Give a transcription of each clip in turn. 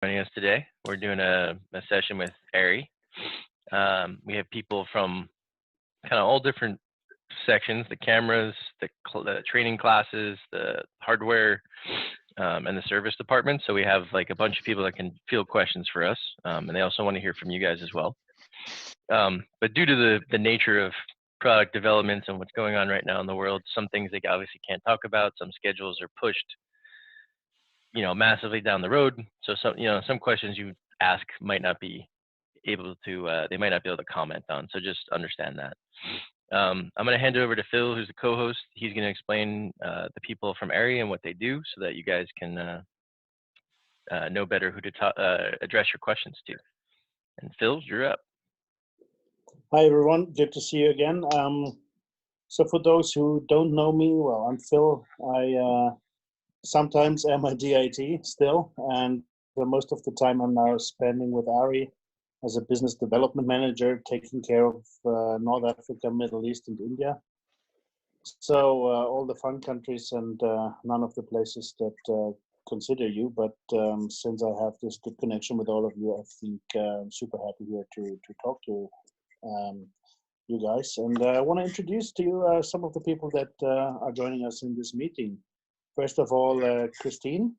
Joining us today. We're doing a session with ARRI. We have people from kind of all different sections, the cameras, the training classes, the hardware, and the service department. So we have like a bunch of people that can field questions for us, and they also want to hear from you guys as well. But due to the nature of product developments and what's going on right now in the world, some things they obviously can't talk about, some schedules are pushed massively down the road. So some questions you ask might not be able to, they might not be able to comment on. So just understand that. I'm going to hand it over to Phil, who's the co-host. He's going to explain the people from ARRI and what they do so that you guys can know better who to address your questions to. And Phil, you're up. Hi, everyone. Good to see you again. So for those who don't know me, well, I'm Phil. I sometimes am a DIT still, and most of the time I'm now spending with ARRI as a business development manager, taking care of North Africa, Middle East, and India. So all the fun countries and none of the places that consider you, but since I have this good connection with all of you, I think I'm super happy here to talk to you guys. And I want to introduce to you some of the people that are joining us in this meeting. First of all, Christine.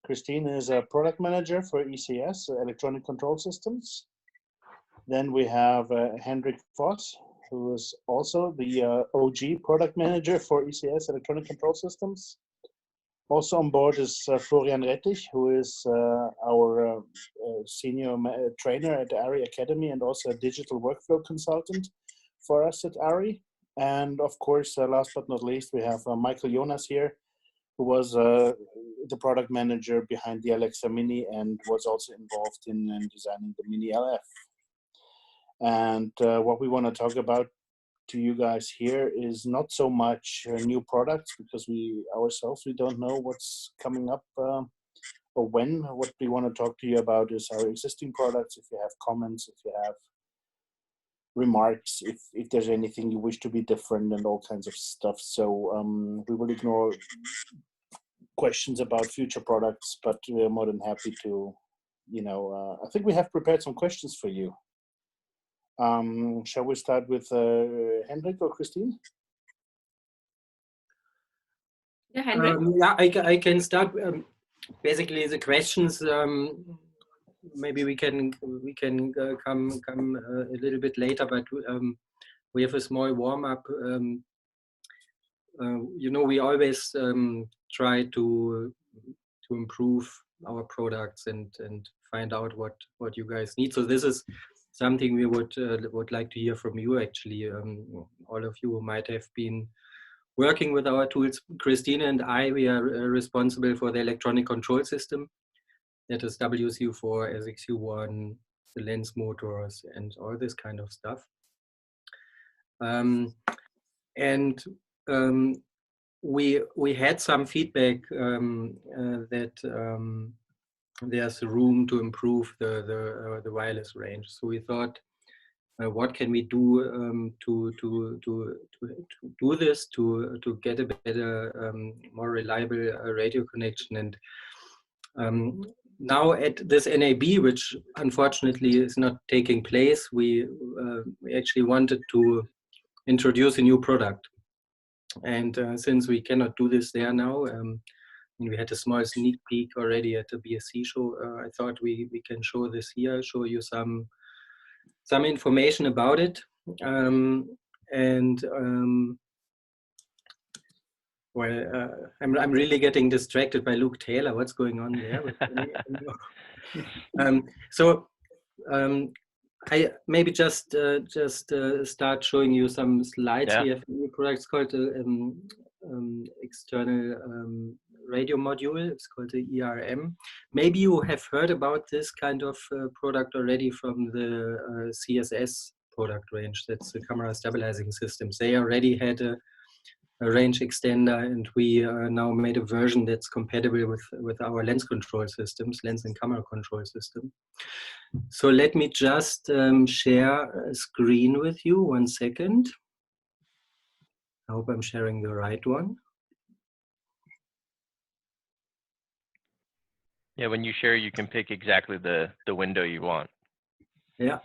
Christine is a product manager for ECS, Electronic Control Systems. Then we have Hendrik Voss, who is also the OG product manager for ECS, Electronic Control Systems. Also on board is Florian Rettich, who is our senior trainer at the ARRI Academy and also a digital workflow consultant for us at ARRI. And of course, last but not least, we have Michael Jonas here, who was the product manager behind the Alexa Mini and was also involved in designing the MiniLF. And what we want to talk about to you guys here is not so much new products, because we ourselves, we don't know what's coming up or when. What we want to talk to you about is our existing products. If you have comments, if you have remarks, if there's anything you wish to be different and all kinds of stuff. So we will ignore questions about future products, but we're more than happy to, I think we have prepared some questions for you. Shall we start with Hendrik or Christine? Yeah, Hendrik. Yeah, I can start. Basically, the questions. Maybe we can come a little bit later, but we have a small warm up. We always try to improve our products and find out what you guys need. So this is something we would like to hear from you. Actually, all of you might have been working with our tools. Christine and I, we are responsible for the electronic control system. That is WCU4, SXU1, the lens motors, and all this kind of stuff. We had some feedback that there's room to improve the wireless range. So we thought, what can we do to do this, to get a better, more reliable radio connection? And now at this NAB, which unfortunately is not taking place, we actually wanted to introduce a new product. And since we cannot do this there now, we had a small sneak peek already at the BSC show, I thought we can show this here, show you some information about it. Well, I'm really getting distracted by Luke Taylor. What's going on there? I maybe just start showing you some slides. Yeah. We have a new product called external radio module. It's called the ERM. Maybe you have heard about this kind of product already from the CSS product range. That's the camera stabilizing systems. They already had a range extender, and we now made a version that's compatible with our lens control systems, lens and camera control system. So let me just share a screen with you. 1 second. I hope I'm sharing the right one. Yeah, when you share, you can pick exactly the window you want. Yeah.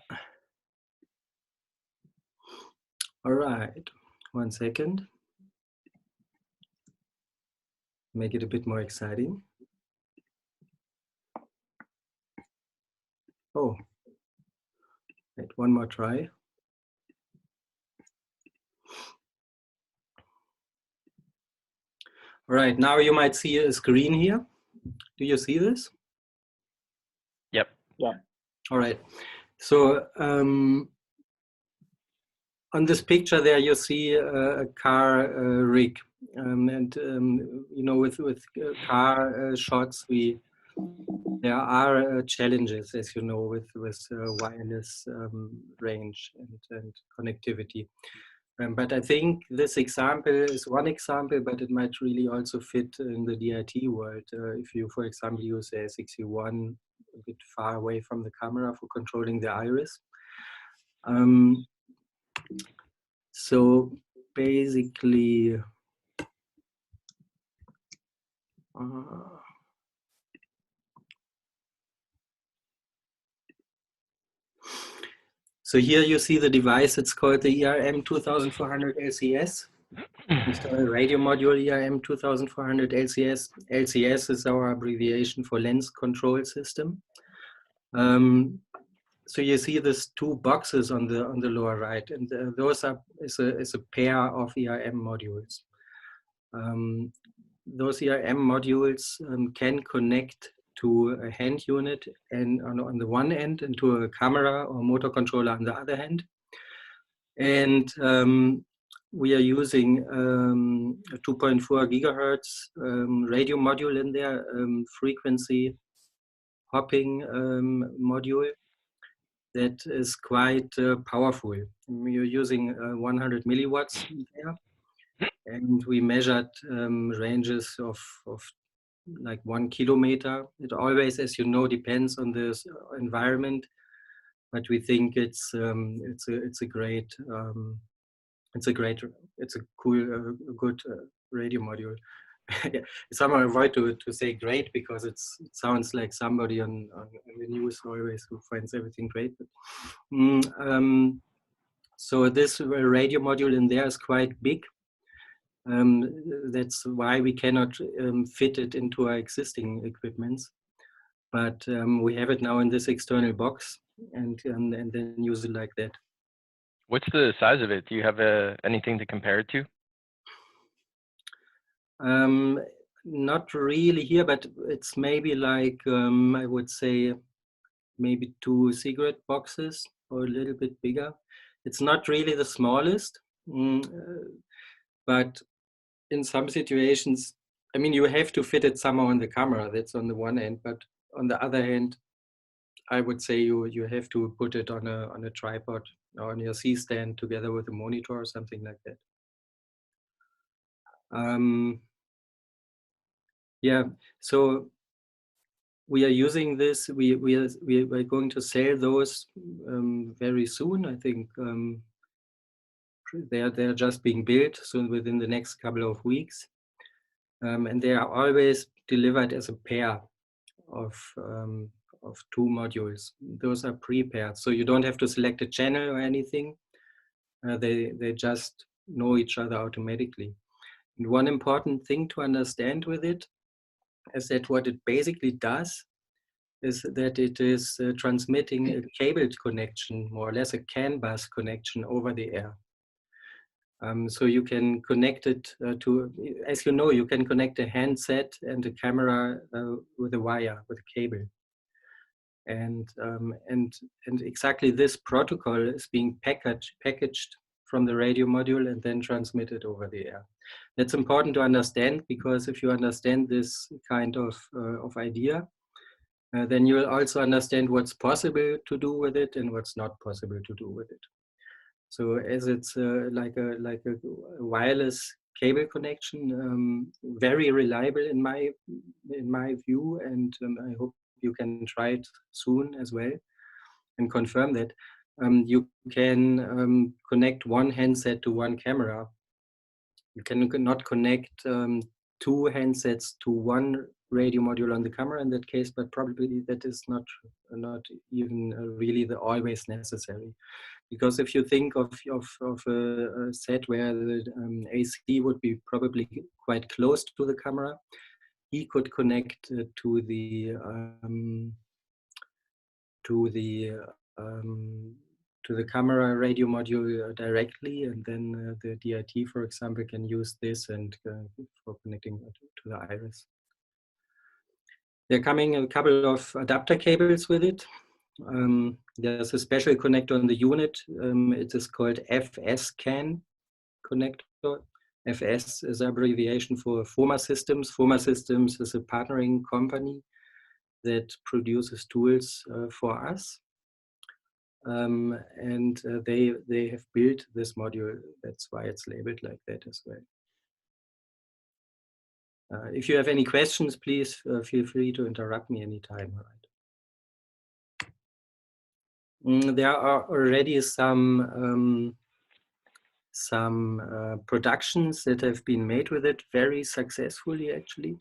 All right. 1 second. Make it a bit more exciting. Oh, wait, one more try. All right, now you might see a screen here. Do you see this? Yep. Yeah. All right. So on this picture there, you see a car rig, and you know, with car shots, there are challenges, as you know, with wireless range and connectivity. But I think this example is one example, but it might really also fit in the DIT world. If you, for example, use a 61 a bit far away from the camera for controlling the iris. So basically, so here you see the device. It's called the ERM 2400 LCS. It's a radio module ERM 2400 LCS. LCS is our abbreviation for lens control system. So you see these two boxes on the lower right, and those is a pair of ERM modules. Those ERM modules can connect to a hand unit and on the one end, and to a camera or motor controller on the other hand. And we are using a 2.4 gigahertz radio module in there, frequency hopping module that is quite powerful. We're using 100 milliwatts there, and we measured ranges of like 1 kilometer. It always, as you know, depends on the environment, but we think it's a cool, good radio module. Somehow I avoid to say great, because it sounds like somebody on the news always who finds everything great. But, so this radio module in there is quite big. That's why we cannot fit it into our existing equipments. But we have it now in this external box, and then use it like that. What's the size of it? Do you have anything to compare it to? Not really here, but it's maybe like, I would say, maybe 2 cigarette boxes, or a little bit bigger. It's not really the smallest, but in some situations, I mean, you have to fit it somehow on the camera. That's on the one end, but on the other hand, I would say you have to put it on a tripod or on your C-stand together with a monitor or something like that. Yeah, so we are using this. We are going to sell those very soon. I think they're just being built soon, within the next couple of weeks, and they are always delivered as a pair of 2 modules. Those are pre-paired, so you don't have to select a channel or anything. They just know each other automatically. And one important thing to understand with it is that what it basically does is that it is transmitting a cabled connection, more or less a CAN bus connection, over the air. So you can connect it to, as you know, you can connect a handset and a camera with a wire, with a cable. And exactly this protocol is being packaged from the radio module and then transmitted over the air. That's important to understand, because if you understand this kind of idea, then you will also understand what's possible to do with it and what's not possible to do with it. So as it's like a wireless cable connection, very reliable in my view, and I hope you can try it soon as well and confirm that. You can connect one handset to one camera. You cannot connect 2 handsets to one radio module on the camera in that case, but probably that is not even really always necessary. Because if you think of a set where the AC would be probably quite close to the camera, he could connect to the camera radio module directly, and then the DIT, for example, can use this and for connecting to the iris. There are coming a couple of adapter cables with it. There's a special connector on the unit. It is called FS-CAN connector. FS is abbreviation for FOMA Systems. FOMA Systems is a partnering company that produces tools for us. And they have built this module. That's why it's labeled like that as well. If you have any questions, please feel free to interrupt me anytime. Right? There are already some productions that have been made with it very successfully, actually.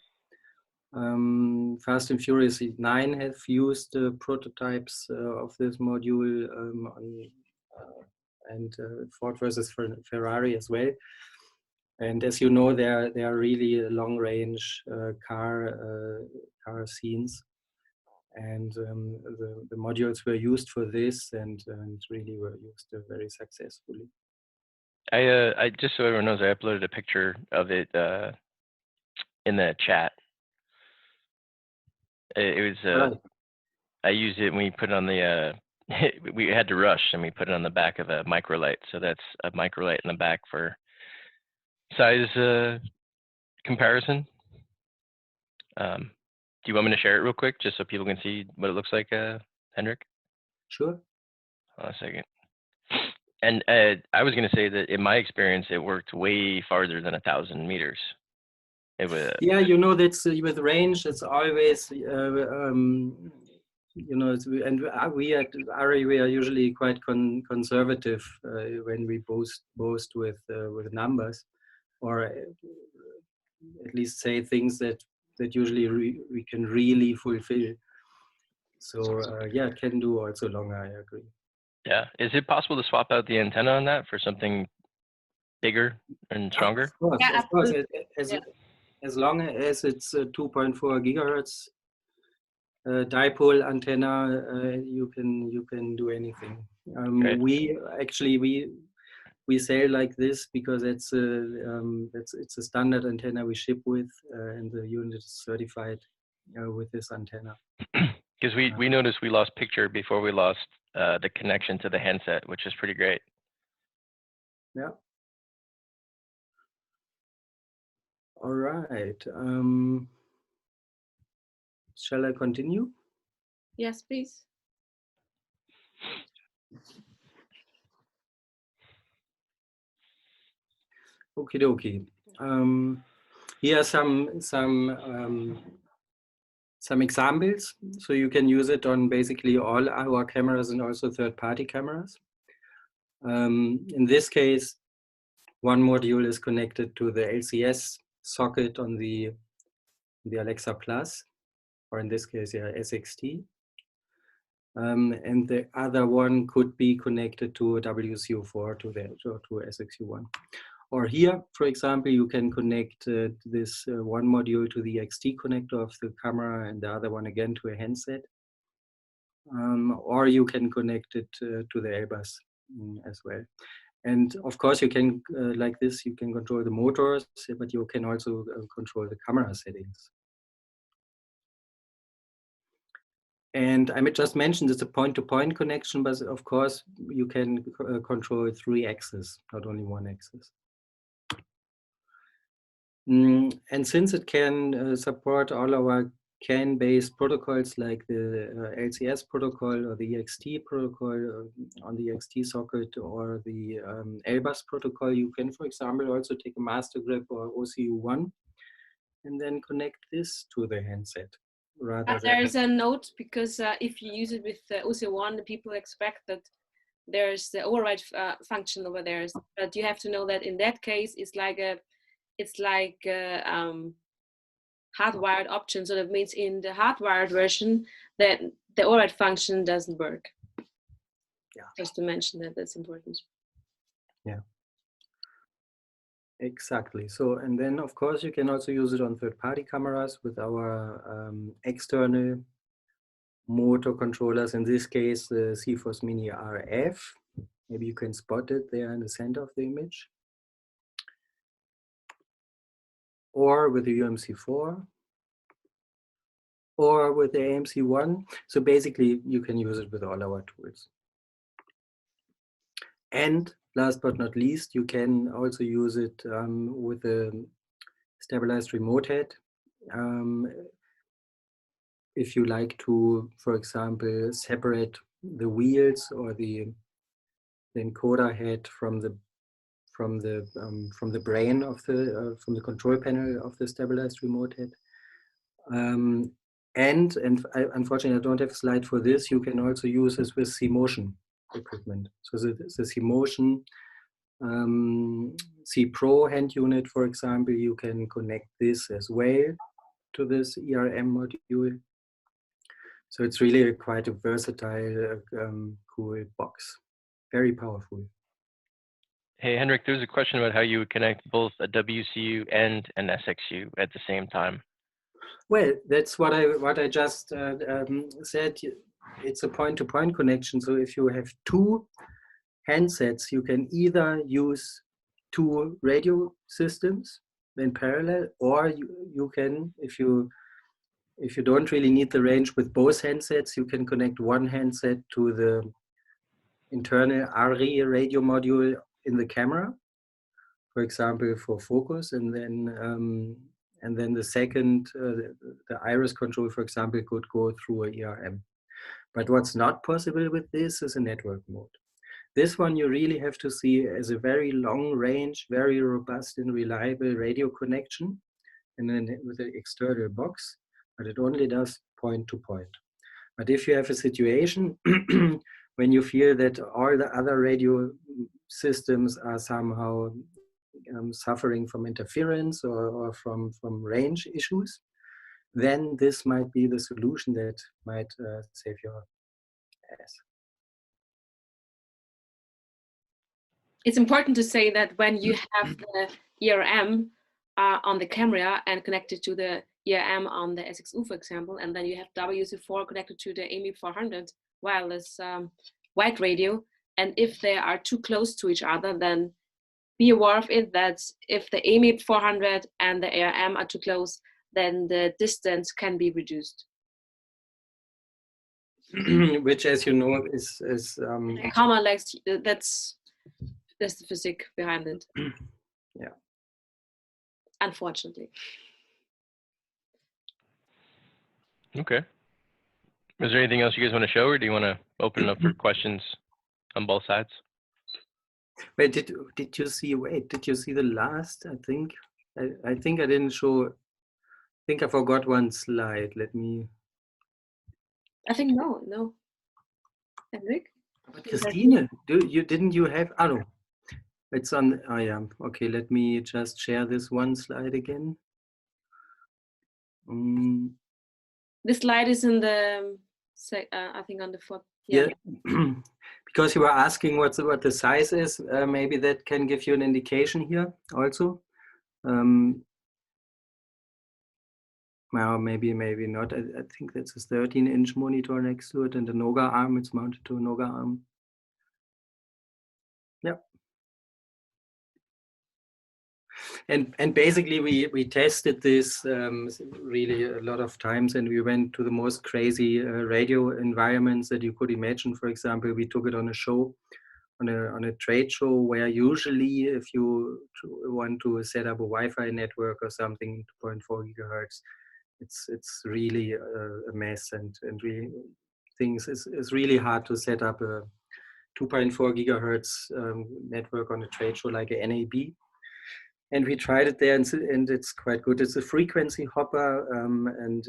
Fast and Furious 9 have used prototypes of this module and Ford versus Ferrari as well. And as you know, they are really long-range car scenes, and the modules were used for this, and really were used very successfully. I just so everyone knows, I uploaded a picture of it in the chat. It was Right. I used it when we put it on the we had to rush and we put it on the back of a microlight. So that's a microlight in the back for size comparison. Do you want me to share it real quick just so people can see what it looks like, Hendrik? Sure. Hold on a second. And I was going to say that in my experience, it worked way farther than 1,000 meters. It was. Yeah, you know, that's with range. It's always, you know, and we at ARRI, we are usually quite conservative when we boast with numbers, or at least say things that usually we can really fulfill. So yeah, can do also longer. I agree. Yeah, is it possible to swap out the antenna on that for something bigger and stronger? Of course, Yeah, of course. yeah. As long as it's 2.4 gigahertz dipole antenna, you can do anything. We actually we sell like this because it's a standard antenna we ship with, and the unit is certified with this antenna. Because we noticed we lost picture before we lost the connection to the handset, which is pretty great. Yeah. All right. Shall I continue? Yes, please. Okie dokie. Here are some examples, so you can use it on basically all our cameras and also third-party cameras. In this case, one module is connected to the LCS socket on the Alexa Plus, or in this case, yeah, SXT. And the other one could be connected to WCO4 to SXU1. Or here, for example, you can connect this one module to the XT connector of the camera and the other one again to a handset. Or you can connect it to the Airbus as well. And of course, you can, like this, you can control the motors, but you can also control the camera settings. And I just mentioned it's a point-to-point connection, but of course, you can control 3 axes, not only 1 axis. And since it can support all our CAN-based protocols like the LCS protocol or the EXT protocol on the EXT socket or the LBus protocol, you can, for example, also take a master grip or OCU1 and then connect this to the handset. There's a note, because if you use it with OCU1, the people expect that there's the override function over there. But you have to know that in that case, it's like hardwired option. So that means in the hardwired version that the override function doesn't work. Yeah. Just to mention that, that's important. Yeah. Exactly. So, and then of course you can also use it on third-party cameras with our external motor controllers. In this case, the CFOS Mini RF. Maybe you can spot it there in the center of the image. Or with the UMC4. Or with the AMC1. So basically, you can use it with all our tools. And last but not least, you can also use it with a stabilized remote head. If you like to, for example, separate the wheels or the encoder head from the brain of the from the control panel of the stabilized remote head. And unfortunately, I don't have a slide for this. You can also use this with C-Motion equipment. So the C-Motion C Pro hand unit, for example, you can connect this as well to this ERM module. So it's really quite a versatile, cool box. Very powerful. Hey, Henrik, there's a question about how you would connect both a WCU and an SXU at the same time. Well, that's what I just said. It's a point-to-point connection. So if you have two handsets, you can either use two radio systems in parallel, or you can, if you don't really need the range with both handsets, you can connect one handset to the internal ARRI radio module in the camera, for example, for focus, and then the second, the iris control, for example, could go through a ERM. But what's not possible with this is a network mode. This one you really have to see as a very long range, very robust and reliable radio connection, and then with an external box, but it only does point to point. But if you have a situation when you feel that all the other radio systems are somehow suffering from interference or from range issues, then this might be the solution that might save your ass. It's important to say that when you have the ERM on the camera and connected to the ERM on the SXU, for example, and then you have WC4 connected to the AMI 400 wireless white radio, and if they are too close to each other, then be aware of it that if the AMI 400 and the ARM are too close, then the distance can be reduced. Which, as you know, is common, like that's the physics behind it. Yeah. Unfortunately. Okay. Is there anything else you guys want to show, or do you want to open it up for questions on both sides? Wait, did you see? Wait, did you see the last? I think I didn't show. I think I forgot one slide. Let me. I think no. Henrik? But Christine, didn't you have? Oh no, it's on. Oh yeah. Okay, let me just share this one slide again. This slide is in the. I think on the fourth. Yeah. Because you were asking what the size is, maybe that can give you an indication here also. Well, maybe not. I think that's a 13-inch monitor next to it, and the Noga arm. It's mounted to a Noga arm. Yeah. And basically we tested this really a lot of times, and we went to the most crazy radio environments that you could imagine. For example, we took it on a show, on a trade show, where usually if you want to set up a Wi-Fi network or something, 2.4 gigahertz, it's really a mess, and really things it's really hard to set up a 2.4 gigahertz network on a trade show like a NAB. And we tried it there, and it's quite good. It's a frequency hopper, and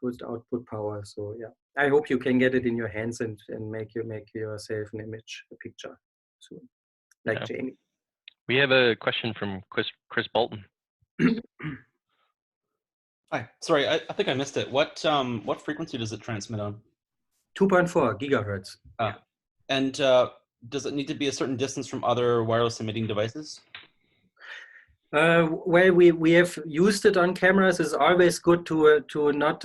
good output power. So yeah, I hope you can get it in your hands and make yourself an image, a picture soon, like Yeah. Jamie. We have a question from Chris Bolton. Hi, sorry, I think I missed it. What frequency does it transmit on? 2.4 gigahertz. And does it need to be a certain distance from other wireless emitting devices? Well, we have used it on cameras. It's always good to not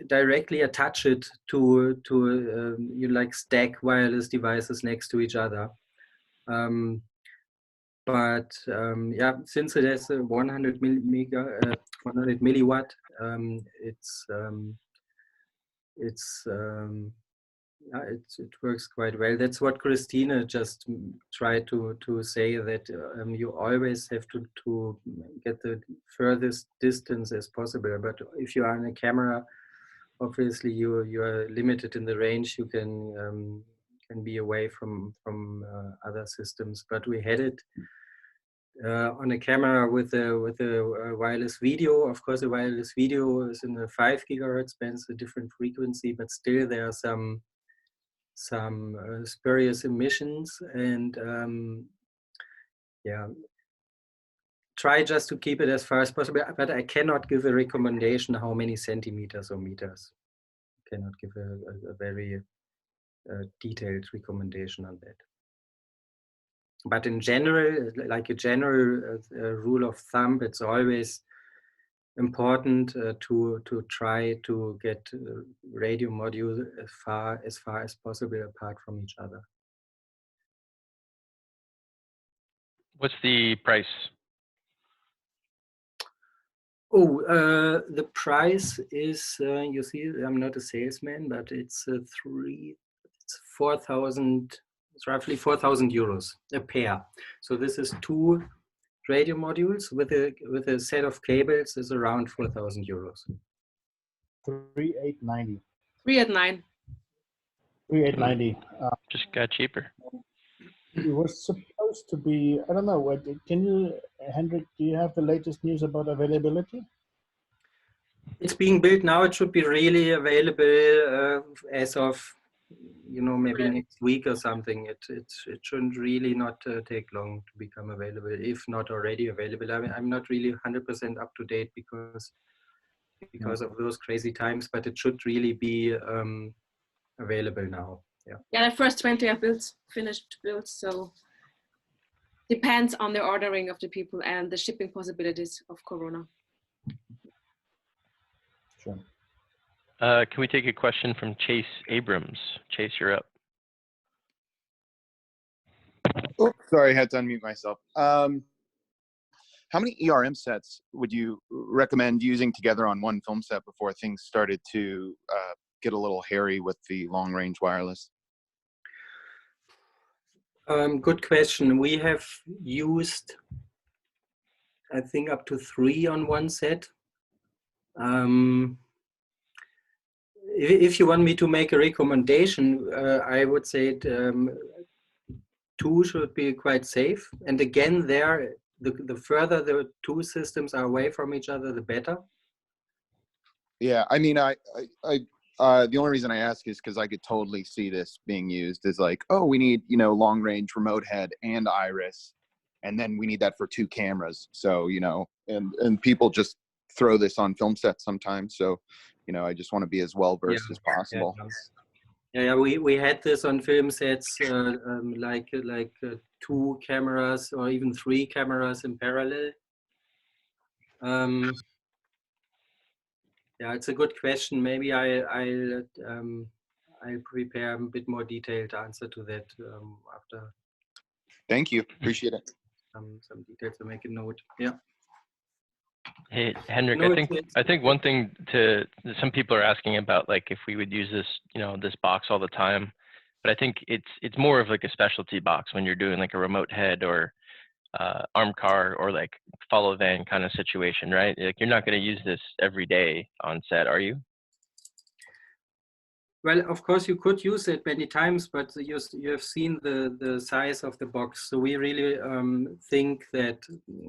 directly attach it to you like stack wireless devices next to each other. Yeah, since it has a 100 milliwatt, yeah, it works quite well. That's what Christina just tried to say, that you always have to get the furthest distance as possible. But if you are in a camera, obviously you are limited in the range you can be away from other systems. But we had it on a camera with a wireless video. Of course, a wireless video is in the 5 gigahertz band, it's a different frequency, but still there are some spurious emissions, and yeah, try just to keep it as far as possible. But I cannot give a recommendation how many centimeters or meters. I cannot give a very detailed recommendation on that. But in general, like a general rule of thumb, it's always important to try to get radio modules as far as possible apart from each other. What's the price? Oh, the price is, you see, I'm not a salesman, but it's 4,000, it's roughly 4,000 euros a pair. So this is 2 radio modules with a set of cables is around 4,000 euros. 3,890. 3 at 9. 3,890. Just got cheaper. It was supposed to be, I don't know, what, can you, Hendrik, do you have the latest news about availability? It's being built now. It should be really available as of, you know, maybe next week or something. It shouldn't really not take long to become available, if not already available. I mean, I'm not really 100% up to date because of those crazy times, but it should really be available now. Yeah. Yeah, the first 20 are built, finished built, so depends on the ordering of the people and the shipping possibilities of Corona. Sure. Can we take a question from Chase Abrams? Chase, you're up. Oh, sorry, I had to unmute myself. How many ERM sets would you recommend using together on one film set before things started to get a little hairy with the long-range wireless? Good question. We have used, I think, up to 3 on one set. If you want me to make a recommendation, I would say 2 should be quite safe. And again, there, the further the 2 systems are away from each other, the better. Yeah, I mean, the only reason I ask is because I could totally see this being used as like, oh, we need, you know, long range remote head and iris, and then we need that for 2 cameras. So, you know, and people just throw this on film sets sometimes. So, you know, I just want to be as well versed as possible. Yeah, we had this on film sets, like 2 cameras or even 3 cameras in parallel. Yeah, it's a good question. Maybe I'll prepare a bit more detailed answer to that after. Thank you. Appreciate it. Some details to make a note. Yeah. Hey, Hendrik, No, I think one thing some people are asking about, like, if we would use this, you know, this box all the time, but I think it's more of like a specialty box when you're doing like a remote head or arm car or like follow van kind of situation, right? Like, you're not going to use this every day on set, are you? Well, of course you could use it many times, but you have seen the size of the box. So we really think that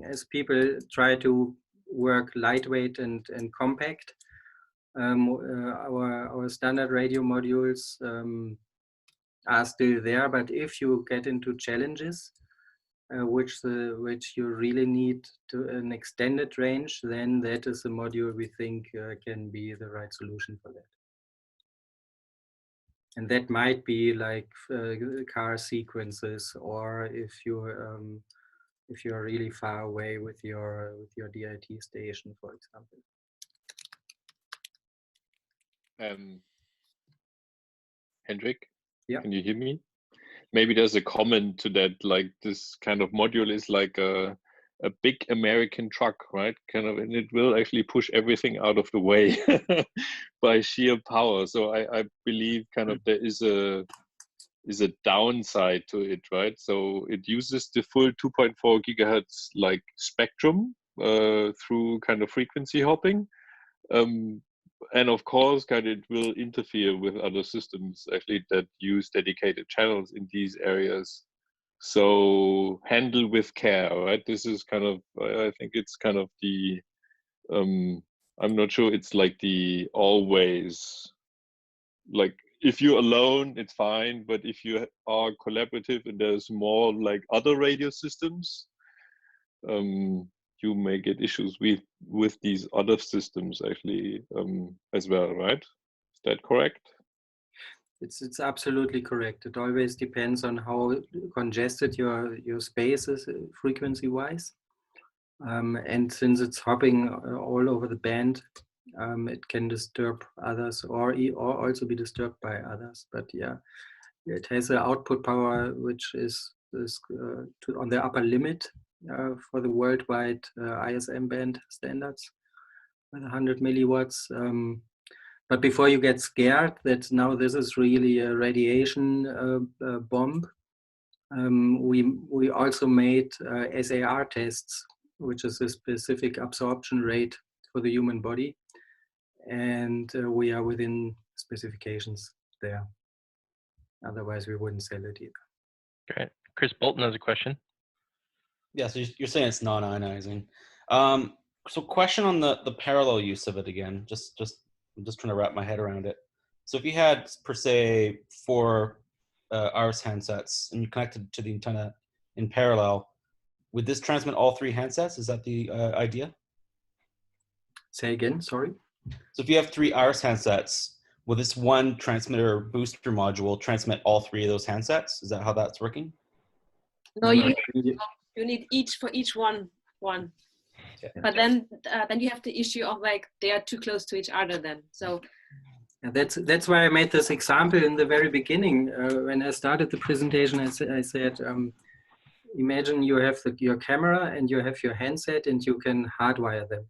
as people try to work lightweight and compact, our standard radio modules are still there. But if you get into challenges, which you really need to an extended range, then that is a module we think can be the right solution for that. And that might be like car sequences, or if you're really far away with your DIT station, for example. Hendrik, yeah, can you hear me? Maybe there's a comment to that, like this kind of module is like a big American truck, right? Kind of, and it will actually push everything out of the way by sheer power. So I believe kind of there is a downside to it, right? So it uses the full 2.4 gigahertz like spectrum through kind of frequency hopping. And of course, kind of it will interfere with other systems actually that use dedicated channels in these areas. So handle with care, right? This is kind of, I think it's kind of the, I'm not sure it's like the always, like if you're alone, it's fine. But if you are collaborative and there's more like other radio systems, you may get issues with these other systems actually as well, right? Is that correct? It's absolutely correct. It always depends on how congested your space is frequency wise, and since it's hopping all over the band, it can disturb others or also be disturbed by others. But yeah, it has an output power which is on the upper limit for the worldwide ISM band standards with 100 milliwatts. But before you get scared that now this is really a radiation bomb, we also made SAR tests, which is a specific absorption rate for the human body, and we are within specifications there. Otherwise, we wouldn't sell it either. Great. Chris Bolton has a question. Yeah, so you're saying it's non-ionizing. So question on the parallel use of it again, I'm just trying to wrap my head around it. So if you had, per se, 4 ARRIS handsets and you connected to the antenna in parallel, would this transmit all 3 handsets? Is that the idea? Say again, sorry? So if you have 3 ARRIS handsets, will this one transmitter booster module transmit all 3 of those handsets? Is that how that's working? No, you need each for each one. Okay. But then you have the issue of like they are too close to each other then. So yeah, that's why I made this example in the very beginning. When I started the presentation, I said, imagine you have your camera and you have your handset and you can hardwire them.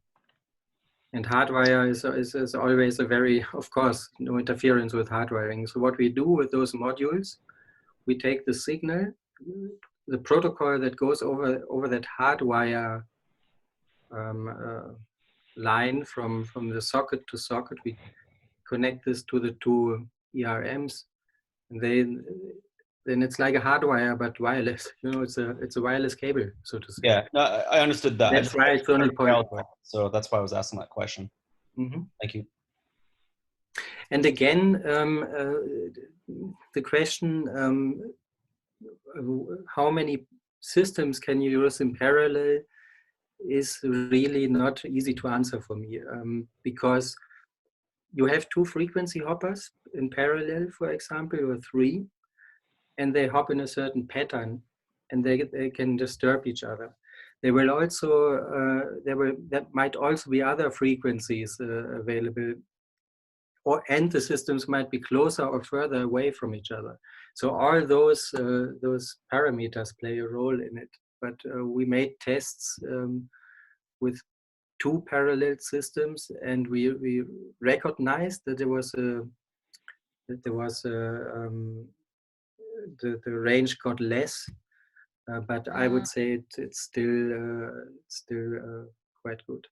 And hardwire is always a very, of course, no interference with hardwiring. So what we do with those modules, we take the signal, the protocol that goes over that hardwire line from the socket to socket. We connect this to the 2 ERMs, and then it's like a hardwire but wireless. You know, it's a wireless cable, so to say. Yeah, no, I understood that. That's why it's only point. So that's why I was asking that question. Mm-hmm. Thank you. And again, the question, how many systems can you use in parallel is really not easy to answer for me, because you have 2 frequency hoppers in parallel, for example, or 3, and they hop in a certain pattern, and they can disturb each other. There will also that might also be other frequencies available, and the systems might be closer or further away from each other. So all those parameters play a role in it. But we made tests with 2 parallel systems, and we recognized that the range got less, but I would say it's still quite good.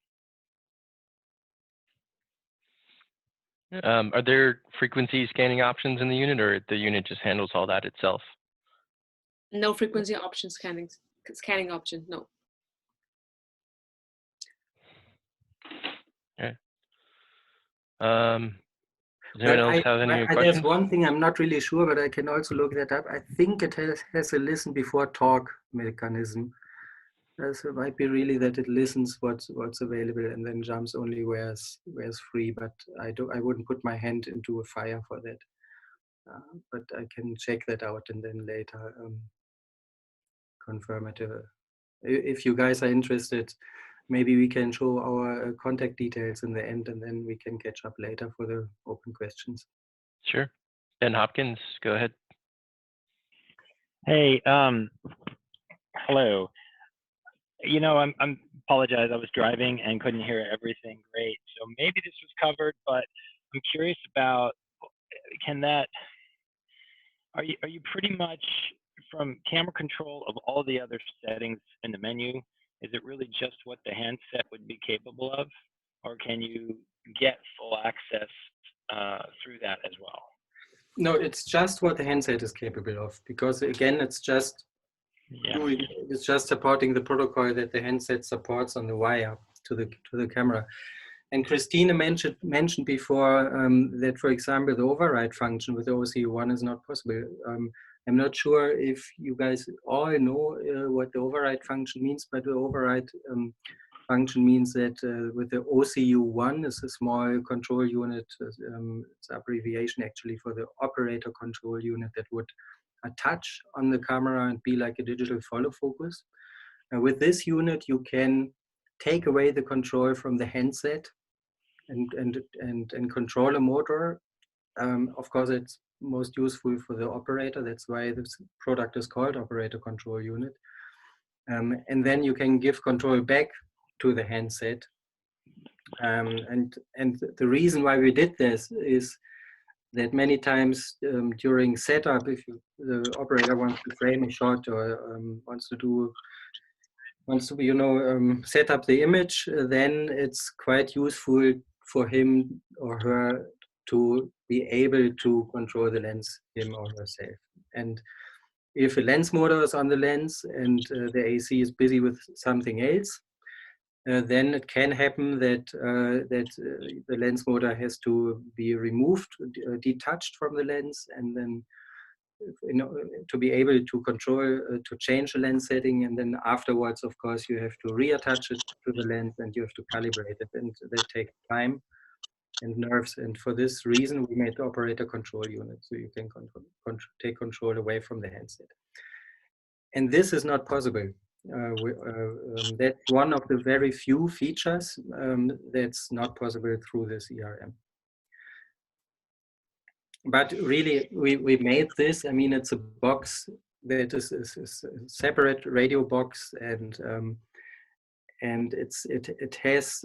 Are there frequency scanning options in the unit, or the unit just handles all that itself? no frequency option scanning option, no. Okay. Does anyone else have any There's questions? one thing I'm not really sure, but I can also look that up. I think it has a listen before talk mechanism. So it might be really that it listens what's available and then jumps only where's free. But I wouldn't put my hand into a fire for that. But I can check that out and then later confirm it. If you guys are interested, maybe we can show our contact details in the end, and then we can catch up later for the open questions. Sure. Ben Hopkins, go ahead. Hey, hello. You know, I'm apologize. I was driving and couldn't hear everything great. So maybe this was covered, but I'm curious about are you pretty much from camera control of all the other settings in the menu? Is it really just what the handset would be capable of, or can you get full access through that as well? No, it's just what the handset is capable of, because again, it's just supporting the protocol that the handset supports on the wire to the camera. And Christina mentioned before that, for example, the override function with the OCU1 is not possible. I'm not sure if you guys all know what the override function means, but the override function means that with the OCU1 is a small control unit, it's abbreviation actually for the operator control unit that would touch on the camera and be like a digital follow focus. With this unit, you can take away the control from the handset and control a motor. Of course, it's most useful for the operator. That's why this product is called operator control unit. And then you can give control back to the handset. And the reason why we did this is that many times during setup, if the operator wants to frame a shot or wants to set up the image, then it's quite useful for him or her to be able to control the lens, him or herself. And if a lens motor is on the lens and the AC is busy with something else, then it can happen that the lens motor has to be removed, detached from the lens, and then to be able to control, to change the lens setting, and then afterwards, of course, you have to reattach it to the lens and you have to calibrate it, and that takes time and nerves. And for this reason, we made the operator control unit, so you can take control away from the handset. And this is not possible. That's one of the very few features that's not possible through this ERM. But really, we made this. I mean, it's a box that is a separate radio box, and it has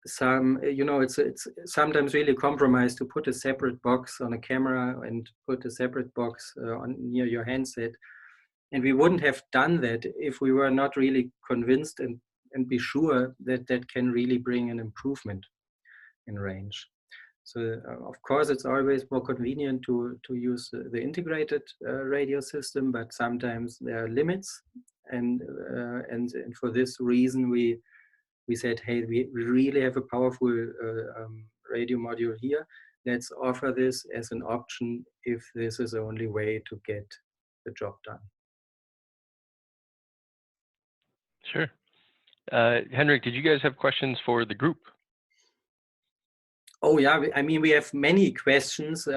some, it's sometimes really compromised to put a separate box on a camera and put a separate box near your handset. And we wouldn't have done that if we were not really convinced and be sure that that can really bring an improvement in range. So of course, it's always more convenient to use the integrated radio system, but sometimes there are limits. And for this reason, we said, hey, we really have a powerful radio module here. Let's offer this as an option if this is the only way to get the job done. Sure. Henrik, did you guys have questions for the group? Oh yeah, I mean, we have many questions.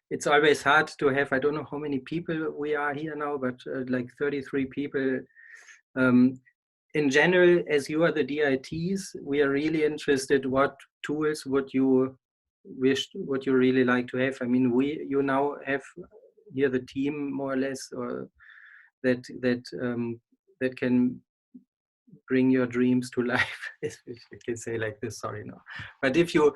It's always hard to have, I don't know how many people we are here now, but like 33 people. In general, as you are the DITs, we are really interested what tools would you really like to have. I mean, you now have here the team more or less, or that can bring your dreams to life, if you can say like this, sorry, no. But if you,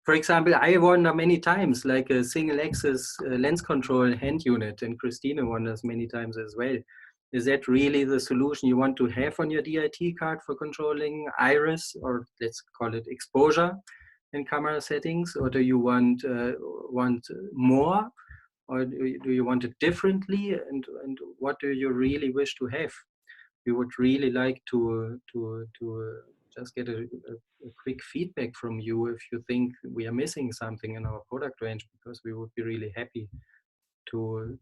for example, I wonder many times, like a single axis lens control hand unit, and Christina wonders many times as well. Is that really the solution you want to have on your DIT card for controlling iris, or let's call it exposure in camera settings? Or do you want more, or do you want it differently? And what do you really wish to have? We would really like to just get a quick feedback from you if you think we are missing something in our product range, because we would be really happy to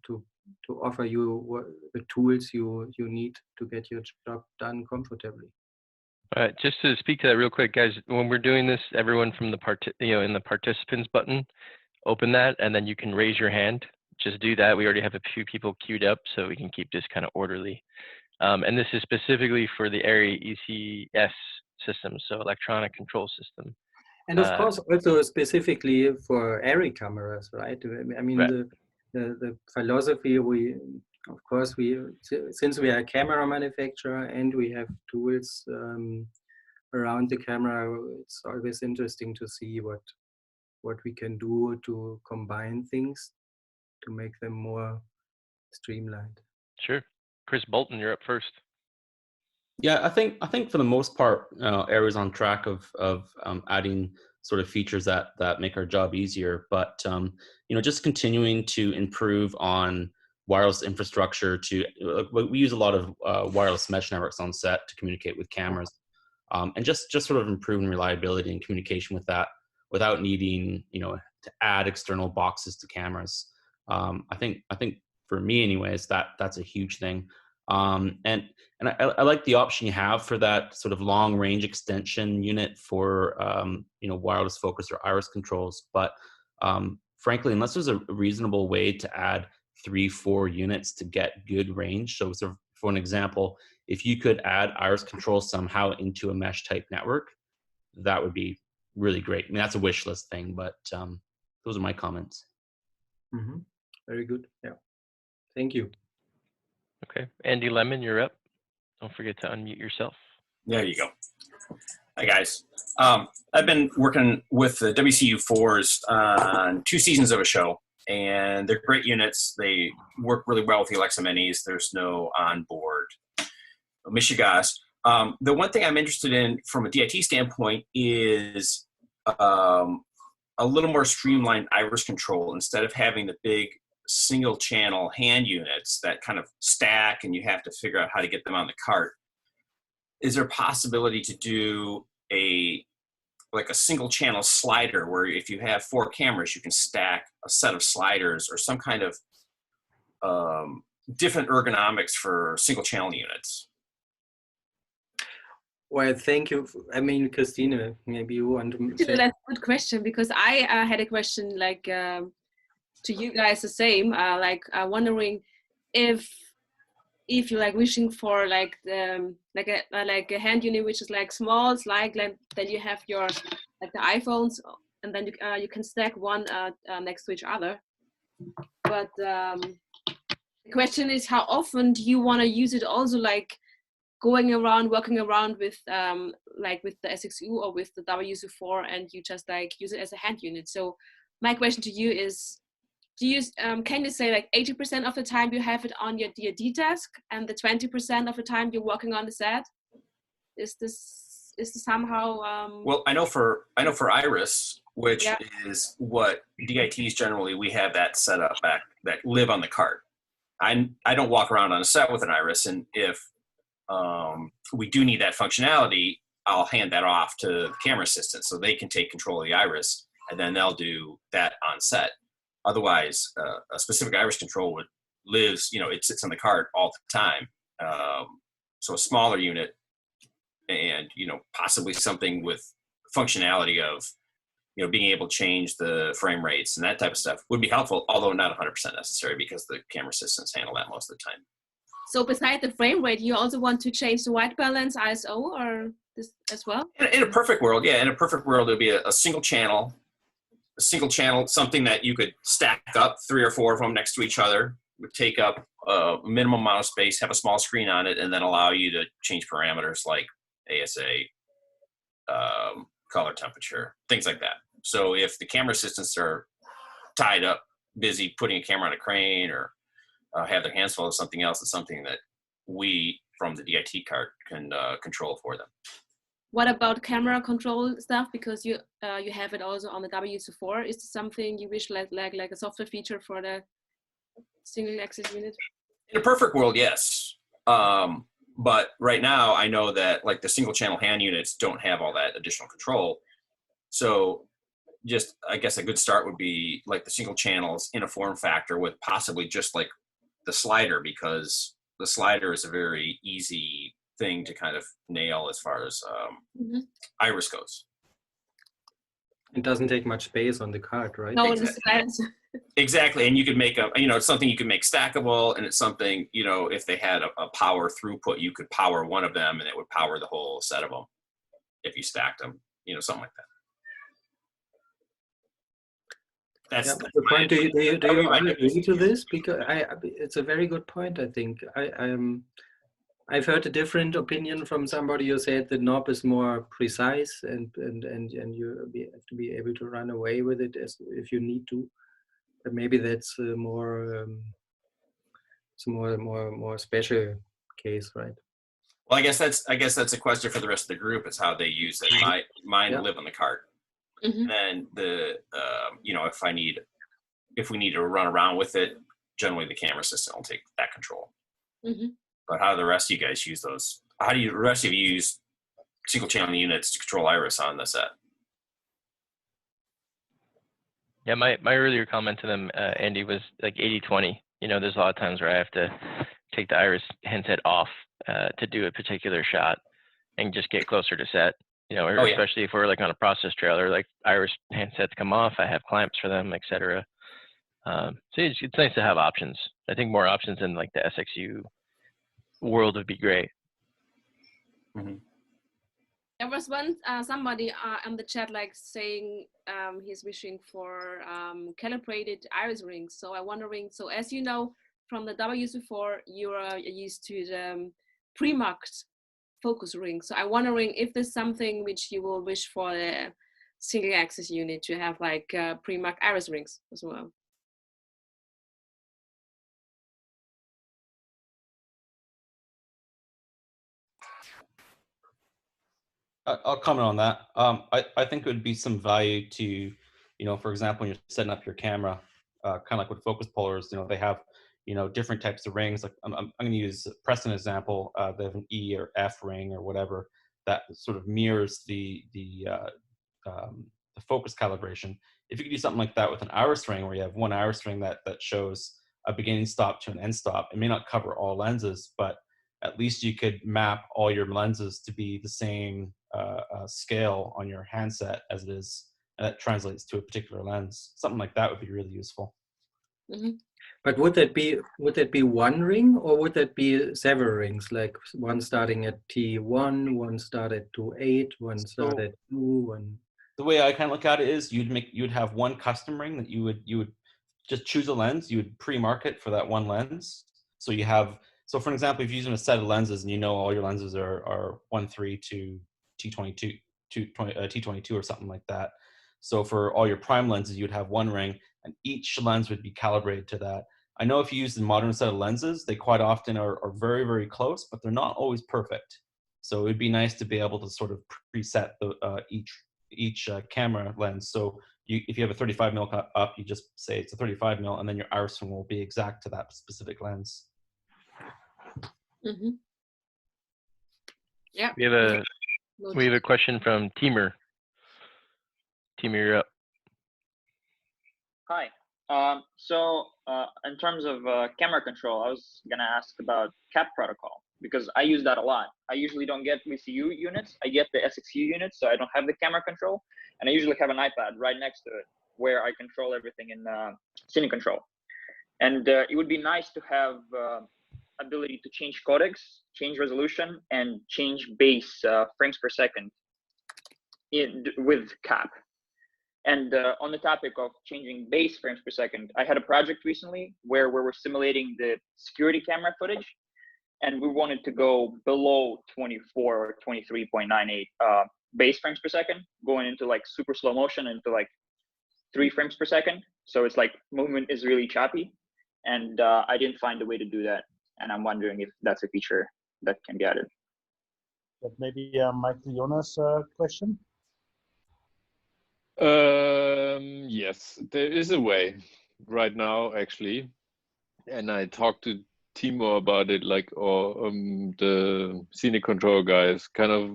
offer you the tools you need to get your job done comfortably. All right, just to speak to that real quick, guys, when we're doing this, everyone from the in the participants button, open that, and then you can raise your hand. Just do that. We already have a few people queued up, so we can keep this kind of orderly. And this is specifically for the ARRI ECS system, so electronic control system. And of course, also specifically for ARRI cameras, right? I mean, right. the philosophy since we are a camera manufacturer and we have tools around the camera, it's always interesting to see what we can do to combine things to make them more streamlined. Sure. Chris Bolton, you're up first. Yeah, I think for the most part, ARRI's on track of adding sort of features that make our job easier. But just continuing to improve on wireless infrastructure. We use a lot of wireless mesh networks on set to communicate with cameras, and just sort of improving reliability and communication with that without needing to add external boxes to cameras. I think for me, anyways, that's a huge thing. And I like the option you have for that sort of long range extension unit for wireless focus or iris controls. But frankly, unless there's a reasonable way to add 3-4 units to get good range, so sort of, for an example, if you could add iris control somehow into a mesh type network, that would be really great. I mean, that's a wish list thing, but those are my comments. Mm-hmm. Very good. Yeah. Thank you. Okay. Andy Lemon, you're up. Don't forget to unmute yourself. There you go. Hi, guys. I've been working with the WCU4s on 2 seasons of a show, and they're great units. They work really well with the Alexa Minis. There's no onboard Michigas. The one thing I'm interested in from a DIT standpoint is a little more streamlined iris control instead of having the big single channel hand units that kind of stack and you have to figure out how to get them on the cart. Is there a possibility to do a single channel slider where if you have 4 cameras, you can stack a set of sliders or some kind of different ergonomics for single channel units? Well, thank you. I mean, Christine, maybe you want to say. That's a good question, because I had a question like to you guys the same, wondering if you're like wishing for like a hand unit which is like small, it's like then you have your like the iPhones, and then you can stack one next to each other. But the question is, how often do you want to use it? Also, like going around, working around with like with the SXU or with the WC4, and you just like use it as a hand unit. So my question to you is, can you say like 80% of the time you have it on your DIT desk and the 20% of the time you're working on the set? Is this somehow? Well, I know for iris, which is what DITs generally, we have that set up back that live on the cart. I don't walk around on a set with an iris, and if we do need that functionality, I'll hand that off to the camera assistant so they can take control of the iris, and then they'll do that on set. Otherwise, a specific iris control lives, it sits on the cart all the time. So a smaller unit and, possibly something with functionality of, being able to change the frame rates and that type of stuff would be helpful, although not 100% necessary because the camera assistants handle that most of the time. So beside the frame rate, you also want to change the white balance, ISO, or this as well? In a perfect world, yeah. In a perfect world, it would be a single channel, something that you could stack up 3 or 4 of them next to each other, would take up a minimum amount of space, have a small screen on it, and then allow you to change parameters like ASA, color temperature, things like that. So if the camera assistants are tied up, busy putting a camera on a crane or have their hands full of something else, it's something that we from the DIT cart can control for them. What about camera control stuff? Because you have it also on the WC4. Is this something you wish like a software feature for the single axis unit? In a perfect world, yes. But right now, I know that like the single channel hand units don't have all that additional control. So just, I guess a good start would be like the single channels in a form factor with possibly just like the slider, because the slider is a very easy thing to kind of nail as far as iris goes. It doesn't take much space on the card, right? No, Exactly. Exactly, and you could make it's something you can make stackable, and it's something, if they had a power throughput, you could power one of them and it would power the whole set of them if you stacked them, something like that. That's the point. Do you agree to this? Because it's a very good point. I think I've heard a different opinion from somebody who said the knob is more precise and you have to be able to run away with it if you need to. But maybe that's it's more special case, right? Well, I guess that's a question for the rest of the group. Is how they use it. Mine live on the cart. And then if we need to run around with it, generally the camera system will take that control. But how do the rest of you guys use those? How do the rest of you use single channel units to control iris on the set? Yeah, my earlier comment to them, Andy, was like 80-20. There's a lot of times where I have to take the iris handset off to do a particular shot and just get closer to set. Especially if we're like on a process trailer, like iris handsets come off, I have clamps for them, etc. So it's nice to have options. I think more options in like the SXU world would be great. There was one somebody on the chat like saying he's wishing for calibrated iris rings. So I'm wondering, so as you know from the WC4, you are used to the pre-marked focus ring. So I'm wondering if there's something which you will wish for the single axis unit to have like pre-marked iris rings as well. I'll comment on that. I think it would be some value to, for example, when you're setting up your camera, kind of like with focus pullers, they have, different types of rings. Like I'm going to use Preston example. They have an E or F ring or whatever that sort of mirrors the focus calibration. If you could do something like that with an iris ring, where you have one iris ring that shows a beginning stop to an end stop, it may not cover all lenses, but at least you could map all your lenses to be the same scale on your handset as it is, and that translates to a particular lens. Something like that would be really useful. But would that be one ring, or would that be several rings, like one starting at T1, one start at 2.8, one start at 2, one? The way I kind of look at it is you'd have one custom ring that you would just choose a lens, you would pre-market for that one lens. So you have, so for example, if you're using a set of lenses and all your lenses are 1.3 to T22 to T22 or something like that. So for all your prime lenses, you'd have one ring, and each lens would be calibrated to that. I know if you use the modern set of lenses, they quite often are very, very close, but they're not always perfect. So it'd be nice to be able to sort of preset the each camera lens. So if you have a 35 mil up, you just say it's a 35 mil, and then your iris ring will be exact to that specific lens. Yeah. We have a question from Timur. Timur, you're up. Hi. In terms of camera control, I was gonna ask about CAP protocol, because I use that a lot. I usually don't get WCU units. I get the SXU units, so I don't have the camera control, and I usually have an iPad right next to it where I control everything in Cine Control. And it would be nice to have ability to change codecs, change resolution, and change base frames per second with CAP. And on the topic of changing base frames per second, I had a project recently where we were simulating the security camera footage, and we wanted to go below 24 or 23.98 base frames per second, going into like super slow motion into like 3 frames per second. So it's like movement is really choppy, and I didn't find a way to do that. And I'm wondering if that's a feature that can be added. But maybe Michael Jonas question. Yes, there is a way right now, actually. And I talked to Timo about it, like, or the scenic control guys. Kind of,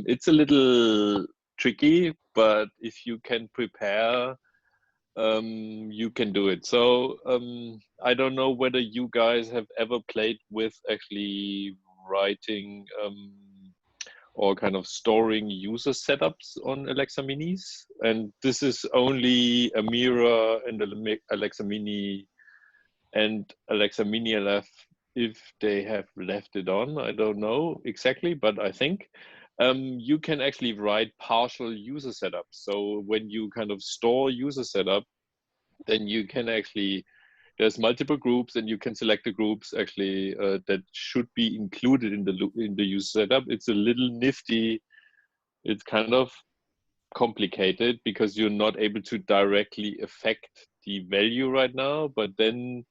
it's a little tricky, but if you can prepare, you can do it. So I don't know whether you guys have ever played with actually writing or kind of storing user setups on Alexa Minis, and this is only a Mira and Alexa Mini and Alexa MiniLF if they have left it on. I don't know exactly, but I think you can actually write partial user setups. So when you kind of store user setup, then you can actually, there's multiple groups and you can select the groups actually that should be included in the user setup. It's a little nifty. It's kind of complicated because you're not able to directly affect the value right now, but then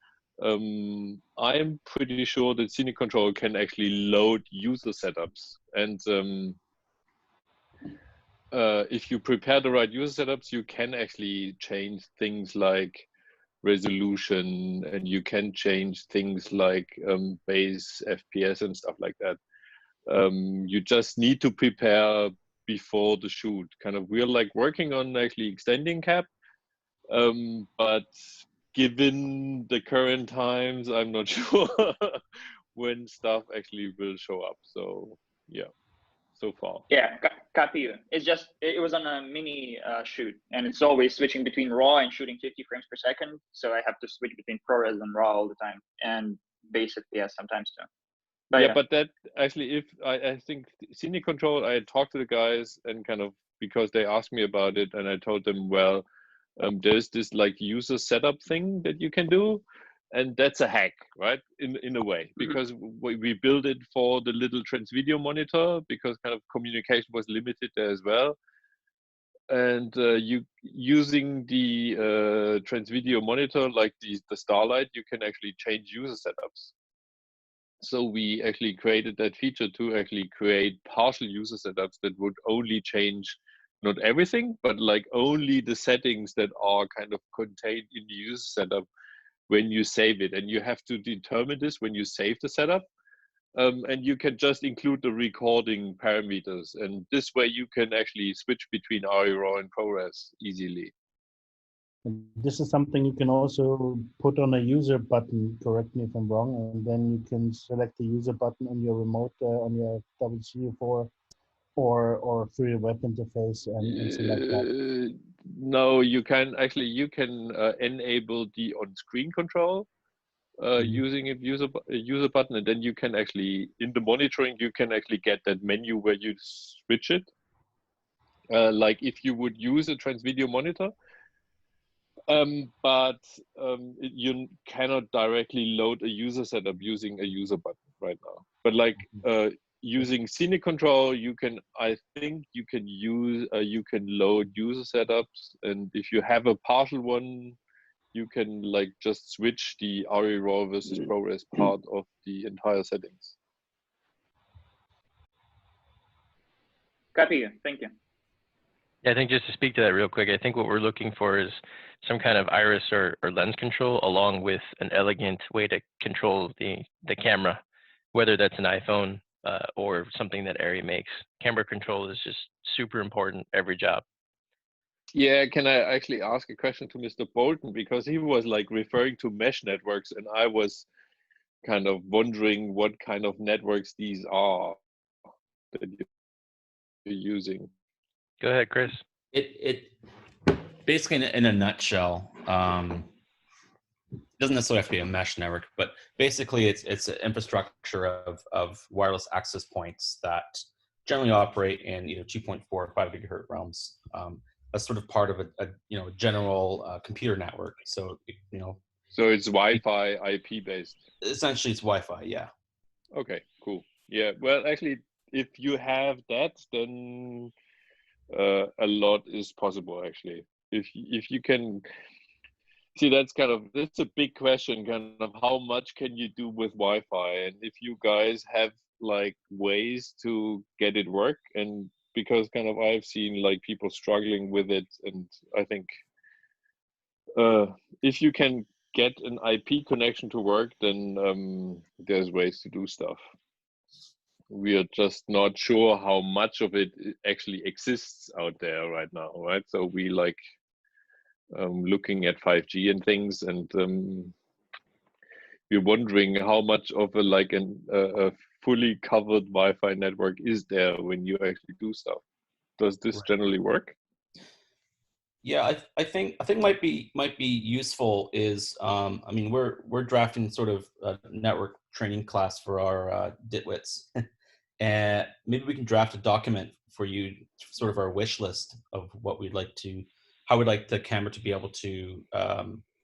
I'm pretty sure that Scenic Control can actually load user setups. And if you prepare the right user setups, you can actually change things like resolution, and you can change things like base FPS and stuff like that. You just need to prepare before the shoot. Kind of, we're like working on actually extending cap, but given the current times, I'm not sure when stuff actually will show up. So yeah, so far. Yeah, copy you. It's just, it was on a mini shoot, and it's always switching between RAW and shooting 50 frames per second. So I have to switch between ProRes and RAW all the time, and base FPS sometimes too. But yeah, but that actually, if I think Scenic Control, I talked to the guys and kind of, because they asked me about it, and I told them, well, there's this like user setup thing that you can do, and that's a hack, right? In a way, because we built it for the little Transvideo monitor, because kind of communication was limited there as well. And you using the Transvideo monitor, like the Starlight, you can actually change user setups. So we actually created that feature to actually create partial user setups that would only change, not everything, but like only the settings that are kind of contained in the user setup when you save it. And you have to determine this when you save the setup. And you can just include the recording parameters. And this way you can actually switch between ARRI, RAW, and ProRes easily. And this is something you can also put on a user button, correct me if I'm wrong, and then you can select the user button on your remote, on your WCU4, or through your web interface and select that. No, you can actually, you can enable the on-screen control using a user button, and then you can actually, in the monitoring, you can actually get that menu where you switch it. Like if you would use a Transvideo monitor, but you cannot directly load a user setup using a user button right now. But like using Scenic Control, you can, I think you can use, you can load user setups, and if you have a partial one, you can like just switch the ARRI, RAW versus ProRes part of the entire settings. copy you. Thank you. Yeah, I think just to speak to that real quick, I think what we're looking for is some kind of iris or lens control, along with an elegant way to control the camera, whether that's an iPhone or something that ARRI makes. Camera control is just super important every job. Yeah, can I actually ask a question to Mr. Bolton, because he was like referring to mesh networks, and I was kind of wondering what kind of networks these are that you're using. Go ahead, Chris. It basically, in a nutshell, doesn't necessarily have to be a mesh network, but basically it's an infrastructure of wireless access points that generally operate in either 2.4 or 5 gigahertz realms. That's sort of part of a general computer network. So So it's Wi-Fi IP based. Essentially, it's Wi-Fi. Yeah. Okay, cool. Yeah, well, actually, if you have that, then a lot is possible. Actually, if you can see, that's a big question. Kind of how much can you do with Wi-Fi, and if you guys have like ways to get it work, and because kind of I've seen like people struggling with it, and I think if you can get an IP connection to work, then there's ways to do stuff. We are just not sure how much of it actually exists out there right now, right? So we like looking at 5G and things, and we're wondering how much of a fully covered Wi-Fi network is there when you actually do stuff. Does this generally work? Yeah, I think might be useful is I mean we're drafting sort of a network training class for our DITWITs, and maybe we can draft a document for you, sort of our wish list of what we'd like to, how we'd like the camera to be able to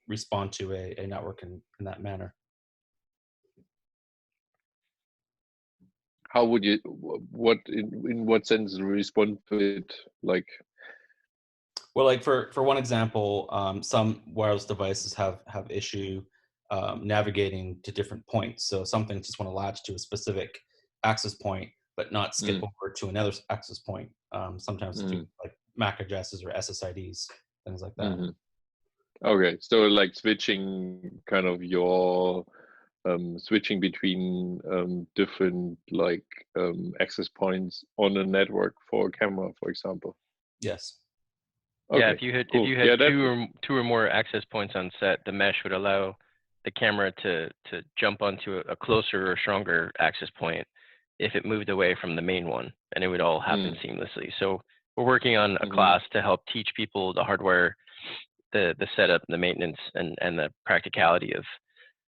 respond to a network in that manner. How would you, in what sense respond to it? Like, well, like for one example, some wireless devices have issue navigating to different points. So some things just want to latch to a specific access point, but not skip over to another access point. Sometimes do like MAC addresses or SSIDs, things like that. Okay, so like switching kind of your switching between different like access points on a network for a camera, for example. Yes. Okay, yeah, if you had two or more access points on set, the mesh would allow the camera to jump onto a closer or stronger access point if it moved away from the main one, and it would all happen seamlessly. So we're working on a class to help teach people the hardware, the setup, the maintenance, and the practicality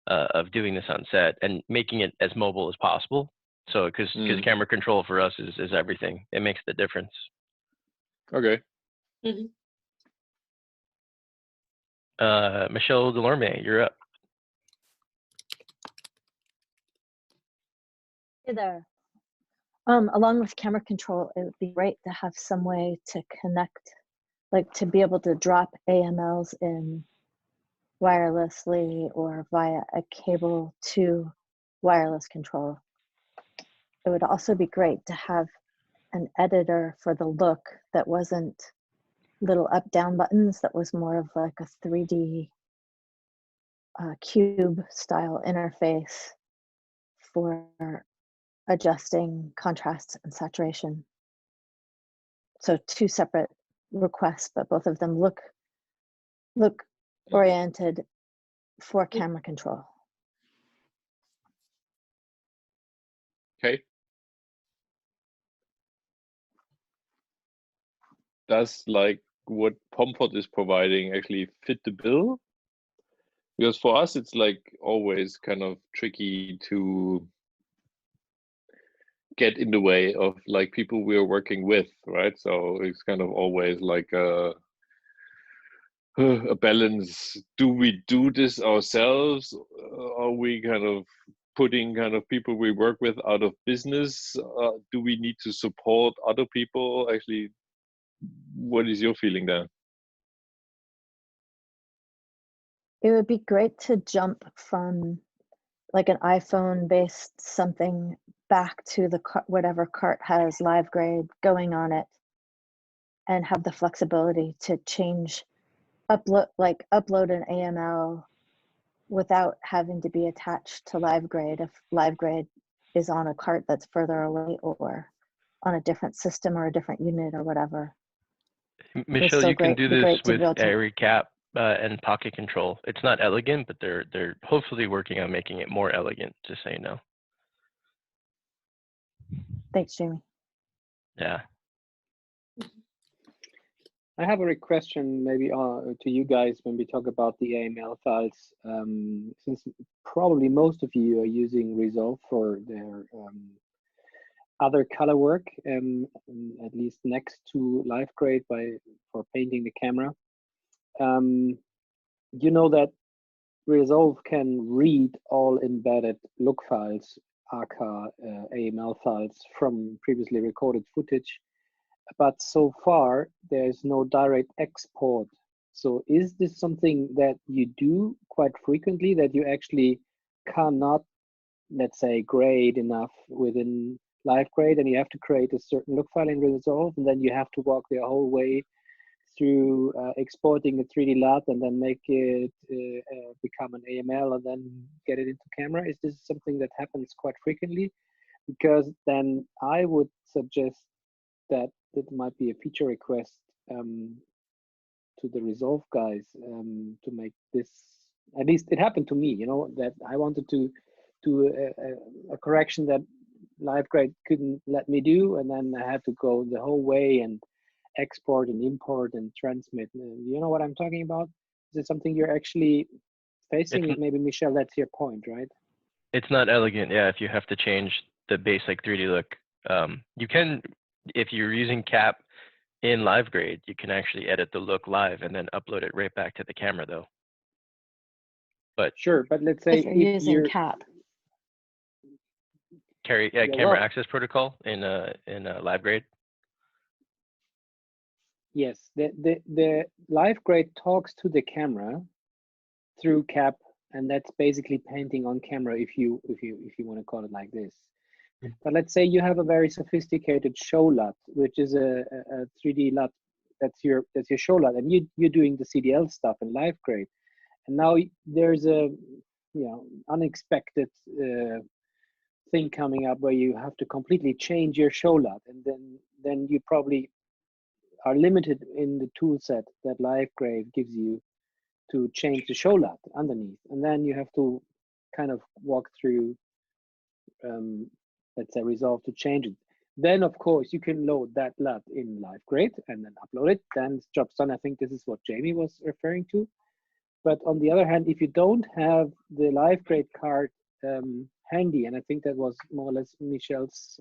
of doing this on set and making it as mobile as possible. So because camera control for us is everything. It makes the difference. Okay. Michelle Delorme, you're up. Hey there. Along with camera control, it would be great to have some way to connect, like to be able to drop AMLs in wirelessly or via a cable to wireless control. It would also be great to have an editor for the look that wasn't little up-down buttons, that was more of like a 3D cube style interface for adjusting contrast and saturation. So two separate requests, but both of them look oriented for camera control. Okay. Does like what Pomfort is providing actually fit the bill? Because for us, it's like always kind of tricky to get in the way of like people we are working with, right? So it's kind of always like a balance. Do we do this ourselves? Are we kind of putting kind of people we work with out of business? Do we need to support other people? Actually, what is your feeling there? It would be great to jump from like an iPhone based something back to the whatever cart has live grade going on it, and have the flexibility to change, upload an AML without having to be attached to live grade if live grade is on a cart that's further away or on a different system or a different unit or whatever. Michelle, you can do this with ARRI cap and pocket control. It's not elegant, but they're hopefully working on making it more elegant, just so you know. Thanks, Jamie. Yeah. I have a question maybe to you guys when we talk about the AML files. Since probably most of you are using Resolve for their other color work, at least next to live grade for painting the camera. You know that Resolve can read all embedded look files, aka AML files from previously recorded footage, but so far there's no direct export. So is this something that you do quite frequently, that you actually cannot, let's say, grade enough within live grade, and you have to create a certain look file in Resolve, and then you have to walk the whole way through exporting a 3D LUT and then make it become become an AML and then get it into camera? Is this something that happens quite frequently? Because then I would suggest that it might be a feature request to the Resolve guys to make this, at least it happened to me, you know, that I wanted to do a correction that LiveGrade couldn't let me do, and then I had to go the whole way and export and import and transmit. You know what I'm talking about? Is it something you're actually facing? Maybe Michelle, that's your point, right? It's not elegant, yeah, if you have to change the basic 3D look. You can, if you're using CAP in LiveGrade, you can actually edit the look live and then upload it right back to the camera though. But sure, but let's say If you're using CAP. camera access protocol in LiveGrade. Yes, the LiveGrade talks to the camera through CAP, and that's basically painting on camera if you want to call it like this. But let's say you have a very sophisticated show LUT, which is a 3D LUT. That's your show LUT, and you're doing the CDL stuff in LiveGrade, and now there's a unexpected thing coming up where you have to completely change your show LUT, and then you probably are limited in the tool set that LiveGrade gives you to change the show LUT underneath, and then you have to kind of walk through let's say Resolve to change it. Then of course you can load that LUT in LiveGrade and then upload it. Then the job's done. I think this is what Jamie was referring to. But on the other hand, if you don't have the LiveGrade card handy, and I think that was more or less Michelle's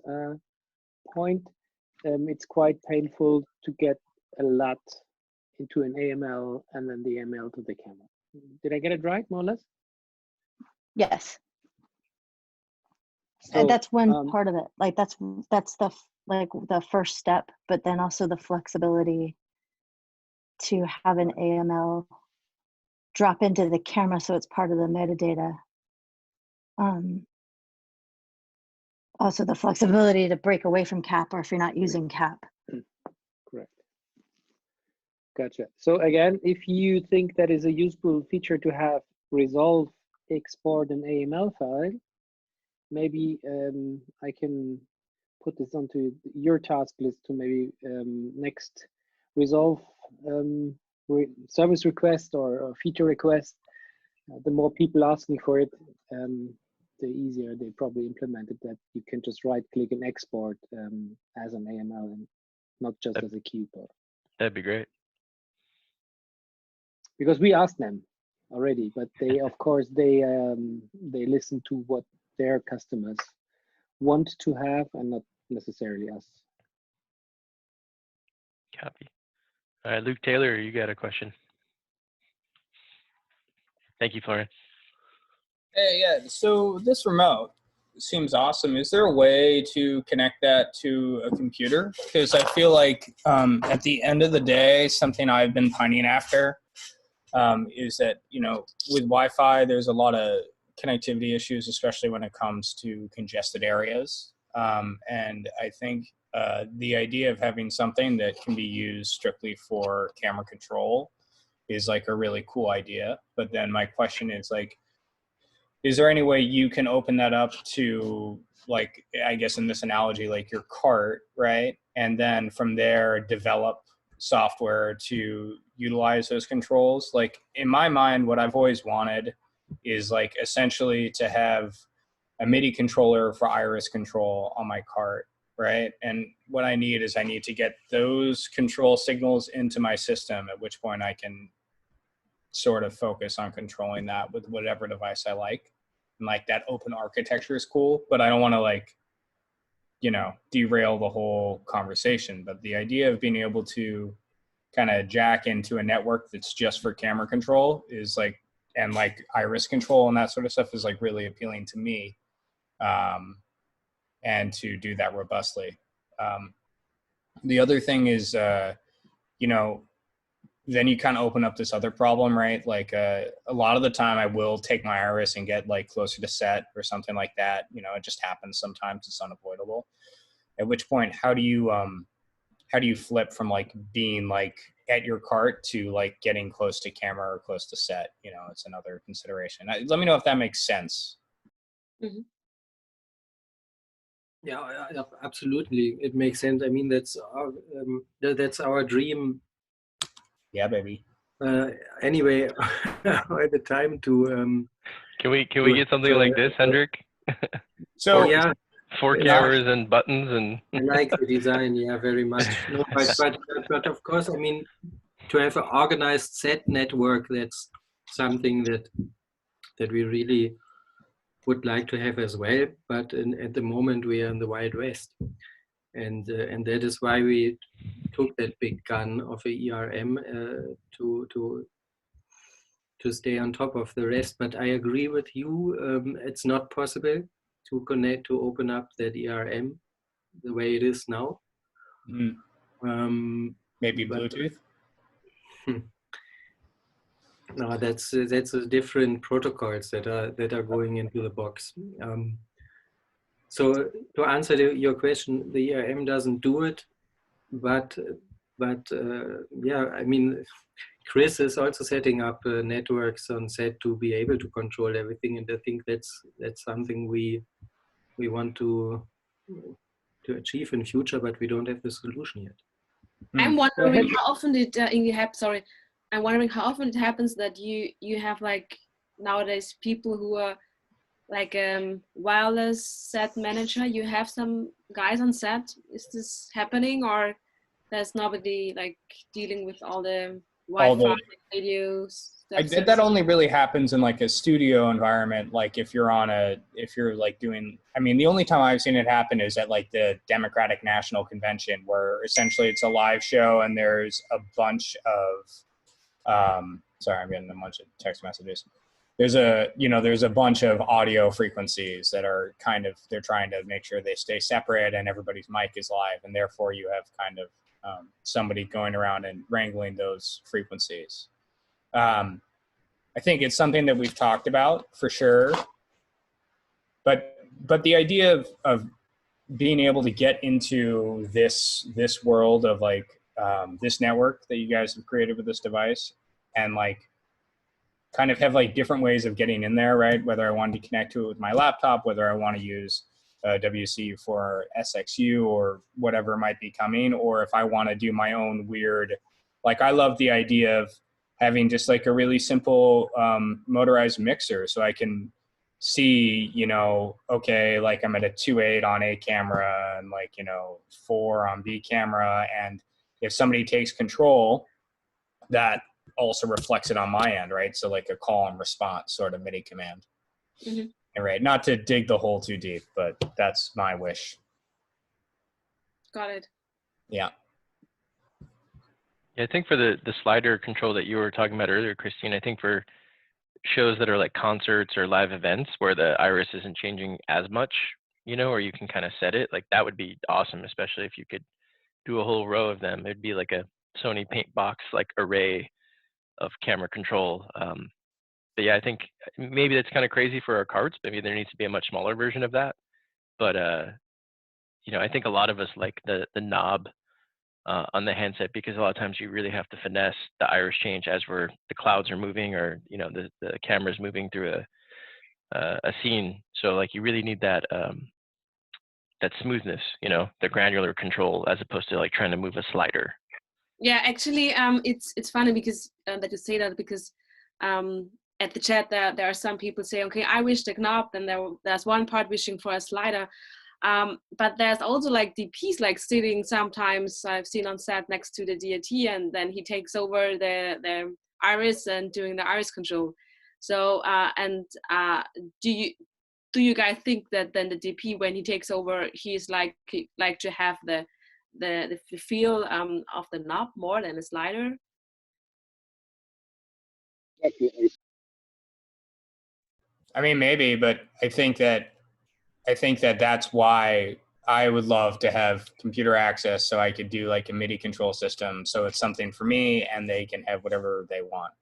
point, it's quite painful to get a LUT into an AML and then the AML to the camera. Did I get it right, more or less? Yes. So, and that's one part of it. Like that's the first step, but then also the flexibility to have an AML drop into the camera so it's part of the metadata. Also the flexibility to break away from CAP, or if you're not using CAP. Correct. Gotcha. So again, if you think that is a useful feature to have Resolve export an AML file, maybe I can put this onto your task list to maybe next Resolve service request or feature request. The more people asking for it, the easier they probably implement it, that you can just right click and export as an AML and not just as a cube. That'd be great. Because we asked them already, but they of course they listen to what their customers want to have and not necessarily us. Copy. All right, Luke Taylor, you got a question. Thank you, Florian. Hey, yeah, so this remote seems awesome. Is there a way to connect that to a computer? Because I feel like at the end of the day, something I've been pining after is that, you know, with Wi-Fi, there's a lot of connectivity issues, especially when it comes to congested areas. And I think the idea of having something that can be used strictly for camera control is like a really cool idea. But then my question is like, is there any way you can open that up to, like, I guess in this analogy, like your cart, right? And then from there develop software to utilize those controls? Like in my mind, what I've always wanted is like essentially to have a MIDI controller for iris control on my cart, right? And what I need is I need to get those control signals into my system, at which point I can sort of focus on controlling that with whatever device I like. And like that open architecture is cool, but I don't want to like, you know, derail the whole conversation. But the idea of being able to kind of jack into a network that's just for camera control is like, and like iris control and that sort of stuff is like really appealing to me. And to do that robustly. The other thing is, you know, then you kind of open up this other problem, right? Like a lot of the time I will take my iris and get like closer to set or something like that. You know, it just happens sometimes, it's unavoidable. At which point, how do you flip from like being like at your cart to like getting close to camera or close to set. You know, it's another consideration. Let me know if that makes sense. Mm-hmm. Yeah, absolutely. It makes sense. I mean, that's our dream. Yeah, baby. Anyway, at the time to Can we get something like this, Hendrik? So yeah, 4 cameras and buttons and. I like the design. Yeah, very much. No, but of course, I mean, to have an organized set network, that's something that we really would like to have as well. But at the moment, we are in the Wild West, and that is why we took that big gun of a ERM to stay on top of the rest. But I agree with you. It's not possible to open up that ERM the way it is now. Maybe Bluetooth. No, that's a different protocols that are going into the box. So to answer your question, the ERM doesn't do it, but yeah, I mean, Chris is also setting up networks on set to be able to control everything, and I think that's something we want to achieve in future, but we don't have the solution yet. I'm wondering how often it sorry, I'm wondering how often it happens that you have like nowadays people who are like wireless set manager. You have some guys on set. Is this happening, or there's nobody like dealing with all the Wi-Fi radios? That only really happens in like a studio environment. Like if you're like doing, I mean, the only time I've seen it happen is at like the Democratic National Convention, where essentially it's a live show and there's a bunch of, sorry, I'm getting a bunch of text messages. There's a bunch of audio frequencies that are they're trying to make sure they stay separate and everybody's mic is live. And therefore you have kind of somebody going around and wrangling those frequencies. I think it's something that we've talked about for sure, but the idea of being able to get into this world of like this network that you guys have created with this device, and like kind of have like different ways of getting in there, right? Whether I wanted to connect to it with my laptop, whether I want to use WCU for SXU or whatever might be coming, or if I want to do my own weird, like I love the idea of having just like a really simple motorized mixer, so I can see, okay, like I'm at a 2.8 on A camera and like, 4 on B camera. And if somebody takes control, that also reflects it on my end, right? So like a call and response sort of MIDI command. Mm-hmm. Right. Not to dig the hole too deep, but that's my wish. Got it. Yeah. Yeah, I think for the slider control that you were talking about earlier, Christine, I think for shows that are like concerts or live events where the iris isn't changing as much, or you can kind of set it, like that would be awesome, especially if you could do a whole row of them. It'd be like a Sony paint box, like array of camera control. But yeah, I think maybe that's kind of crazy for our carts. Maybe there needs to be a much smaller version of that. But, I think a lot of us like the knob on the handset, because a lot of times you really have to finesse the iris change as the clouds are moving, or the camera's moving through a scene. So like you really need that that smoothness, the granular control, as opposed to like trying to move a slider. Yeah, actually, it's funny because that you say that, because at the chat there are some people saying, okay, I wish the knob, and there's one part wishing for a slider. But there's also like DPs like sitting sometimes I've seen on set next to the DIT, and then he takes over the iris and doing the iris control. So do you guys think that then the DP, when he takes over, he's like to have the feel of the knob more than a slider? I mean, maybe, but I think that that's why I would love to have computer access, so I could do like a MIDI control system. So it's something for me and they can have whatever they want,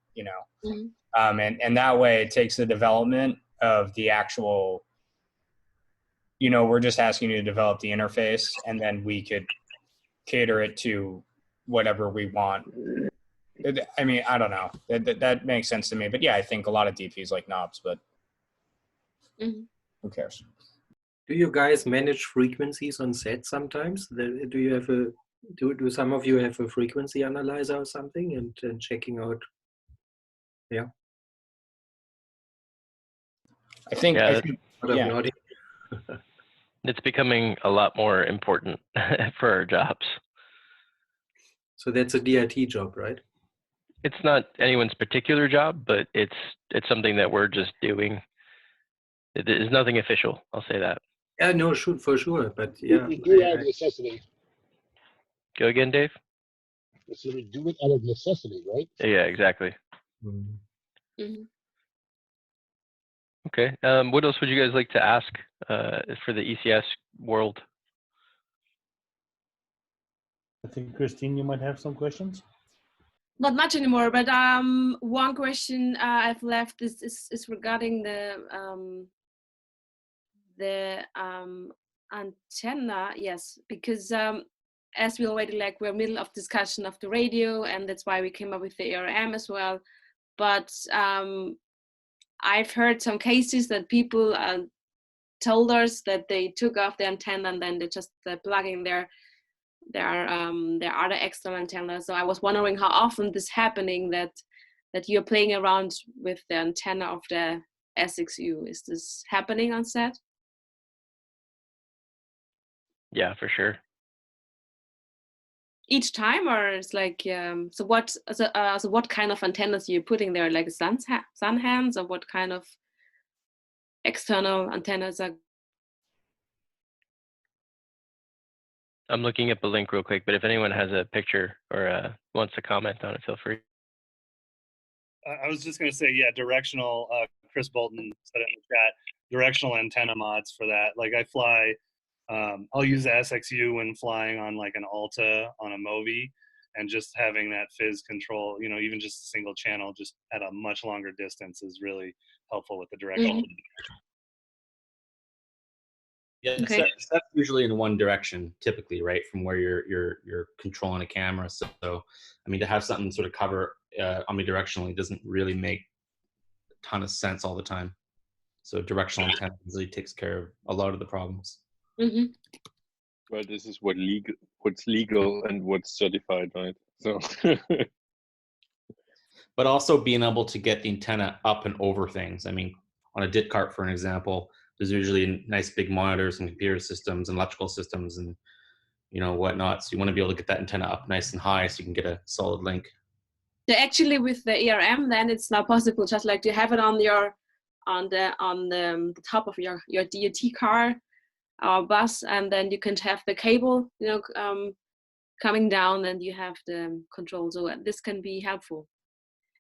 Mm-hmm. And that way it takes the development of the actual, we're just asking you to develop the interface, and then we could cater it to whatever we want I mean, I don't know. That makes sense to me. But yeah, I think a lot of DPs like knobs, but who cares? Do you guys manage frequencies on set sometimes? Do you have a do some of you have a frequency analyzer or something and checking out? Yeah. I think. Yeah, I think yeah. It's becoming a lot more important for our jobs. So that's a DIT job, right? It's not anyone's particular job, but it's something that we're just doing. It is nothing official, I'll say that. Yeah, no, for sure, but yeah. We do it out of necessity. Go again, Dave? So we do it out of necessity, right? Yeah, exactly. Okay. What else would you guys like to ask for the ECS world? I think, Christine, you might have some questions. Not much anymore, but one question I've left is regarding the antenna. Yes, because as we already we're middle of discussion of the radio, and that's why we came up with the ARM as well. But I've heard some cases that people told us that they took off the antenna and then they just plugging their other external antenna. So I was wondering how often this happening that you're playing around with the antenna of the SXU. Is this happening on set? Yeah, for sure. Each time, or it's like so what kind of antennas are you putting there, like sun hands, or what kind of external antennas are? I'm looking up the link real quick, but if anyone has a picture or wants to comment on it, feel free. I was just going to say, yeah, directional, Chris Bolton said it in the chat, directional antenna mods for that. Like I fly, I'll use the SXU when flying on like an Alta on a Movi, and just having that fizz control, you know, even just a single channel just at a much longer distance is really helpful with the directional. Yeah, Okay. That's usually in one direction, typically, right, from where you're controlling a camera. So, I mean, to have something sort of cover omnidirectionally doesn't really make a ton of sense all the time. So, directional antenna usually takes care of a lot of the problems. Well, this is what's legal and what's certified, right? So. But also being able to get the antenna up and over things. I mean, on a DIT cart, for an example, there's usually nice big monitors and computer systems and electrical systems and, you know, whatnot. So you want to be able to get that antenna up nice and high so you can get a solid link. So actually with the ARM, then it's now possible just like to have it on the top of your DIT car or bus, and then you can have the cable, you know, coming down, and you have the control. So this can be helpful.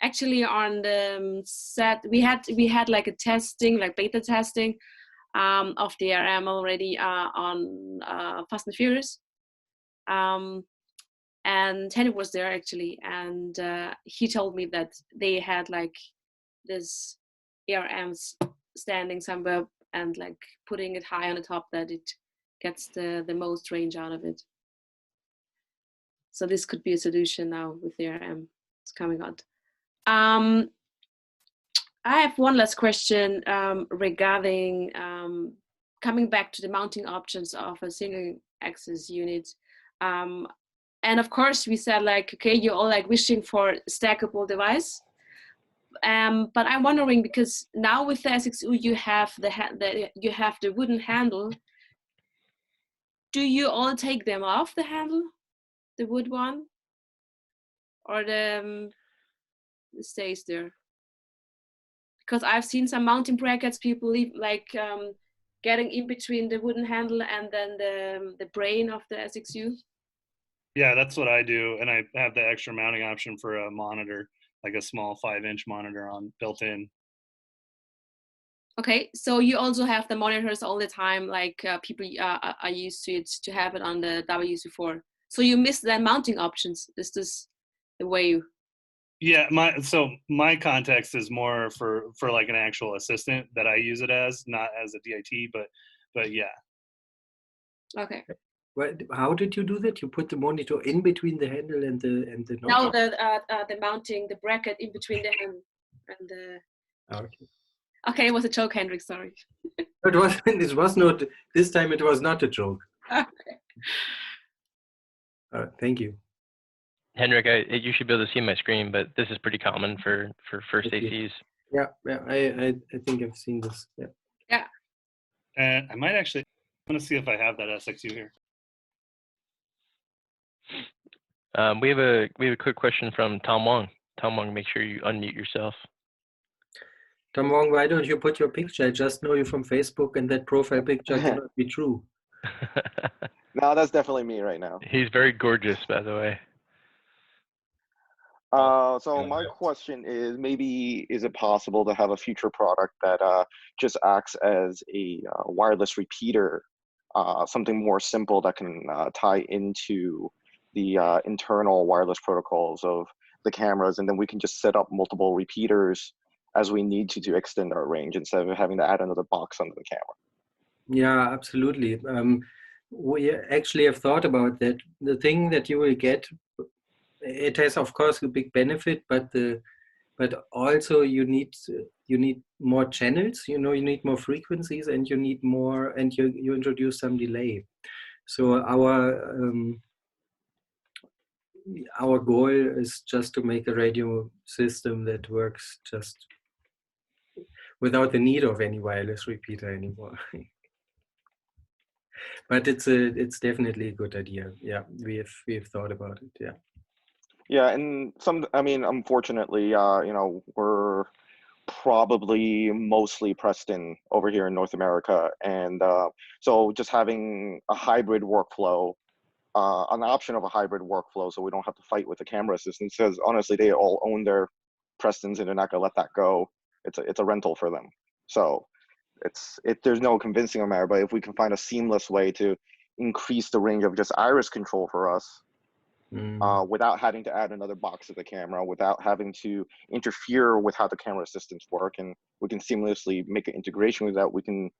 Actually, on the set, we had like a testing, like beta testing of the ARM already on Fast and Furious. And Henry was there actually, and he told me that they had like this ARMs standing somewhere and like putting it high on the top, that it gets the most range out of it. So this could be a solution now with the ARM. It's coming out. I have one last question regarding coming back to the mounting options of a single axis unit. And of course we said like, okay, you're all like wishing for a stackable device. But I'm wondering, because now with the SXU you have the wooden handle. Do you all take them off the handle, the wood one, or the stays there? Because I've seen some mounting brackets people leave like getting in between the wooden handle and then the brain of the SXU. Yeah, that's what I do, and I have the extra mounting option for a monitor, like a small 5-inch monitor built in. Okay, so you also have the monitors all the time, like people are used to it, to have it on the WC4. So you miss the mounting options. Is this the way you? Yeah, my context is more for like an actual assistant that I use it as, not as a DIT, but yeah. Okay. How did you do that? You put the monitor in between the handle and the Now knob? the mounting the bracket in between the hand and the. Okay. Okay, it was a joke, Hendrik. Sorry. It was. It was not this time. It was not a joke. Okay. Thank you. Henrik, you should be able to see my screen, but this is pretty common for first Thank you. ACs. Yeah, I think I've seen this. Yeah. Yeah. And I might actually. I'm gonna see if I have that SXU here. We have a quick question from Tom Wong. Tom Wong, make sure you unmute yourself. Tom Wong, why don't you put your picture? I just know you from Facebook, and that profile picture cannot be true. No, that's definitely me right now. He's very gorgeous, by the way. So my question is, maybe is it possible to have a future product that just acts as a wireless repeater, something more simple that can tie into the internal wireless protocols of the cameras, and then we can just set up multiple repeaters as we need to extend our range instead of having to add another box under the camera? Yeah, absolutely. We actually have thought about that. The thing that you will get, it has of course a big benefit, but also you need more channels. You know, you need more frequencies, and you need more, and you introduce some delay. So our goal is just to make a radio system that works just without the need of any wireless repeater anymore. But it's definitely a good idea. Yeah, we have thought about it. Yeah. Yeah, and unfortunately, we're probably mostly Preston over here in North America, and so just having a hybrid workflow, an option of a hybrid workflow, so we don't have to fight with the camera assistants. Because honestly, they all own their Prestons, and they're not gonna let that go. It's a rental for them. So there's no convincing them, but if we can find a seamless way to increase the range of just iris control for us, without having to add another box to the camera, without having to interfere with how the camera assistants work, and we can seamlessly make an integration with that, we can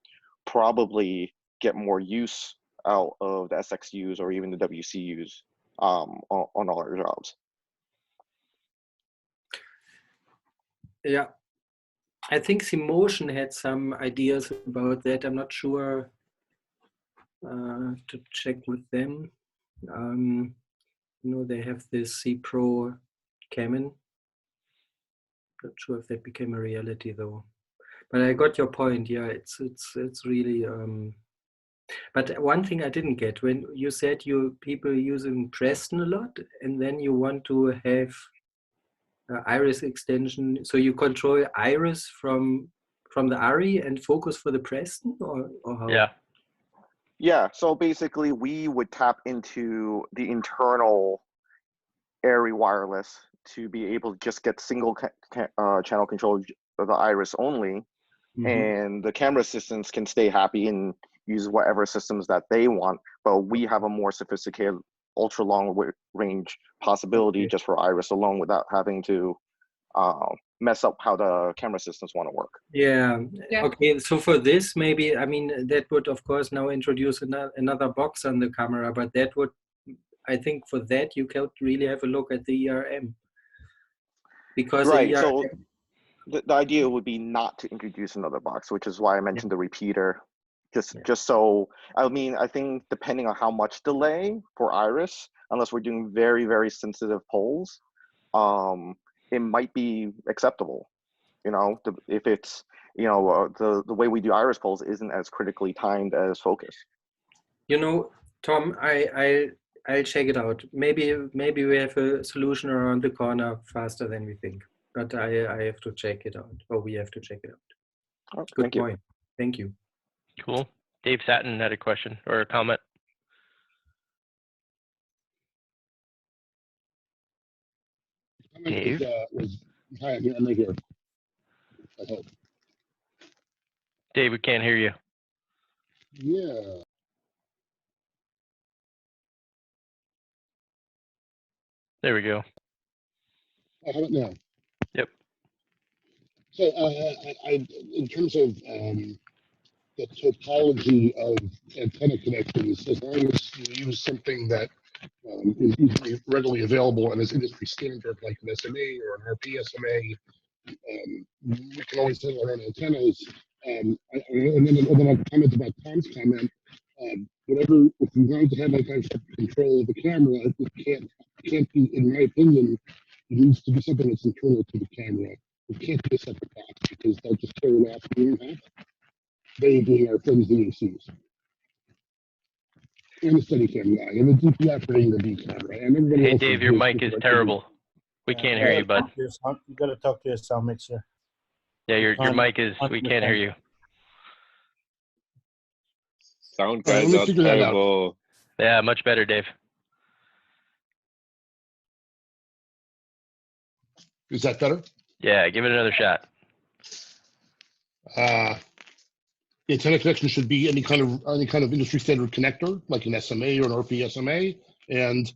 probably get more use out of the SXUs or even the WCUs on all our jobs. Yeah, I think Simotion had some ideas about that. I'm not sure, to check with them. They have this C Pro Canon. Not sure if that became a reality though. But I got your point. Yeah, it's really. But one thing I didn't get, when you said people using Preston a lot, and then you want to have iris extension, so you control iris from the ARRI and focus for the Preston, or how? Yeah, so basically we would tap into the internal ARRI wireless to be able to just get single channel control of the iris only, and the camera assistants can stay happy and use whatever systems that they want, but we have a more sophisticated ultra long range possibility just for iris alone, without having to mess up how the camera systems want to work. Yeah. Okay, so for this, maybe, that would of course now introduce another box on the camera, but that would, I think for that you can really have a look at the ERM, because right. So the idea would be not to introduce another box, which is why I mentioned the repeater. Just so, I think depending on how much delay for iris, unless we're doing very, very sensitive polls, it might be acceptable. If it's, the way we do iris polls isn't as critically timed as focus. Tom, I'll check it out. Maybe we have a solution around the corner faster than we think, but I have to check it out, or we have to check it out. Oh, good point. Thank you. Cool. Dave Satin had a question or a comment. Dave? Hi, I'm right here. I hope. Dave, we can't hear you. Yeah. There we go. How about now? Yep. So, in terms of the the topology of antenna connections, as long as you use something that is easily readily available and is industry standard, like an SMA or an RPSMA, we can always set our own antennas. And then I'll comment about Tom's comment. Whatever, if you're going to have any kind of control of the camera, it can't be, in my opinion, it needs to be something that's internal to the camera. It can't be a separate box because they'll just tear it off and have. They being our friends, the ACs. And the steady cam guy, and the DP operating the D camera, and everybody Hey else. Dave, your mic is terrible. We can't hear you, bud. You gotta talk to your sound mixer. Yeah, your mic is, we can't hear you. Sound All right, guys let me are figure that out. terrible. Yeah, much better, Dave. Is that better? Yeah, give it another shot. The antenna connection should be any kind of industry standard connector, like an SMA or an RPSMA, and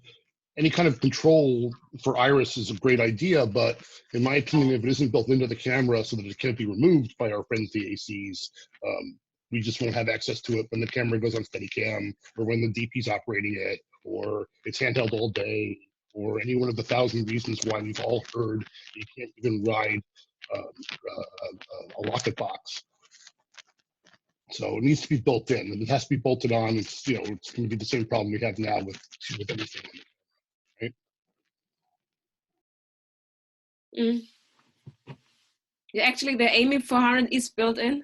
any kind of control for iris is a great idea, but in my opinion, if it isn't built into the camera so that it can't be removed by our friends the ACs, we just won't have access to it when the camera goes on Steadicam, or when the DP's operating it, or it's handheld all day, or any one of the 1,000 reasons why we've all heard you can't even ride a rocket box. So it needs to be built in, and it has to be bolted on. It's it's going to be the same problem we have now with everything, right? Yeah, actually, the AMIP 400 is built in.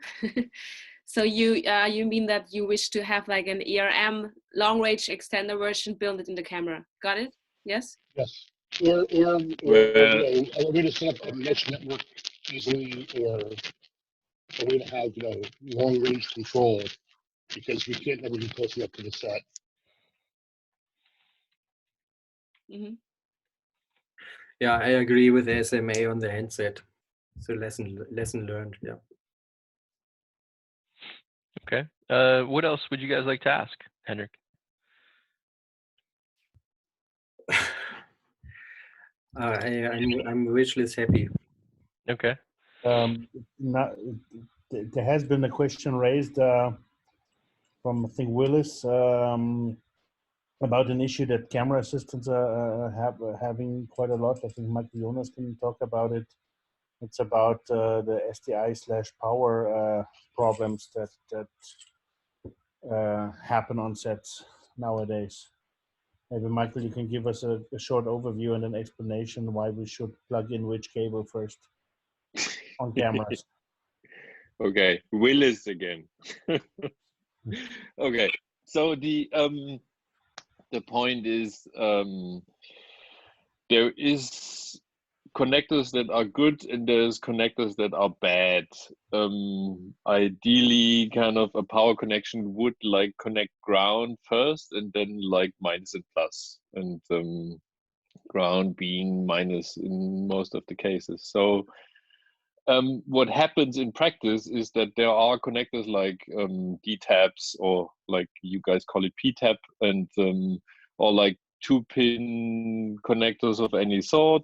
So you mean that you wish to have like an ERM long range extender version built in the camera? Got it? Yes. Yes. Or a way to set up a mesh network easily, or a way to have long range control, because we can't never be close enough to the set. Yeah, I agree with SMA on the handset. So lesson learned. Yeah. Okay. What else would you guys like to ask, Hendrik? I'm wishless happy. Okay. There has been a question raised from, I think, Willis, about an issue that camera assistants are having quite a lot. I think Michael Jonas can talk about it. It's about the SDI/power problems that happen on sets nowadays. Maybe Michael, you can give us a short overview and an explanation why we should plug in which cable first on cameras. Okay, Willis again. Okay, so the point is there is connectors that are good and there's connectors that are bad. Ideally, kind of a power connection would like connect ground first and then like minus and plus, and ground being minus in most of the cases. So what happens in practice is that there are connectors like DTAPs, or like you guys call it PTAP, and or like 2-pin connectors of any sort.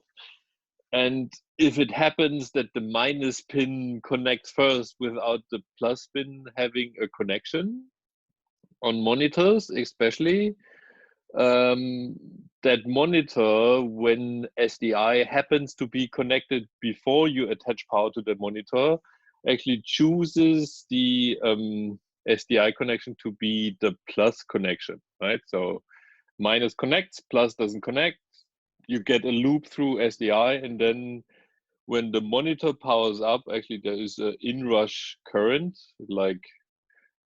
And if it happens that the minus pin connects first without the plus pin having a connection, on monitors especially, that monitor, when SDI happens to be connected before you attach power to the monitor, actually chooses the SDI connection to be the plus connection, right? So minus connects, plus doesn't connect. You get a loop through SDI, and then when the monitor powers up, actually there is an inrush current, like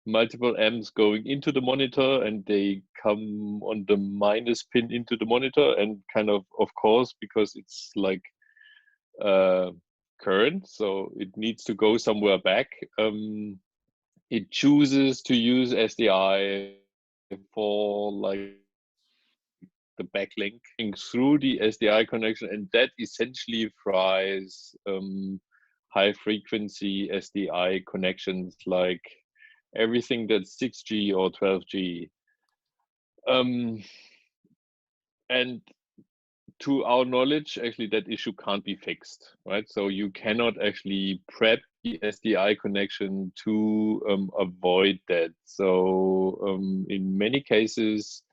multiple amps going into the monitor, and they come on the minus pin into the monitor, and kind of course, because it's like current, so it needs to go somewhere back. It chooses to use SDI for like the backlink through the SDI connection, and that essentially fries high frequency SDI connections, like everything that's 6G or 12G. And to our knowledge, actually that issue can't be fixed, right? So you cannot actually prep the SDI connection to avoid that. So in many cases,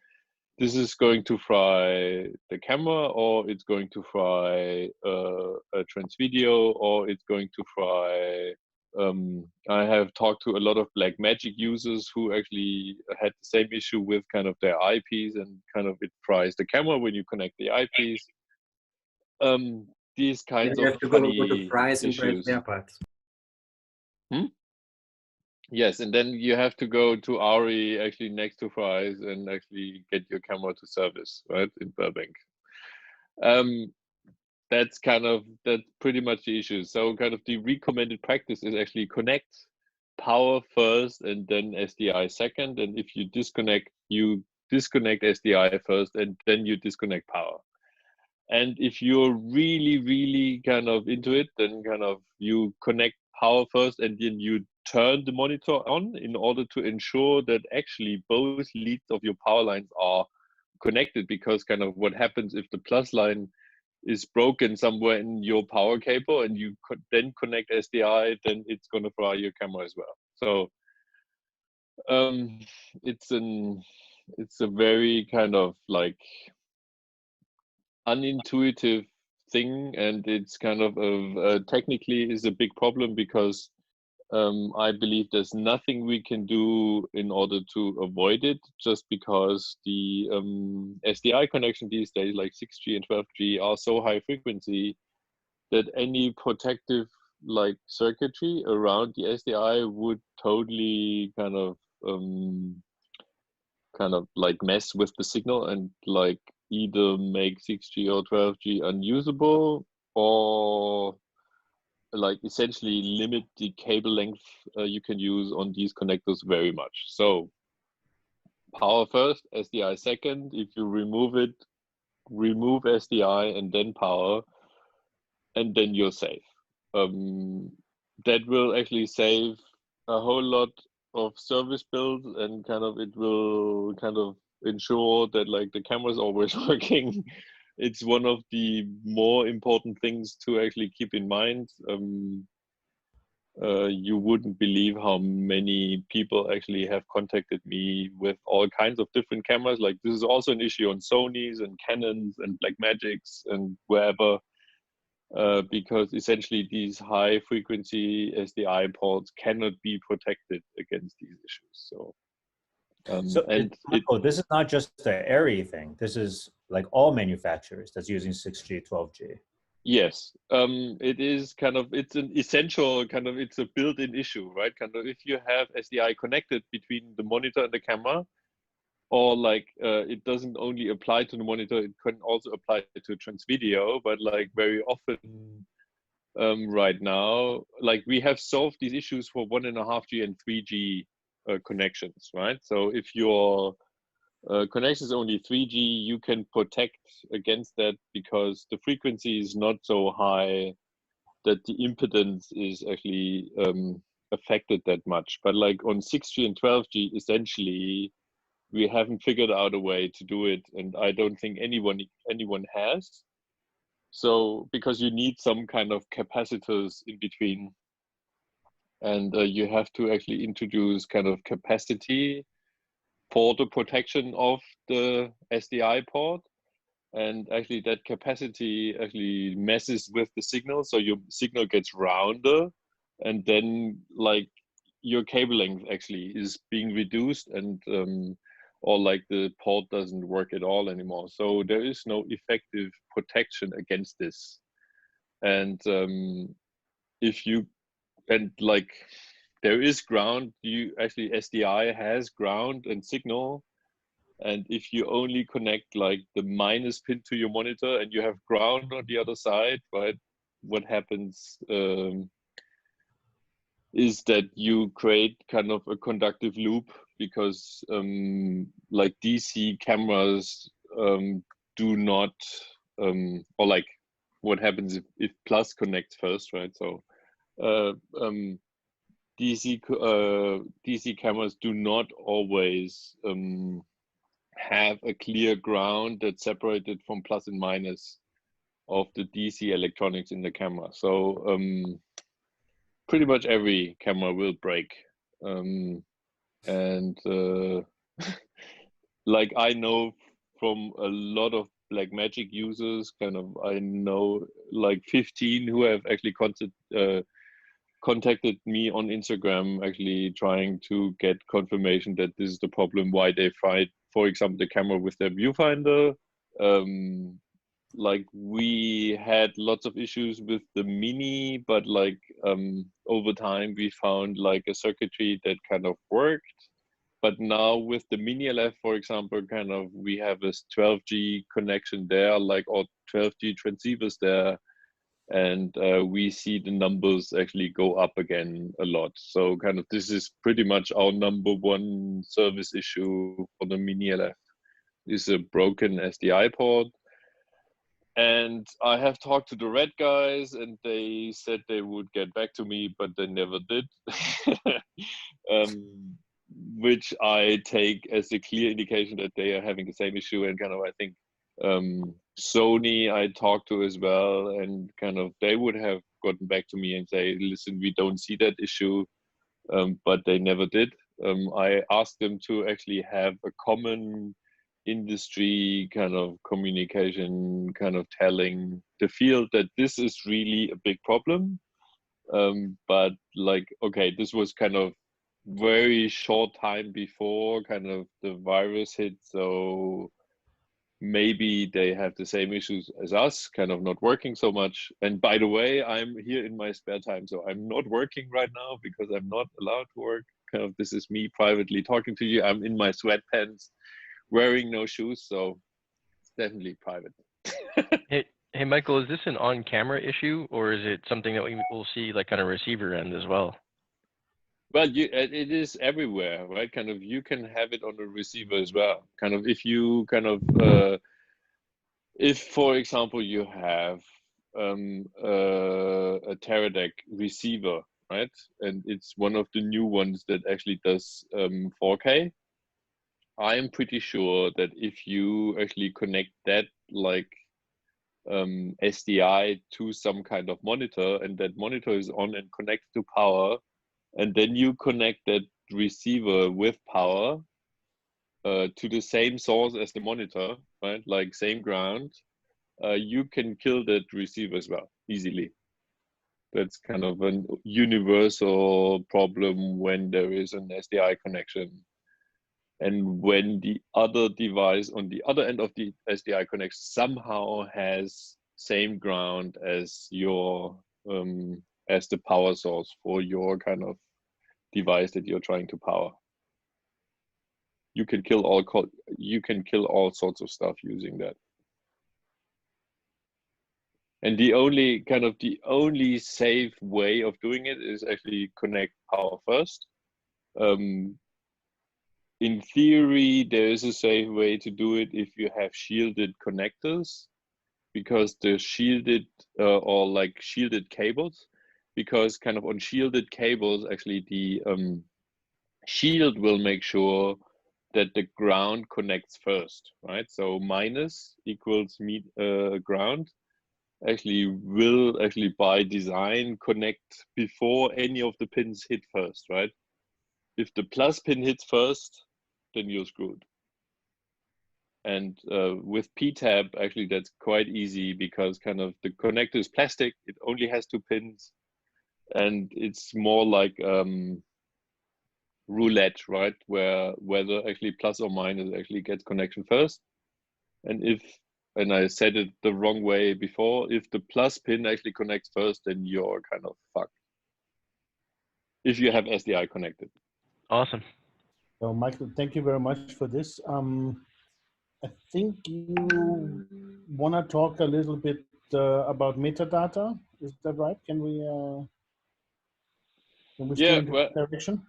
this is going to fry the camera, or it's going to fry a transvideo, or it's going to fry. I have talked to a lot of Blackmagic users who actually had the same issue with kind of their eyepiece, and kind of it fries the camera when you connect the eyepiece. These kinds You of have to funny go to fries and bread issues. spare parts. Yes, and then you have to go to ARRI actually next to fries and actually get your camera to service, right, in Burbank. That's pretty much the issue. So kind of the recommended practice is actually connect power first and then SDI second. And if you disconnect SDI first and then you disconnect power. And if you're really, really kind of into it, then kind of you connect power first and then you turn the monitor on in order to ensure that actually both leads of your power lines are connected, because kind of what happens if the plus line is broken somewhere in your power cable and you then connect SDI, then it's going to fry your camera as well. So it's a very kind of like unintuitive thing, and it's kind of technically is a big problem, because I believe there's nothing we can do in order to avoid it, just because the SDI connection these days, like 6G and 12G, are so high frequency that any protective like circuitry around the SDI would totally kind of like mess with the signal and like either make 6G or 12G unusable, or like essentially limit the cable length you can use on these connectors very much. So power first, SDI second. If you remove it, remove SDI and then power, and then you're safe. That will actually save a whole lot of service bills, and kind of it will kind of ensure that like the camera is always working. It's one of the more important things to actually keep in mind. You wouldn't believe how many people actually have contacted me with all kinds of different cameras. Like this is also an issue on Sony's and Canons and Blackmagics and wherever, because essentially these high frequency SDI ports cannot be protected against these issues. So, Michael, this is not just the ARRI thing. This is like all manufacturers that's using 6G, 12G. Yes, it is kind of, it's an essential kind of, it's a built-in issue, right? Kind of if you have SDI connected between the monitor and the camera, or like it doesn't only apply to the monitor, it can also apply to transvideo, but like very often right now, like we have solved these issues for 1.5G and 3G connections, right? So if your connection is only 3G, you can protect against that because the frequency is not so high that the impedance is actually affected that much. But like on 6G and 12G, essentially, we haven't figured out a way to do it, and I don't think anyone has. So because you need some kind of capacitors in between, and you have to actually introduce kind of capacity for the protection of the SDI port, and actually that capacity actually messes with the signal, so your signal gets rounder, and then like your cable length actually is being reduced, and or like the port doesn't work at all anymore. So there is no effective protection against this. And if you, and like there is ground, you actually, SDI has ground and signal. And if you only connect like the minus pin to your monitor and you have ground on the other side, right, what happens is that you create kind of a conductive loop, because like DC cameras do not, or like what happens if plus connects first, right? So DC cameras do not always have a clear ground that's separated from plus and minus of the DC electronics in the camera. So pretty much every camera will break. And like I know from a lot of Blackmagic users, kind of I know like 15 who have actually contacted me on Instagram, actually trying to get confirmation that this is the problem, why they find, for example, the camera with their viewfinder. Like we had lots of issues with the Mini, but like over time we found like a circuitry that kind of worked. But now with the MiniLF, for example, kind of we have this 12G connection there, like all 12G transceivers there, and we see the numbers actually go up again a lot. So kind of this is pretty much our #1 service issue for the MiniLF, is a broken SDI port. And I have talked to the Red guys, and they said they would get back to me, but they never did. Which I take as a clear indication that they are having the same issue. And kind of, I think Sony I talked to as well, and kind of they would have gotten back to me and say, listen, we don't see that issue, but they never did. I asked them to actually have a common industry kind of communication, kind of telling the field that this is really a big problem. But like, okay, this was kind of very short time before kind of the virus hit, so maybe they have the same issues as us, kind of not working so much. And by the way, I'm here in my spare time, so I'm not working right now because I'm not allowed to work. Kind of, this is me privately talking to you. I'm in my sweatpants, wearing no shoes, so it's definitely private. Hey, Michael, is this an on-camera issue, or is it something that we will see like on a receiver end as well? Well, it is everywhere, right? Kind of, you can have it on the receiver as well. Kind of, if you kind of, if for example you have a Teradek receiver, right? And it's one of the new ones that actually does 4K. I'm pretty sure that if you actually connect that like SDI to some kind of monitor, and that monitor is on and connects to power, and then you connect that receiver with power to the same source as the monitor, right? Like same ground, you can kill that receiver as well, easily. That's kind of a universal problem when there is an SDI connection. And when the other device on the other end of the SDI connection somehow has same ground as your as the power source for your kind of device that you're trying to power, you can kill all sorts of stuff using that. And the only safe way of doing it is actually connect power first. In theory, there is a safe way to do it if you have shielded connectors, because the shielded or like shielded cables, because kind of on shielded cables, actually the shield will make sure that the ground connects first, right? So minus equals ground will actually by design connect before any of the pins hit first, right? If the plus pin hits first, then you're screwed. And with PTAB, actually, that's quite easy, because kind of the connector is plastic. It only has 2 pins, and it's more like roulette, right? Whether actually plus or minus actually gets connection first. And I said it the wrong way before, if the plus pin actually connects first, then you're kind of fucked. If you have SDI connected. Awesome. So Michael, thank you very much for this. I think you want to talk a little bit about metadata. Is that right? Can we steer in that direction?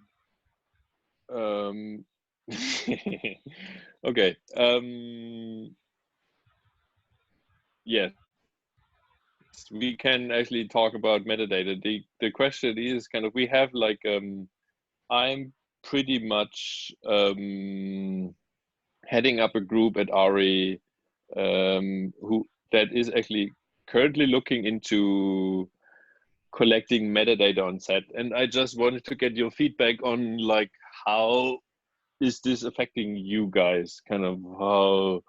Okay. Yes, we can actually talk about metadata. The question is kind of, we have like I'm pretty much heading up a group at ARRI that is actually currently looking into collecting metadata on set, and I just wanted to get your feedback on like how is this affecting you guys? Kind of how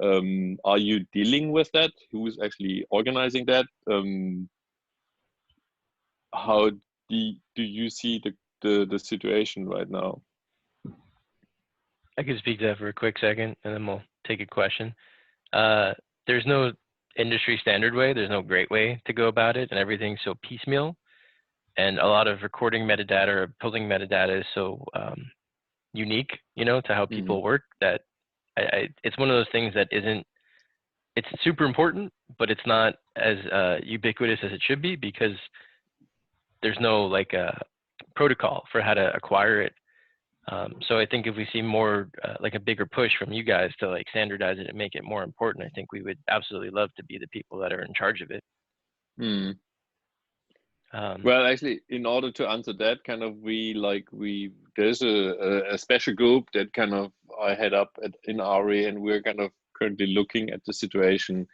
are you dealing with that? Who's actually organizing that? How do you see the situation right now? I can speak to that for a quick second, and then we'll take a question. There's no industry standard way. There's no great way to go about it, and everything's so piecemeal. And a lot of recording metadata or pulling metadata is so unique, you know, to how people work that it's one of those things that isn't. It's super important, but it's not as ubiquitous as it should be because there's no like protocol for how to acquire it. So I think if we see more like a bigger push from you guys to like standardize it and make it more important, I think we would absolutely love to be the people that are in charge of it. Well, actually, in order to answer that, kind of there's a special group that kind of I head up in ARRI, and we're kind of currently looking at the situation.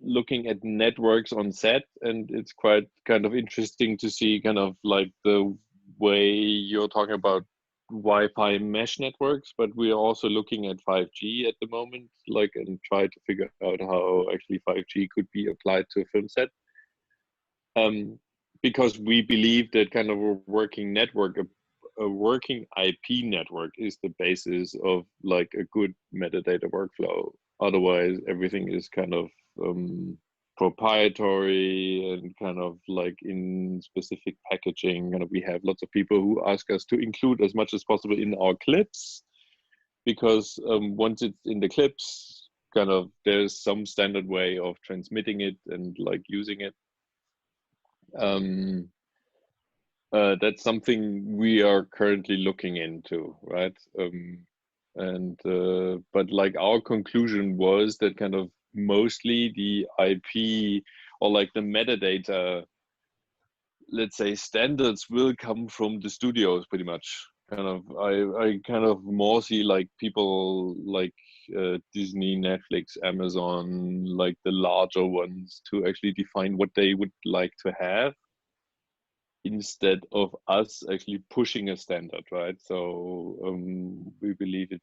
Looking at networks on set, and it's quite kind of interesting to see kind of like the way you're talking about Wi-Fi mesh networks, but we're also looking at 5G at the moment, like, and try to figure out how actually 5G could be applied to a film set. Because we believe that kind of a working network, a working IP network is the basis of like a good metadata workflow. Otherwise, everything is kind of proprietary and kind of like in specific packaging. And we have lots of people who ask us to include as much as possible in our clips, because once it's in the clips, kind of there's some standard way of transmitting it and like using it. That's something we are currently looking into, right? But like our conclusion was that kind of mostly the IP or like the metadata, let's say, standards will come from the studios pretty much. Kind of, I kind of more see like people like Disney, Netflix, Amazon, like the larger ones to actually define what they would like to have, instead of us actually pushing a standard, right? So we believe it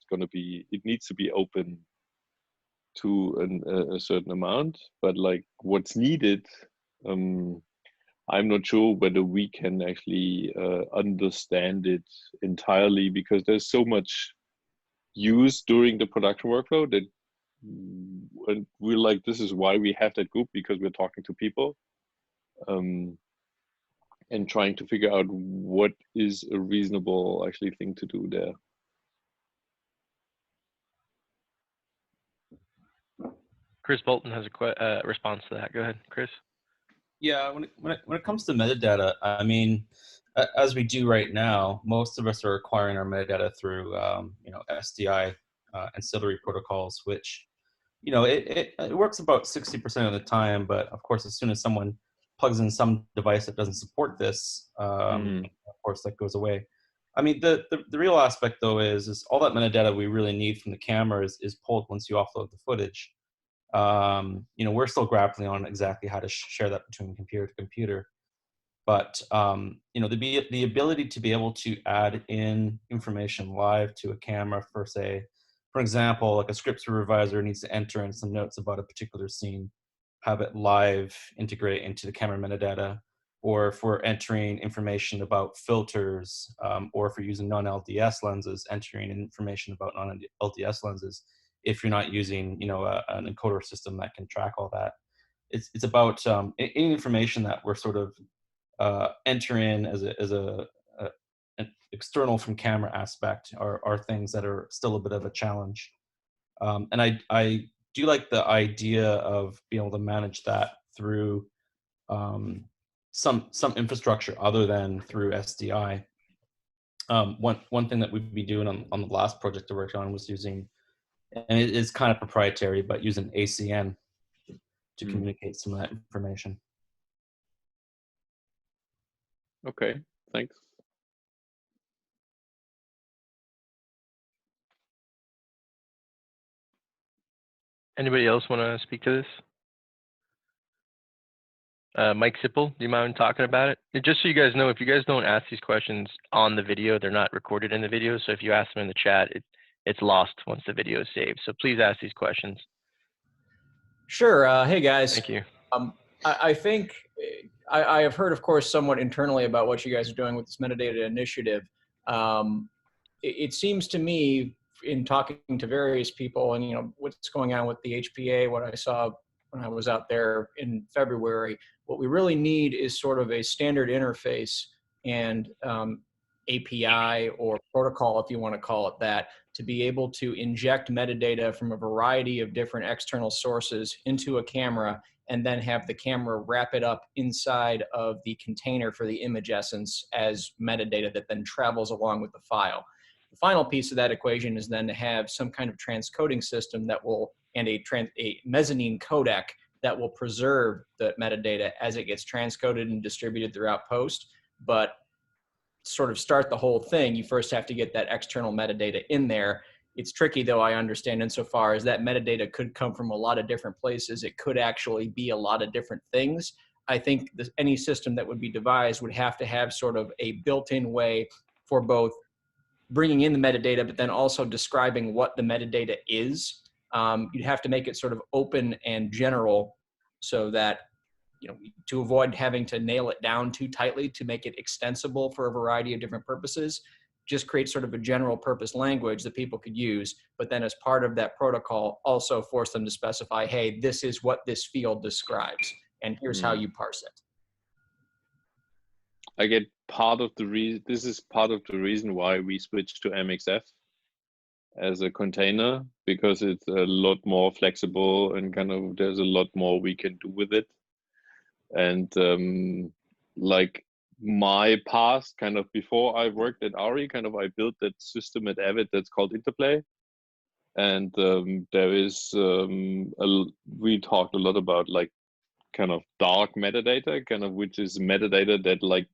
needs to be open to a certain amount, but like what's needed, I'm not sure whether we can actually understand it entirely, because there's so much used during the production workflow that, and we're like, this is why we have that group, because we're talking to people. And trying to figure out what is a reasonable actually thing to do there. Chris Bolton has a response to that. Go ahead, Chris. Yeah, when it comes to metadata, I mean, as we do right now, most of us are acquiring our metadata through SDI ancillary protocols, which it works about 60% of the time. But of course, as soon as someone plugs in some device that doesn't support this, of course that goes away. I mean, the real aspect though is all that metadata we really need from the camera is pulled once you offload the footage. We're still grappling on exactly how to share that between computer to computer. But the ability to be able to add in information live to a camera for, say, for example, like a script supervisor needs to enter in some notes about a particular scene, have it live integrate into the camera metadata, or if we're entering information about filters, or if we're using non-LDS lenses, entering information about non-LDS lenses, if you're not using an encoder system that can track all that. It's about any information that we're sort of enter in as an external from camera aspect are things that are still a bit of a challenge. And I do like the idea of being able to manage that through some infrastructure other than through SDI. One thing that we'd be doing on the last project I worked on was using, and it is kind of proprietary, but using ACN to communicate some of that information. Okay, thanks. Anybody else want to speak to this? Mike Sipple, do you mind talking about it? Just so you guys know, if you guys don't ask these questions on the video, they're not recorded in the video. So if you ask them in the chat, it's lost once the video is saved. So please ask these questions. Sure. Hey, guys. Thank you. I think I have heard, of course, somewhat internally about what you guys are doing with this metadata initiative. It seems to me, in talking to various people, and what's going on with the HPA, what I saw when I was out there in February, what we really need is sort of a standard interface and API or protocol, if you want to call it that, to be able to inject metadata from a variety of different external sources into a camera, and then have the camera wrap it up inside of the container for the image essence as metadata that then travels along with the file. The final piece of that equation is then to have some kind of transcoding system that will, and a mezzanine codec that will preserve the metadata as it gets transcoded and distributed throughout post. But sort of start the whole thing, you first have to get that external metadata in there. It's tricky, though, I understand, insofar as that metadata could come from a lot of different places. It could actually be a lot of different things. I think any system that would be devised would have to have sort of a built-in way for both bringing in the metadata, but then also describing what the metadata is. You'd have to make it sort of open and general so that, to avoid having to nail it down too tightly to make it extensible for a variety of different purposes. Just create sort of a general purpose language that people could use, but then as part of that protocol, also force them to specify, hey, this is what this field describes, and here's how you parse it. I get this is part of the reason why we switched to MXF as a container, because it's a lot more flexible and kind of there's a lot more we can do with it. And like my past, kind of before I worked at ARRI, kind of I built that system at Avid that's called Interplay. And there is, we talked a lot about like kind of dark metadata, kind of which is metadata that like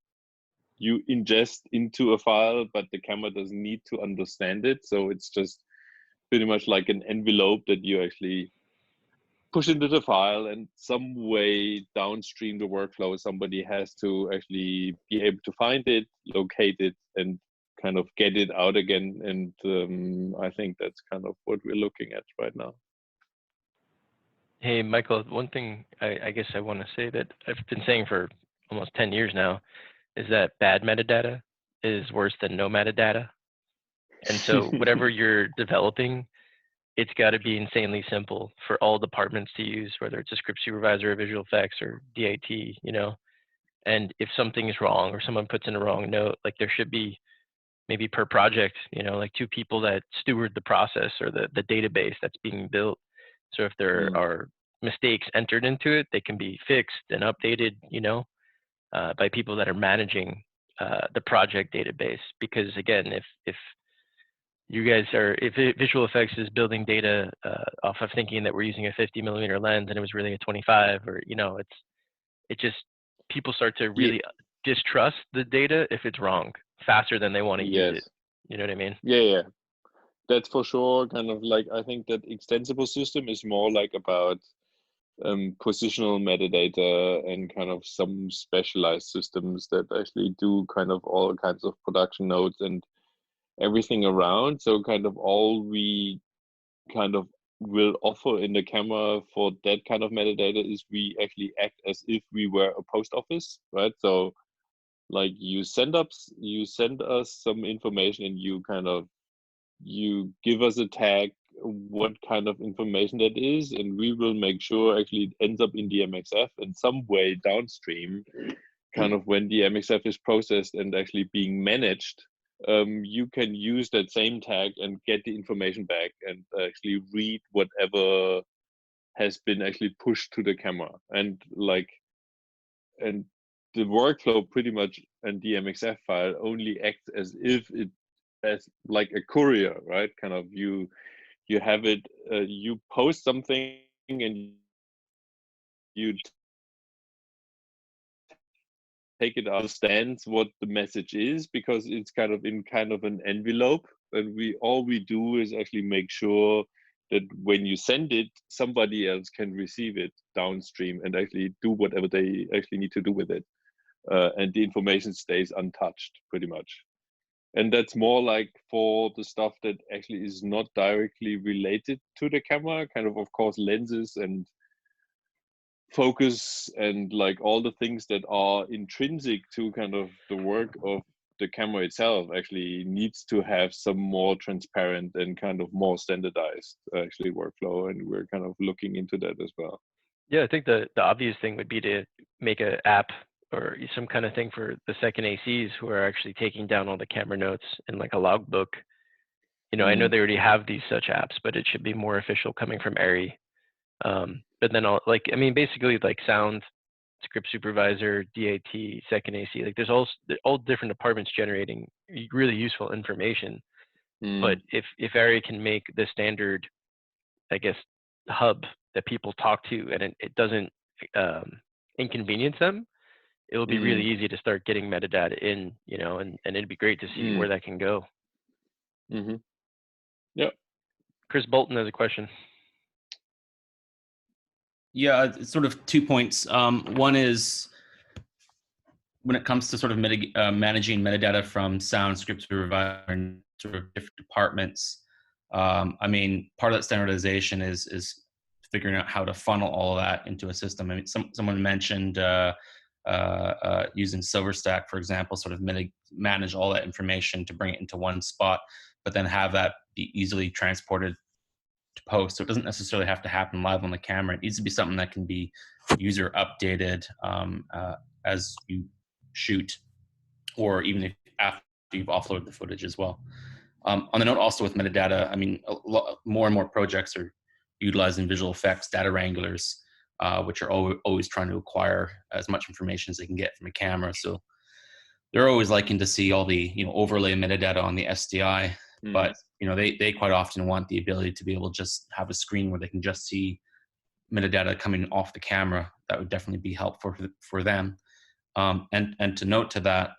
you ingest into a file, but the camera doesn't need to understand it. So it's just pretty much like an envelope that you actually push into the file, and some way downstream the workflow, somebody has to actually be able to find it, locate it, and kind of get it out again. And I think that's kind of what we're looking at right now. Hey, Michael, one thing I guess I want to say that I've been saying for almost 10 years now is that bad metadata is worse than no metadata. And so whatever you're developing, it's got to be insanely simple for all departments to use, whether it's a script supervisor or visual effects or DIT, and if something is wrong or someone puts in a wrong note, like there should be maybe per project, like 2 people that steward the process or the database that's being built. So if there are mistakes entered into it, they can be fixed and updated, by people that are managing the project database. Because again, if you guys if visual effects is building data off of thinking that we're using a 50mm lens and it was really a 25, or it just people start to really distrust the data if it's wrong faster than they want to use it. You know what I mean? Yeah, that's for sure. Kind of like, I think that extensible system is more like about positional metadata and kind of some specialized systems that actually do kind of all kinds of production nodes and everything around. So kind of all we kind of will offer in the camera for that kind of metadata is we actually act as if we were a post office, right? So like you send us some information and you give us a tag, what kind of information that is, and we will make sure actually it ends up in the MXF in some way downstream, kind of when the MXF is processed and actually being managed. You can use that same tag and get the information back and actually read whatever has been actually pushed to the camera. And the workflow pretty much and the MXF file only acts as if it as like a courier, right? Kind of you have it, you post something and you take it out, understands what the message is, because it's kind of in kind of an envelope, and all we do is actually make sure that when you send it, somebody else can receive it downstream and actually do whatever they actually need to do with it. And the information stays untouched pretty much. And that's more like for the stuff that actually is not directly related to the camera, kind of course, lenses and focus and like all the things that are intrinsic to kind of the work of the camera itself actually needs to have some more transparent and kind of more standardized actually workflow. And we're kind of looking into that as well. Yeah, I think the obvious thing would be to make an app or some kind of thing for the second ACs who are actually taking down all the camera notes in like a logbook. You know, I know they already have these such apps, but it should be more official coming from ARRI. But then basically like sound, script supervisor, DIT, second AC, like there's all different departments generating really useful information. But if ARRI can make the standard, I guess, hub that people talk to and it doesn't inconvenience them, it will be really easy to start getting metadata in, you know, and it'd be great to see where that can go. Yeah. Chris Bolton has a question. Yeah, it's sort of 2 points. One is when it comes to sort of managing metadata from sound, script supervisor, and sort of different departments. I mean, part of that standardization is figuring out how to funnel all of that into a system. I mean, someone mentioned using SilverStack, for example, sort of manage all that information to bring it into one spot, but then have that be easily transported to post. So it doesn't necessarily have to happen live on the camera. It needs to be something that can be user updated as you shoot, or even if after you've offloaded the footage as well. On the note also with metadata, I mean, more and more projects are utilizing visual effects, data wranglers, which are always trying to acquire as much information as they can get from a camera. So they're always liking to see all the, you know, overlay metadata on the SDI, but you know, they quite often want the ability to be able to just have a screen where they can just see metadata coming off the camera. That would definitely be helpful for them. And to note to that,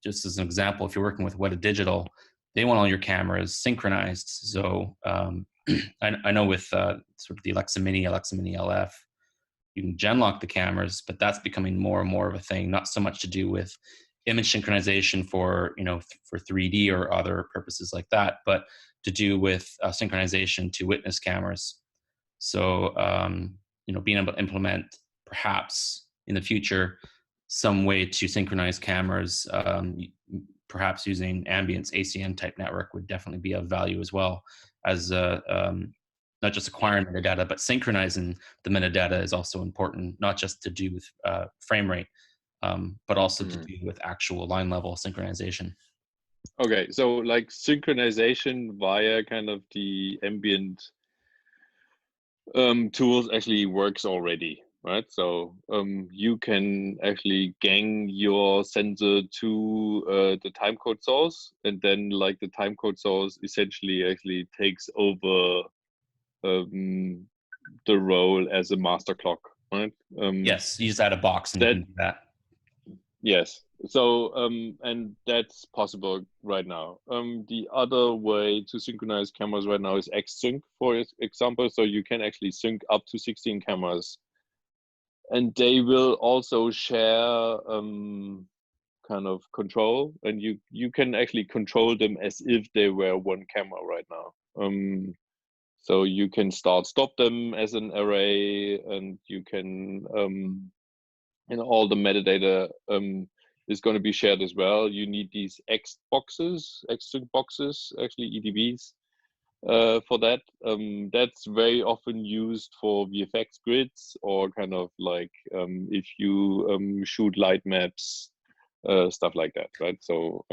just as an example, if you're working with WIT Digital, they want all your cameras synchronized. So I know with sort of the Alexa Mini LF, you can gen lock the cameras, but that's becoming more and more of a thing, not so much to do with image synchronization for, you know, for 3D or other purposes like that, but to do with synchronization to witness cameras. So, you know, being able to implement perhaps in the future some way to synchronize cameras, perhaps using Ambient's ACN type network would definitely be of value as well, as not just acquiring metadata, but synchronizing the metadata is also important, not just to do with frame rate, but also to do with actual line level synchronization. Okay, so like synchronization via kind of the ambient tools actually works already, right? So you can actually gang your sensor to the timecode source, and then like the timecode source essentially actually takes over the role as a master clock, right? Yes, you just add a box and you can do that. Yes. So and that's possible right now. The other way to synchronize cameras right now is X-Sync, for example. So you can actually sync up to 16 cameras, and they will also share kind of control, and you can actually control them as if they were one camera right now. So you can stop them as an array, and you can and all the metadata is going to be shared as well. You need these X-Sync boxes, actually EDBs for that. That's very often used for VFX grids, or kind of like if you shoot light maps, stuff like that, right? So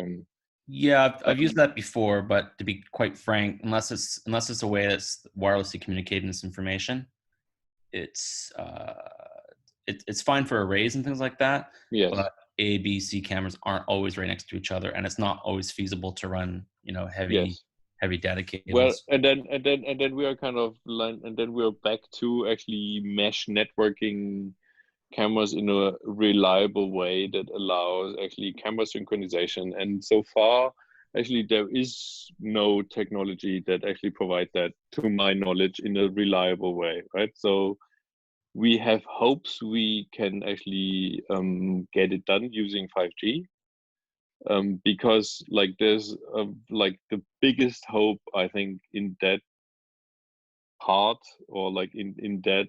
yeah, I've used that before, but to be quite frank, unless it's a way that's wirelessly communicating this information, it's fine for arrays and things like that. Yes. But A, B, C cameras aren't always right next to each other, and it's not always feasible to run, you know, heavy data cables. Well, and then we are kind of and then we're back to actually mesh networking cameras in a reliable way that allows actually camera synchronization. And so far, actually there is no technology that actually provides that, to my knowledge, in a reliable way, right? So we have hopes we can actually get it done using 5G, because like there's like the biggest hope, I think, in that part, or like in that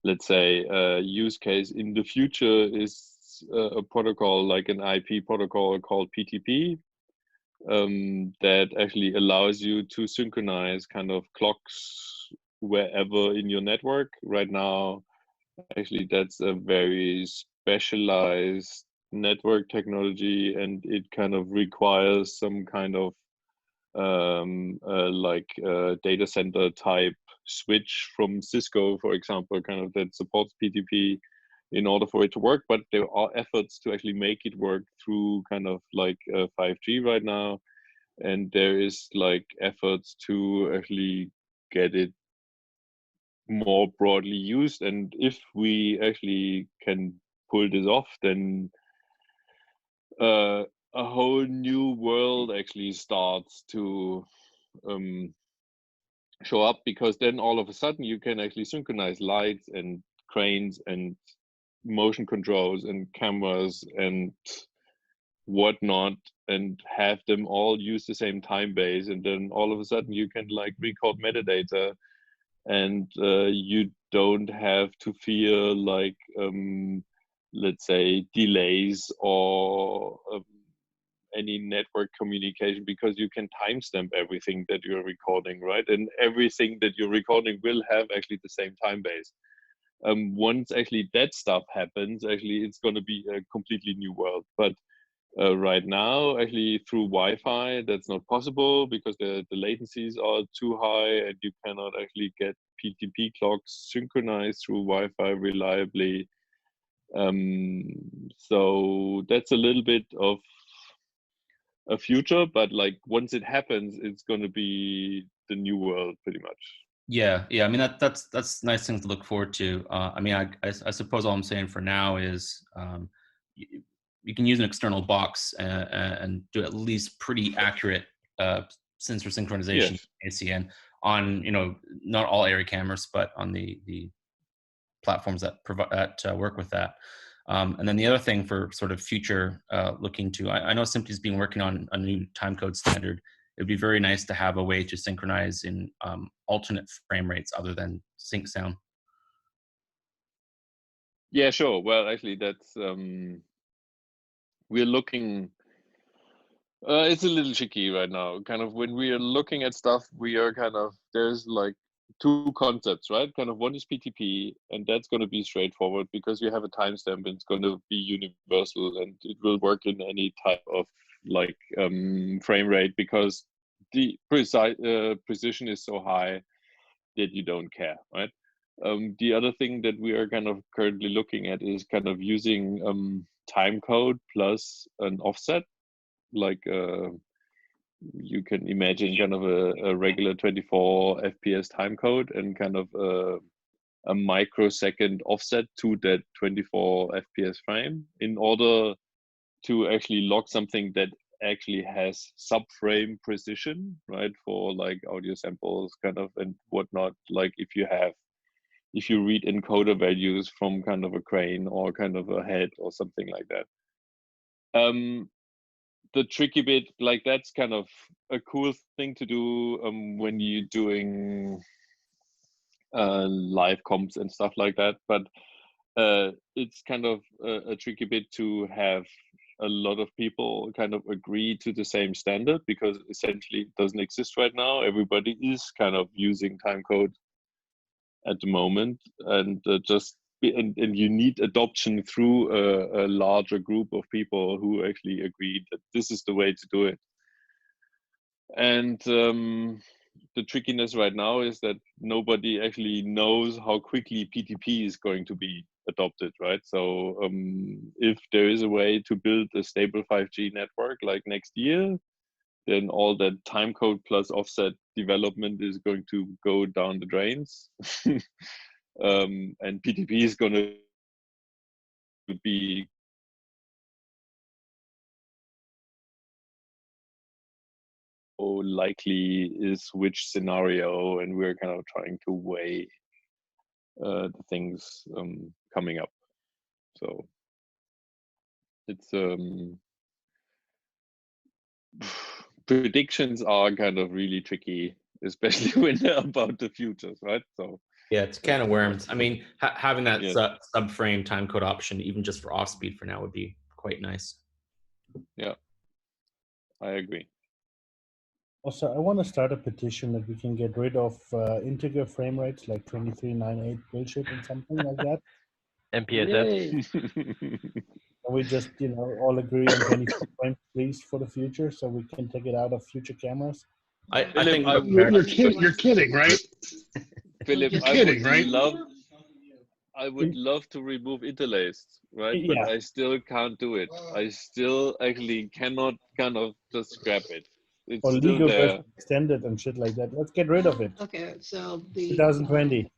let's say use case in the future, is a protocol like an IP protocol called PTP, that actually allows you to synchronize kind of clocks wherever in your network. Right now, actually, that's a very specialized network technology, and it kind of requires some kind of data center type switch from Cisco, for example, kind of that supports PTP in order for it to work. But there are efforts to actually make it work through kind of like 5G right now, and there is like efforts to actually get it more broadly used. And if we actually can pull this off, then a whole new world actually starts to show up, because then all of a sudden you can actually synchronize lights and cranes and motion controls and cameras and whatnot, and have them all use the same time base, and then all of a sudden you can like record metadata, and you don't have to fear like let's say delays or any network communication, because you can timestamp everything that you're recording, right? And everything that you're recording will have actually the same time base. Once actually that stuff happens, actually it's going to be a completely new world. But right now, actually through Wi-Fi, that's not possible, because the latencies are too high, and you cannot actually get PTP clocks synchronized through Wi-Fi reliably. So that's a little bit of a future, but like once it happens, it's going to be the new world pretty much. Yeah, yeah. I mean, that's nice things to look forward to. I mean, I suppose all I'm saying for now is you can use an external box and do at least pretty accurate sensor synchronization, yes, ACN, on, you know, not all ARRI cameras, but on the platforms that provide that work with that. And then the other thing for sort of future looking to, I know Simply's been working on a new timecode standard. It would be very nice to have a way to synchronize in alternate frame rates other than sync sound. Yeah, sure. Well, actually, that's we're looking. It's a little tricky right now. Kind of when we are looking at stuff, we are kind of, there's like two concepts, right? Kind of one is PTP, and that's going to be straightforward because you have a timestamp and it's going to be universal, and it will work in any type of like frame rate, because the precision is so high that you don't care, right? The other thing that we are kind of currently looking at is kind of using time code plus an offset, like you can imagine kind of a regular 24 FPS time code and kind of a microsecond offset to that 24 FPS frame, in order to actually log something that actually has subframe precision, right? For like audio samples kind of and whatnot, like if you read encoder values from kind of a crane or kind of a head or something like that. The tricky bit, like that's kind of a cool thing to do when you're doing live comps and stuff like that, but it's kind of a tricky bit to have a lot of people kind of agree to the same standard, because essentially it doesn't exist right now. Everybody is kind of using timecode at the moment, and and you need adoption through a larger group of people who actually agree that this is the way to do it. And the trickiness right now is that nobody actually knows how quickly PTP is going to be adopted, right? So if there is a way to build a stable 5G network like next year, then all that timecode plus offset development is going to go down the drains. And PTP is going to be likely is which scenario, and we're kind of trying to weigh the things coming up. So it's predictions are kind of really tricky, especially when they're about the futures, right? So yeah, it's can of worms. I mean, having that Yes. subframe timecode option, even just for off speed for now, would be quite nice. Yeah, I agree. Also, I want to start a petition that we can get rid of integer frame rates like 2398 bullshit and something like that. MPSF. And we just, all agree on 24 frames, please, for the future, so we can take it out of future cameras. I think You're kidding, right? Philip, You're kidding, right? I would love to remove interlaced, right? But Yeah. I still can't do it. I still actually cannot kind of just scrap it. It's Or still legal there. version extended and shit like that. Let's get rid of it. Okay, so the 2020.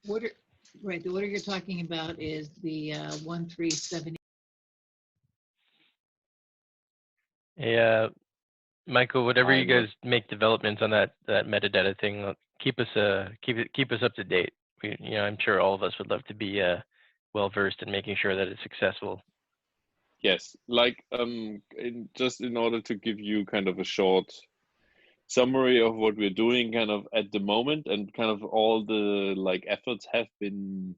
Right, the order you're talking about is the 1370. Yeah, Michael, whatever you guys make developments on that metadata thing, keep us up to date. I'm sure all of us would love to be well versed in making sure that it's successful. Yes, like just in order to give you kind of a short summary of what we're doing kind of at the moment, and kind of all the efforts have been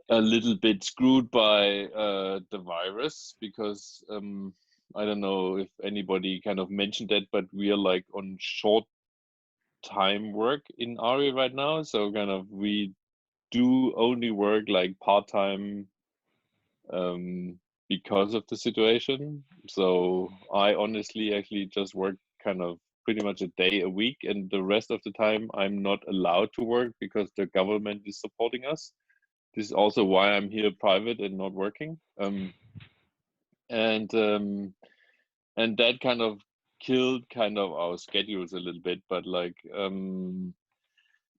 a little bit screwed by the virus, because I don't know if anybody kind of mentioned that, but we are on short time work in ARRI right now. So kind of we do only work part-time because of the situation. So I honestly actually just work kind of pretty much a day a week, and the rest of the time I'm not allowed to work because the government is supporting us. This is also why I'm here private and not working. And that kind of killed kind of our schedules a little bit, but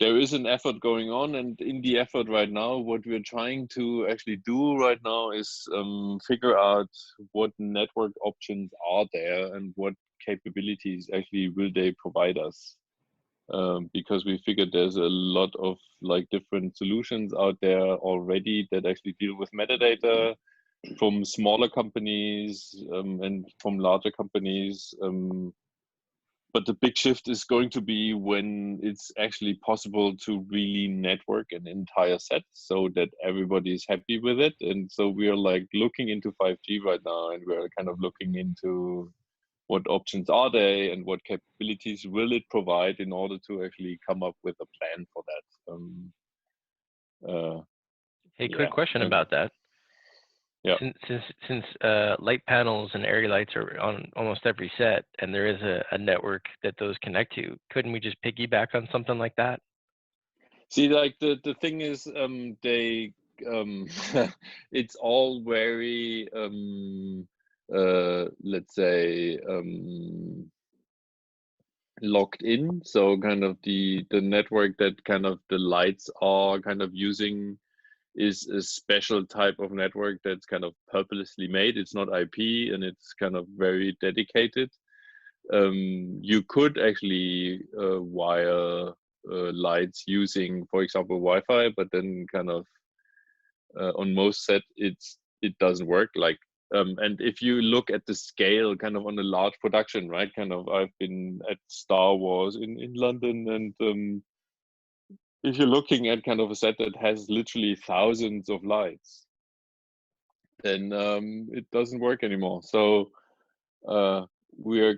there is an effort going on, and in the effort right now, what we're trying to actually do right now is figure out what network options are there and what capabilities actually will they provide us. Because we figured there's a lot of different solutions out there already that actually deal with metadata, from smaller companies and from larger companies. But the big shift is going to be when it's actually possible to really network an entire set so that everybody is happy with it. And so we are looking into 5G right now, and we're kind of looking into what options are they and what capabilities will it provide in order to actually come up with a plan for that. Hey, quick question about that. Yeah. Since light panels and ARRI lights are on almost every set, and there is a network that those connect to, couldn't we just piggyback on something like that? See, the thing is, they it's all very let's say locked in. So kind of the network that kind of the lights are kind of using is a special type of network that's kind of purposely made. It's not IP, and it's kind of very dedicated. You could actually wire lights using, for example, Wi-Fi, but then kind of on most set it doesn't work. And if you look at the scale, kind of on a large production, right? Kind of, I've been at Star Wars in London, and if you're looking at kind of a set that has literally thousands of lights, then it doesn't work anymore. So we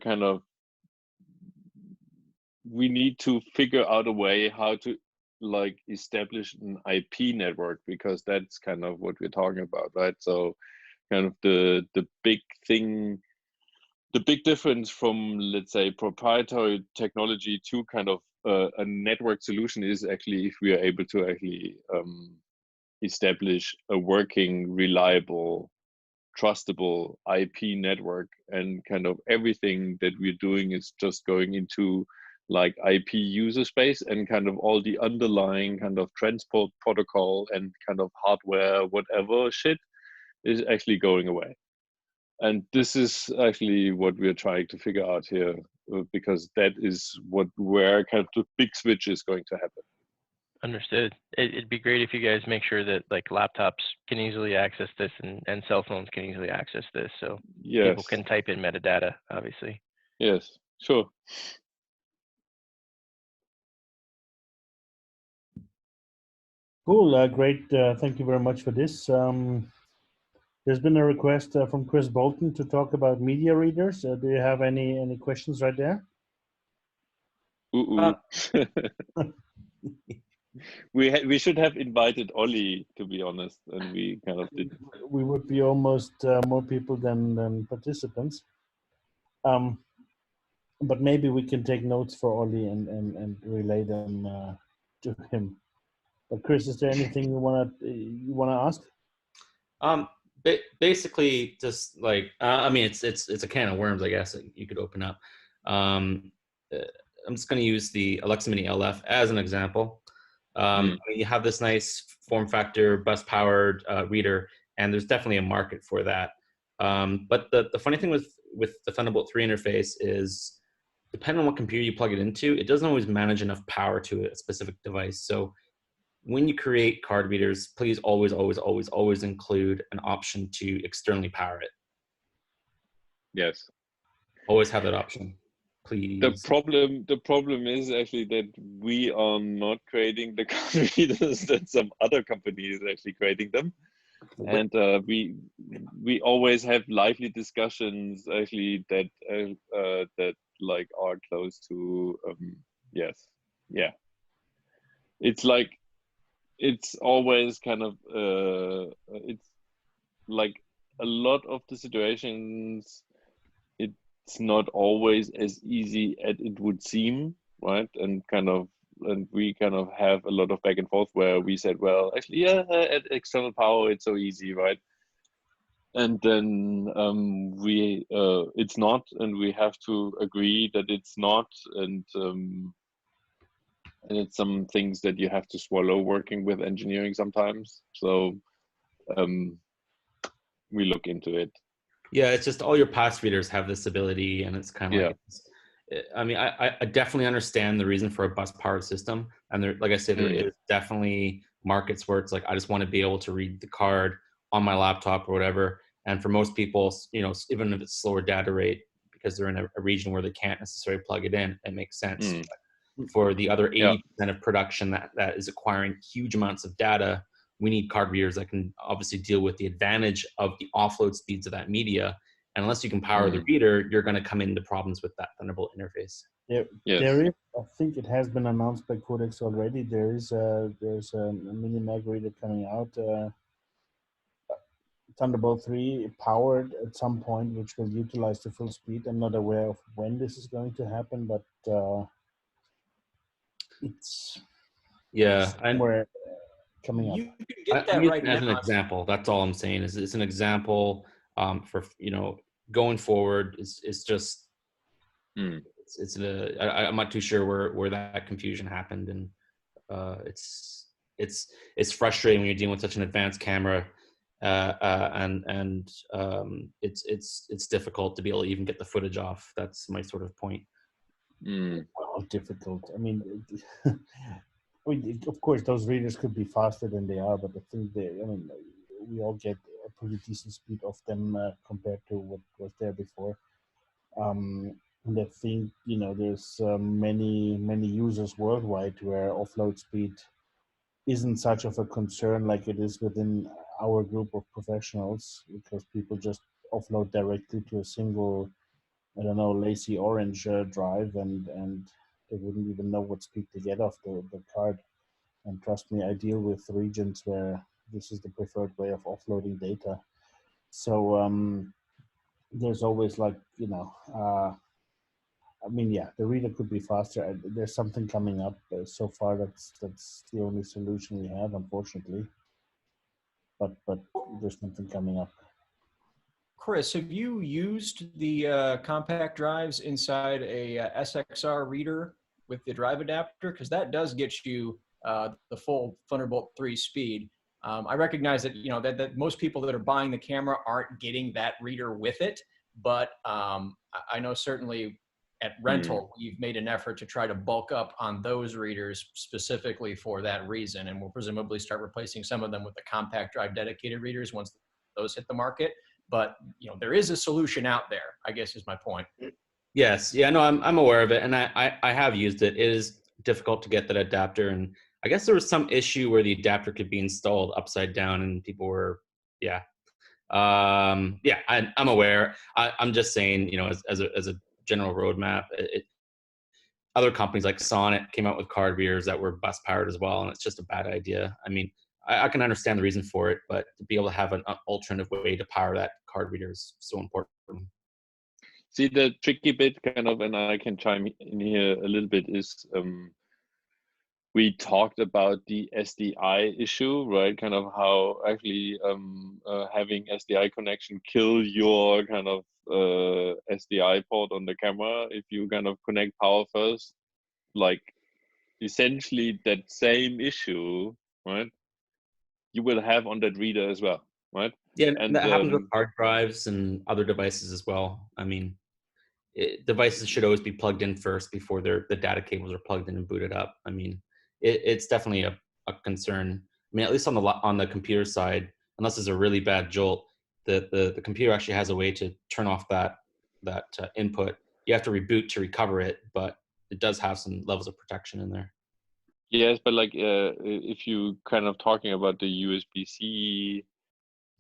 need to figure out a way how to establish an IP network, because that's kind of what we're talking about, right? So kind of the big thing, the big difference from, let's say, proprietary technology to kind of a network solution is actually if we are able to actually establish a working, reliable, trustable IP network, and kind of everything that we're doing is just going into IP user space, and kind of all the underlying kind of transport protocol and kind of hardware, whatever shit, is actually going away. And this is actually what we're trying to figure out here because that is where kind of the big switch is going to happen. Understood. It'd be great if you guys make sure that like laptops can easily access this and cell phones can easily access this, so people Yes. can type in metadata, obviously. Yes, sure. Cool. Great. Thank you very much for this. There's been a request from Chris Bolton to talk about media readers. Do you have any questions right there? We should have invited Ollie, to be honest, and we kind of didn't. We would be almost more people than participants. But maybe we can take notes for Ollie and relay them to him. But Chris, is there anything you wanna ask? Basically, just like I mean, it's a can of worms, I guess, that you could open up. I'm just going to use the Alexa MiniLF as an example. I mean, you have this nice form factor, bus powered reader, and there's definitely a market for that. But the funny thing with the Thunderbolt 3 interface is, depending on what computer you plug it into, it doesn't always manage enough power to a specific device. So when you create card readers, please always, always, always, always include an option to externally power it. Yes. Always have that option, please. The problem is actually that we are not creating the card readers, that some other company is actually creating them. And we always have lively discussions actually that like are close to yes, yeah. It's like, it's always kind of it's like a lot of the situations, it's not always as easy as it would seem, right? And we kind of have a lot of back and forth where we said, well, actually, yeah, at external power, it's so easy, right? And then it's not, and we have to agree that it's not, and it's some things that you have to swallow working with engineering sometimes. So we look into it. Yeah, it's just all your pass readers have this ability, and it's kind of like, I mean, I definitely understand the reason for a bus powered system, and there, like I said, there is definitely markets where it's like, I just want to be able to read the card on my laptop or whatever. And for most people, you know, even if it's slower data rate, because they're in a region where they can't necessarily plug it in, it makes sense. But for the other 80% of production that is acquiring huge amounts of data, we need card readers that can obviously deal with the advantage of the offload speeds of that media. And unless you can power the reader, you're going to come into problems with that Thunderbolt interface. There is, I think it has been announced by Codex already. There's a mini mag reader coming out, Thunderbolt 3 powered at some point, which will utilize the full speed. I'm not aware of when this is going to happen, but it's somewhere coming up. You can get that right now. As an example, that's all I'm saying. Is it's an example for, you know, going forward. It's just I'm not too sure where that confusion happened, and it's frustrating when you're dealing with such an advanced camera, and it's difficult to be able to even get the footage off. That's my sort of point. Well, difficult. I mean, of course, those readers could be faster than they are, but I think we all get a pretty decent speed of them compared to what was there before. And I think, you know, there's many users worldwide where offload speed isn't such of a concern like it is within our group of professionals, because people just offload directly to a single, I don't know, lazy orange drive, and they wouldn't even know what speed to get off the card. And trust me, I deal with regions where this is the preferred way of offloading data. So there's always, like, you know, I mean, yeah, the reader could be faster. There's something coming up. So far, that's the only solution we have, unfortunately. But there's something coming up. Chris, have you used the compact drives inside a SXR reader with the drive adapter? Because that does get you the full Thunderbolt 3 speed. I recognize that, you know, that most people that are buying the camera aren't getting that reader with it, but I know certainly at rental, we've made an effort to try to bulk up on those readers specifically for that reason. And we'll presumably start replacing some of them with the compact drive dedicated readers once those hit the market. But, you know, there is a solution out there, I guess is my point. Yes. Yeah, no, I'm aware of it. And I have used it. It is difficult to get that adapter. And I guess there was some issue where the adapter could be installed upside down and people were, yeah. I'm aware. I'm just saying, you know, as a general roadmap, other companies like Sonnet came out with card readers that were bus powered as well, and it's just a bad idea. I mean, I can understand the reason for it, but to be able to have an alternative way to power that card reader is so important. See, the tricky bit kind of, and I can chime in here a little bit, is we talked about the SDI issue, right? Kind of how actually having SDI connection kill your kind of SDI port on the camera if you kind of connect power first. Like essentially that same issue, right? You will have on that reader as well, right? Yeah, and that happens with hard drives and other devices as well. I mean, devices should always be plugged in first before the data cables are plugged in and booted up. I mean, it's definitely a concern. I mean, at least on the computer side, unless there's a really bad jolt, the computer actually has a way to turn off that input. You have to reboot to recover it, but it does have some levels of protection in there. Yes, but like if you kind of talking about the USB-C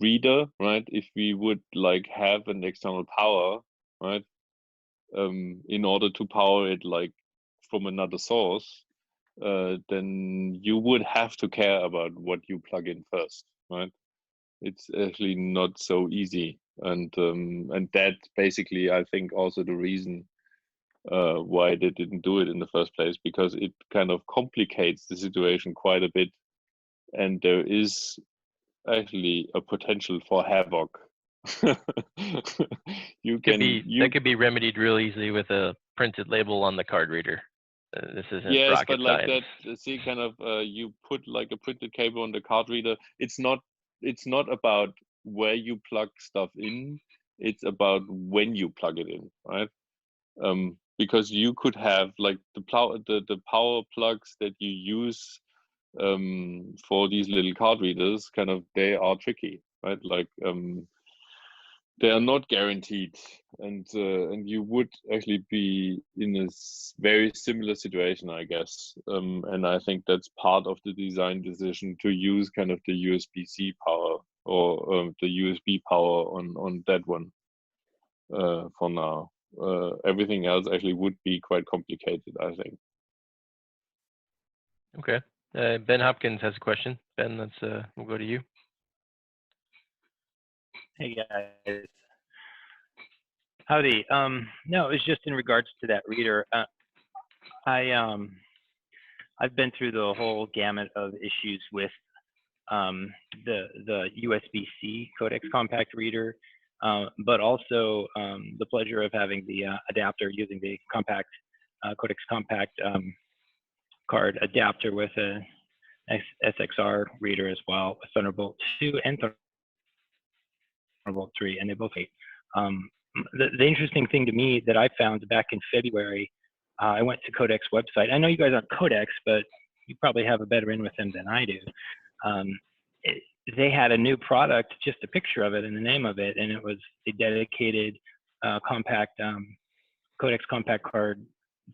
reader, right? If we would like have an external power, right? In order to power it like from another source, then you would have to care about what you plug in first, right? It's actually not so easy, and that basically I think also the reason why they didn't do it in the first place, because it kind of complicates the situation quite a bit, and there is actually a potential for havoc. That could be remedied real easily with a printed label on the card reader. This isn't yes, rocket but like science. that, see, kind of you put like a printed cable on the card reader. It's not about where you plug stuff in. It's about when you plug it in, right? Because you could have like the power plugs that you use for these little card readers. Kind of, they are tricky, right? Like they are not guaranteed, and you would actually be in a very similar situation, I guess. And I think that's part of the design decision to use kind of the USB-C power or the USB power on that one for now. Everything else actually would be quite complicated, I think. Okay. Ben Hopkins has a question. Ben, we'll go to you. Hey guys. Howdy. No, it was just in regards to that reader. I've been through the whole gamut of issues with the USB-C CODEX compact reader, but also the pleasure of having the adapter using the compact CODEX compact card adapter with a SXR reader as well, with Thunderbolt 2 and Thunderbolt 3, and they both hate. The interesting thing to me that I found back in February, I went to CODEX website. I know you guys aren't CODEX, but you probably have a better in with them than I do. They had a new product, just a picture of it and the name of it, and it was a dedicated compact CODEX compact card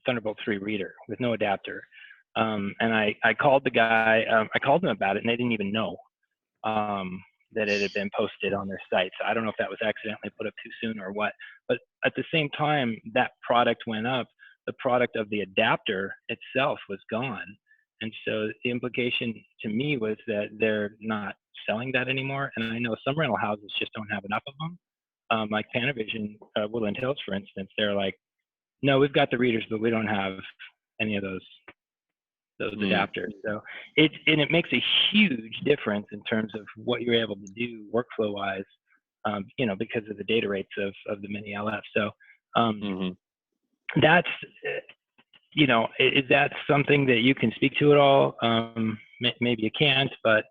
Thunderbolt 3 reader with no adapter. And I called the guy, I called them about it, and they didn't even know that it had been posted on their site. So I don't know if that was accidentally put up too soon or what, but at the same time that product went up, the product of the adapter itself was gone. And so the implication to me was that they're not selling that anymore. And I know some rental houses just don't have enough of them. Like Panavision, Woodland Hills, for instance, they're like, no, we've got the readers, but we don't have any of those adapters. So it makes a huge difference in terms of what you're able to do workflow wise, you know, because of the data rates of the MiniLF. So that's, you know, is that something that you can speak to at all? Maybe you can't, but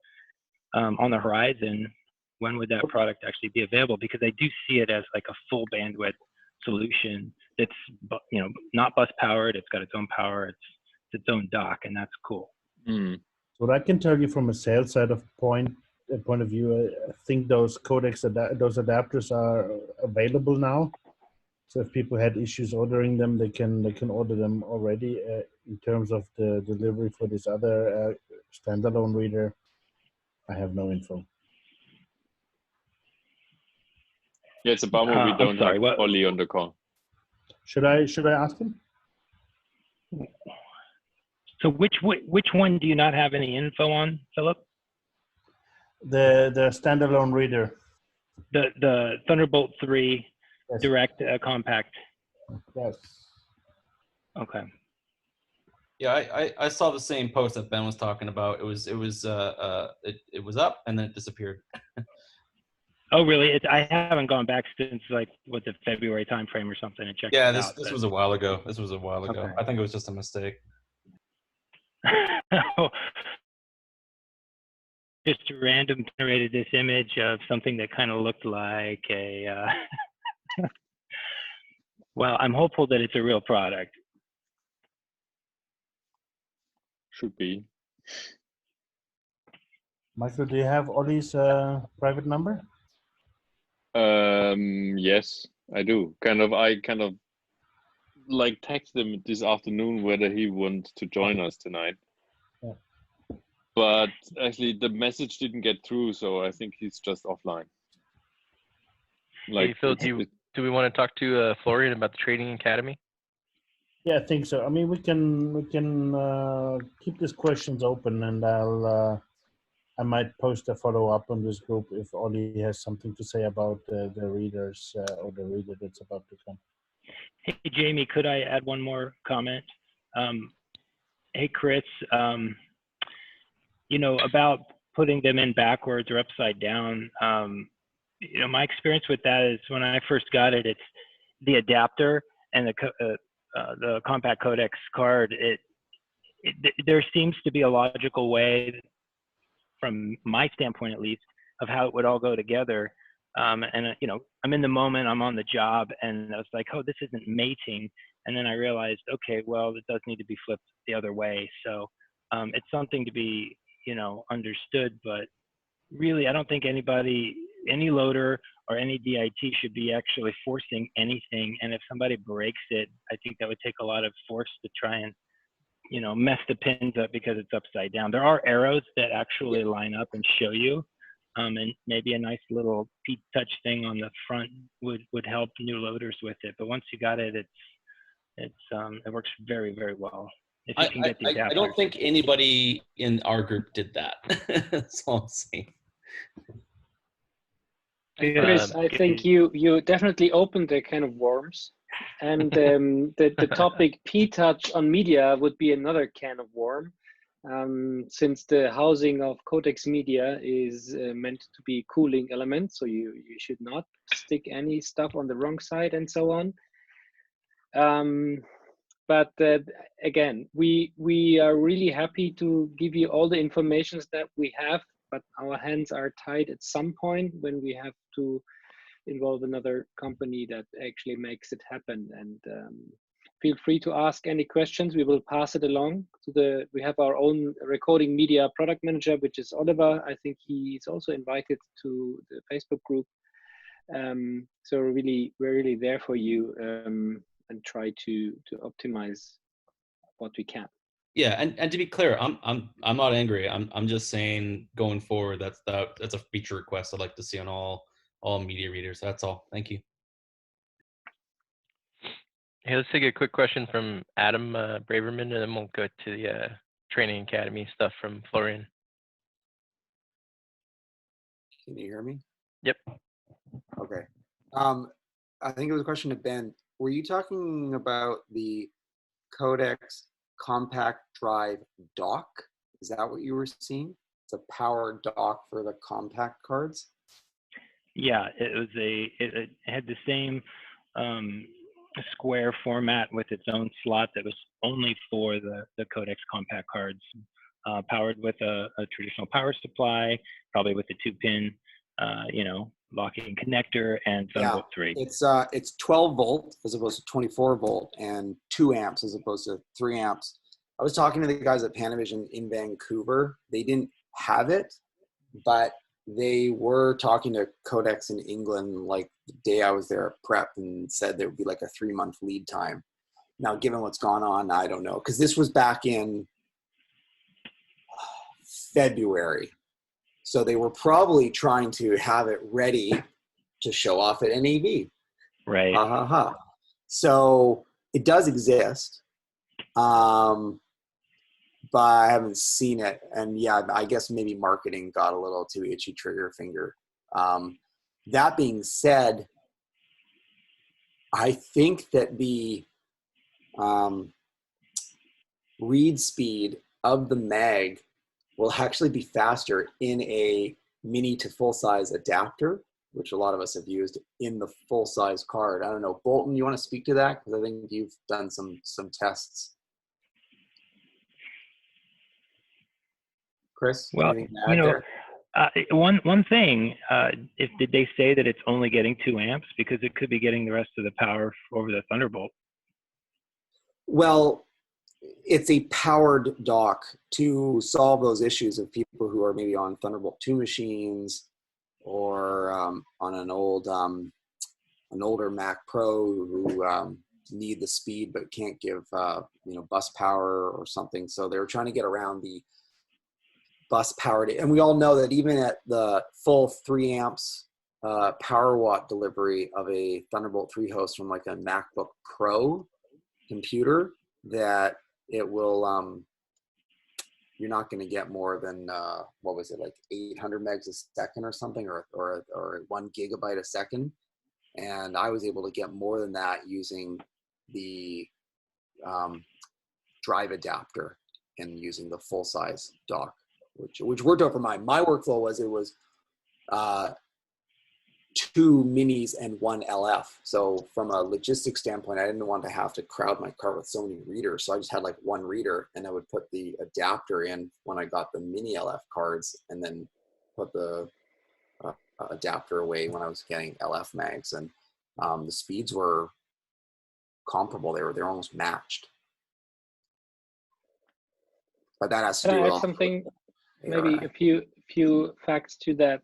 on the horizon, when would that product actually be available? Because I do see it as like a full bandwidth solution it's not bus powered. It's got its own power. It's its own dock, and that's cool. What I can tell you from a sales side of point of view, I think those CODEX those adapters are available now. So if people had issues ordering them, they can order them already. In terms of the delivery for this other standalone reader, I have no info. Yeah, it's a bummer we don't have Ollie on the call. Should I ask him? So which one do you not have any info on, Philip? The standalone reader. The Thunderbolt 3 yes. direct compact. Yes. Okay. Yeah, I saw the same post that Ben was talking about. It was up and then it disappeared. Oh really? I haven't gone back since like the February timeframe or something and checked. Yeah, it this out, this was a while ago. This was a while ago. Okay. I think it was just a mistake. Just random generated this image of something that kind of looked like a. Well, I'm hopeful that it's a real product. Should be. Michael, do you have Ollie's private number? Yes, I do. I kind of like texted him this afternoon whether he wants to join us tonight. Yeah. But actually the message didn't get through, so I think he's just offline. Like, hey, Phil, do we want to talk to Florian about the Trading Academy? Yeah, I think so. I mean, we can keep these questions open, and I might post a follow-up on this group if Ollie has something to say about the readers or the reader that's about to come. Hey, Jamie, could I add one more comment? Hey, Chris, about putting them in backwards or upside down, my experience with that is when I first got it, it's the adapter and the compact codex card. There seems to be a logical way, from my standpoint at least, of how it would all go together. I'm in the moment, I'm on the job, and I was like, oh, this isn't mating. And then I realized, okay, well, it does need to be flipped the other way. So it's something to be, understood, but really, I don't think any loader or any DIT should be actually forcing anything. And if somebody breaks it, I think that would take a lot of force to try and, mess the pins up because it's upside down. There are arrows that actually line up and show you. And maybe a nice little touch thing on the front would help new loaders with it. But once you got it, it works very, very well. If you can get the adapter. I don't think anybody in our group did that. That's all I'm saying. Chris, I think you definitely opened a can of worms, and the topic P-touch on media would be another can of worm. Since the housing of Codex media is meant to be cooling element, so you should not stick any stuff on the wrong side and so on. But again, we are really happy to give you all the information that we have, but our hands are tied at some point when we have to involve another company that actually makes it happen. And feel free to ask any questions. We will pass it along to we have our own recording media product manager, which is Oliver. I think he's also invited to the Facebook group. So we're really there for you and try to optimize what we can. Yeah, and to be clear, I'm not angry. I'm just saying going forward, that's a feature request I'd like to see on all media readers. That's all. Thank you. Hey, let's take a quick question from Adam Braverman, and then we'll go to the Training Academy stuff from Florian. Can you hear me? Yep. Okay. I think it was a question to Ben. Were you talking about the Codex compact drive dock? Is that what you were seeing? It's a power dock for the compact cards? Yeah, it had the same square format with its own slot that was only for the Codex compact cards, powered with a traditional power supply, probably with a 2-pin locking connector and Yeah, Thunderbolt 3. it's 12 volt as opposed to 24 volt and 2 amps as opposed to 3 amps. I was talking to the guys at Panavision in Vancouver. They didn't have it, but they were talking to Codex in England like the day I was there at prep and said there would be like a 3-month lead time. Now, given what's gone on, I don't know, because this was back in February. So they were probably trying to have it ready to show off at NAB. Right. Ha ha ha. So it does exist. But I haven't seen it. And yeah, I guess maybe marketing got a little too itchy trigger finger. That being said, I think that the read speed of the mag will actually be faster in a mini to full size adapter, which a lot of us have used in the full size card. I don't know, Bolton, you want to speak to that? Because I think you've done some tests. Chris, Well, anything to add there? one thing, did they say that it's only getting 2 amps? Because it could be getting the rest of the power over the Thunderbolt. Well, it's a powered dock to solve those issues of people who are maybe on Thunderbolt 2 machines or on an older Mac Pro who need the speed but can't give bus power or something. So they're trying to get around the bus powered, and we all know that even at the full 3 amps power watt delivery of a Thunderbolt 3 host from like a MacBook Pro computer, that it will you're not going to get more than what was it, like 800 megs a second or something, or 1 gigabyte a second. And I was able to get more than that using the drive adapter and using the full size dock, which worked out for mine. My workflow was, it was 2 minis and 1 LF. So from a logistics standpoint, I didn't want to have to crowd my cart with so many readers. So I just had like 1 reader, and I would put the adapter in when I got the mini LF cards, and then put the adapter away when I was getting LF mags. And the speeds were comparable. They were almost matched. But that has to Can do I with add something? ARRI. Maybe a few facts to that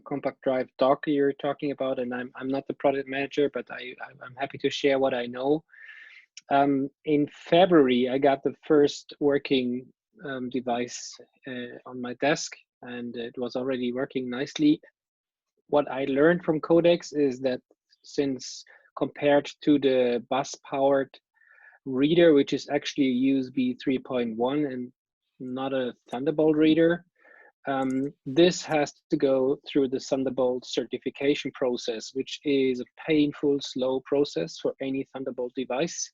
compact drive dock you're talking about. And I'm not the product manager, but I'm happy to share what I know. In February, I got the first working device on my desk, and it was already working nicely. What I learned from Codex is that since compared to the bus-powered reader, which is actually a USB 3.1 and not a Thunderbolt reader, this has to go through the Thunderbolt certification process, which is a painful, slow process for any Thunderbolt device.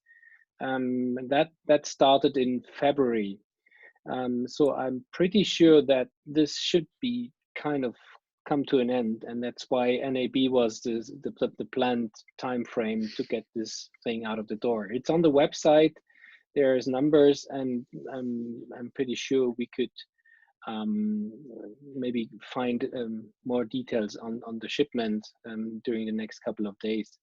That started in February. So I'm pretty sure that this should be kind of come to an end, and that's why NAB was the planned time frame to get this thing out of the door. It's on the website. There's numbers, and I'm pretty sure we could maybe find more details on the shipment during the next couple of days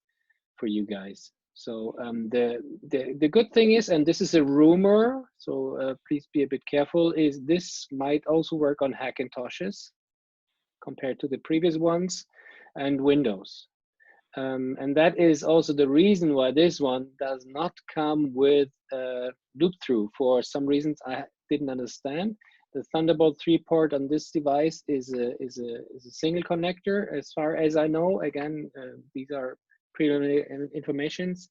for you guys. So the good thing is, and this is a rumor, so please be a bit careful, is this might also work on Hackintoshes compared to the previous ones, and Windows. And that is also the reason why this one does not come with loop through. For some reasons I didn't understand. The Thunderbolt 3 port on this device is a single connector, as far as I know. Again, these are preliminary informations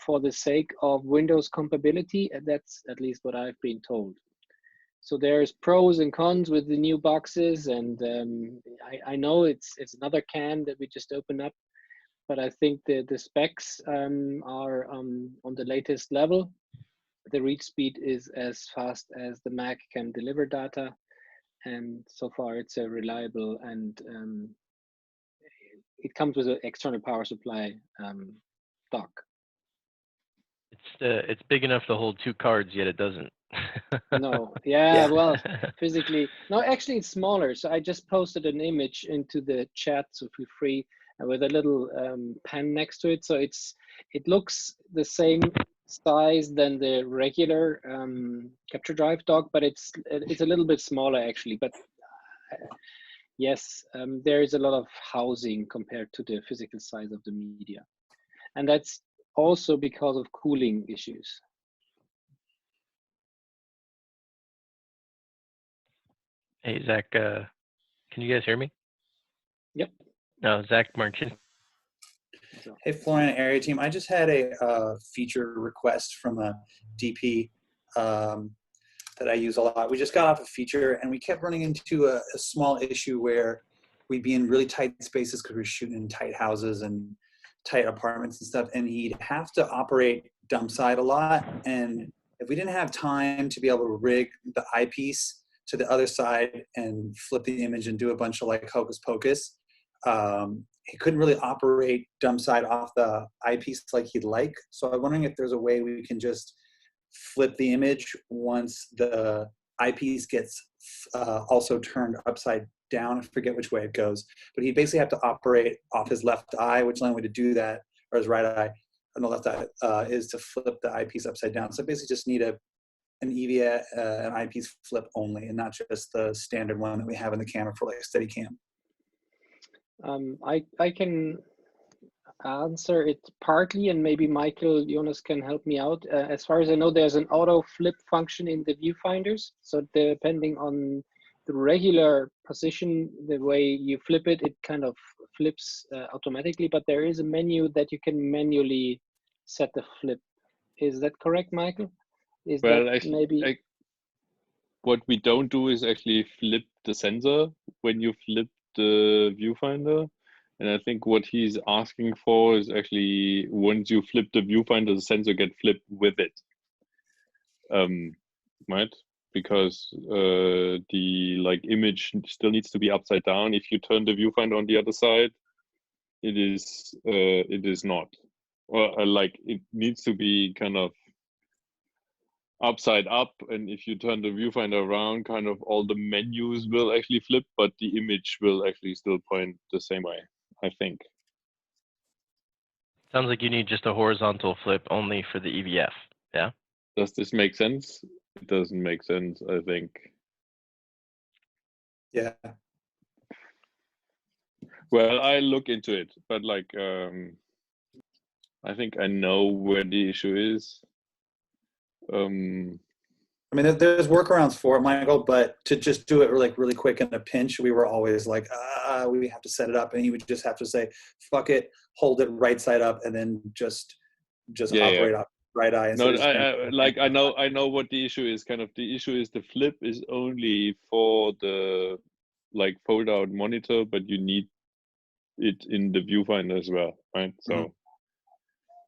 for the sake of Windows compatibility, and that's at least what I've been told. So there's pros and cons with the new boxes, and I know it's another can that we just opened up, but I think the specs are on the latest level. The read speed is as fast as the Mac can deliver data, and so far it's a reliable, and it comes with an external power supply dock. It's big enough to hold 2 cards, yet it doesn't. No, yeah, well, physically, no, actually it's smaller. So I just posted an image into the chat, so feel free, with a little pen next to it. So it looks the same size than the regular capture drive dock, but it's a little bit smaller actually. But yes, there is a lot of housing compared to the physical size of the media, and that's also because of cooling issues. Hey, Zach, can you guys hear me? Yep. No, Zach Martin. Hey, Florian and ARRI team. I just had a feature request from a DP that I use a lot. We just got off a feature and we kept running into a small issue where we'd be in really tight spaces because we were shooting in tight houses and tight apartments and stuff. And he'd have to operate dump side a lot. And if we didn't have time to be able to rig the eyepiece to the other side and flip the image and do a bunch of like hocus pocus, he couldn't really operate dump side off the eyepiece like he'd like. So I'm wondering if there's a way we can just flip the image once the eyepiece gets also turned upside down. I forget which way it goes, but he'd basically have to operate off his left eye, which the only way to do that, or his right eye on the left eye, is to flip the eyepiece upside down. So I basically just need an EVA, an eyepiece flip only, and not just the standard one that we have in the camera for like Steadicam. I can answer it partly, and maybe Michael Jonas can help me out. As far as I know, there's an auto flip function in the viewfinders. So depending on the regular position, the way you flip it, it kind of flips automatically. But there is a menu that you can manually set the flip. Is that correct, Michael? Is Well, that actually, maybe? what we don't do is actually flip the sensor when you flip the viewfinder. And I think what he's asking for is actually once you flip the viewfinder, the sensor get flipped with it. Right? Because the like image still needs to be upside down. If you turn the viewfinder on the other side, it is not. Or like it needs to be kind of upside up, and if you turn the viewfinder around, kind of all the menus will actually flip, but the image will actually still point the same way, I think. Sounds like you need just a horizontal flip only for the EVF. Yeah. Does this make sense? It doesn't make sense, I think. Yeah. Well, I look into it, but like I think I know where the issue is. I mean, there's workarounds for it, Michael, but to just do it like really quick in a pinch, we were always like, we have to set it up, and he would just have to say, fuck it, hold it right side up, and then just operate off right eye. No, I know what the issue is. Kind of the issue is the flip is only for the like fold out monitor, but you need it in the viewfinder as well, right? So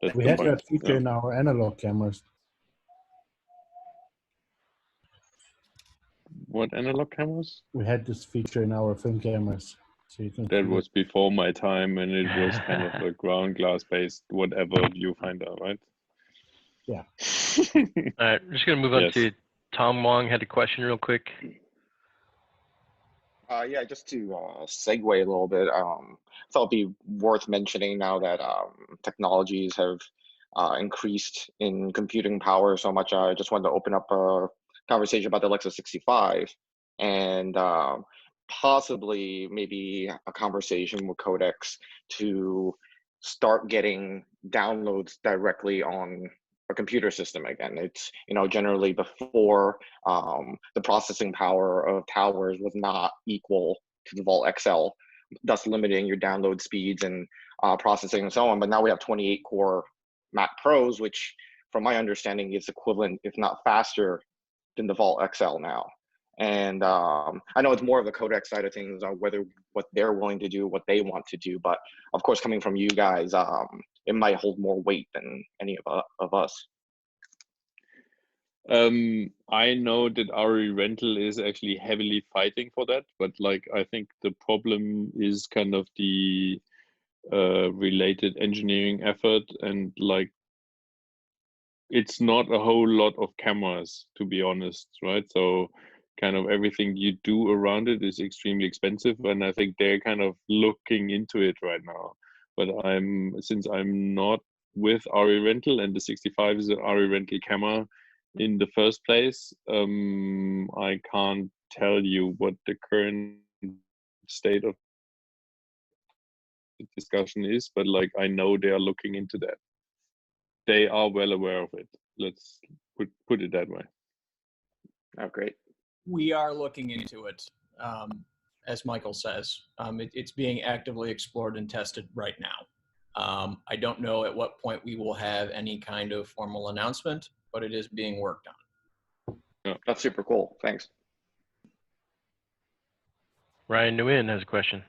that's We the had point. that feature in our analog cameras. What analog cameras? We had this feature in our film cameras. So you can That was before my time, and it was kind of a ground glass based whatever viewfinder, right? Yeah. All right, I'm just gonna move on Yes. to Tom Wong had a question real quick. Yeah, just to segue a little bit, thought it'd be worth mentioning now that technologies have increased in computing power so much. I just wanted to open up a conversation about the Alexa 65 and possibly maybe a conversation with CODEX to start getting downloads directly on a computer system again. It's, you know, generally before the processing power of towers was not equal to the Vault XL, thus limiting your download speeds and processing and so on. But now we have 28 core Mac Pros, which from my understanding is equivalent, if not faster, than the Vault XL now. And I know it's more of the CODEX side of things on whether what they're willing to do, what they want to do. But of course, coming from you guys, it might hold more weight than any of us. I know that ARRI Rental is actually heavily fighting for that, but like I think the problem is kind of the related engineering effort, and like it's not a whole lot of cameras, to be honest, right? So kind of everything you do around it is extremely expensive, and I think they're kind of looking into it right now. But since I'm not with ARRI Rental, and the 65 is an ARRI Rental camera in the first place, I can't tell you what the current state of the discussion is, but like I know they are looking into that. They are well aware of it. Let's put it that way. Oh, great. We are looking into it, as Michael says. It's being actively explored and tested right now. I don't know at what point we will have any kind of formal announcement, but it is being worked on. Yeah, that's super cool. Thanks. Ryan Nguyen has a question.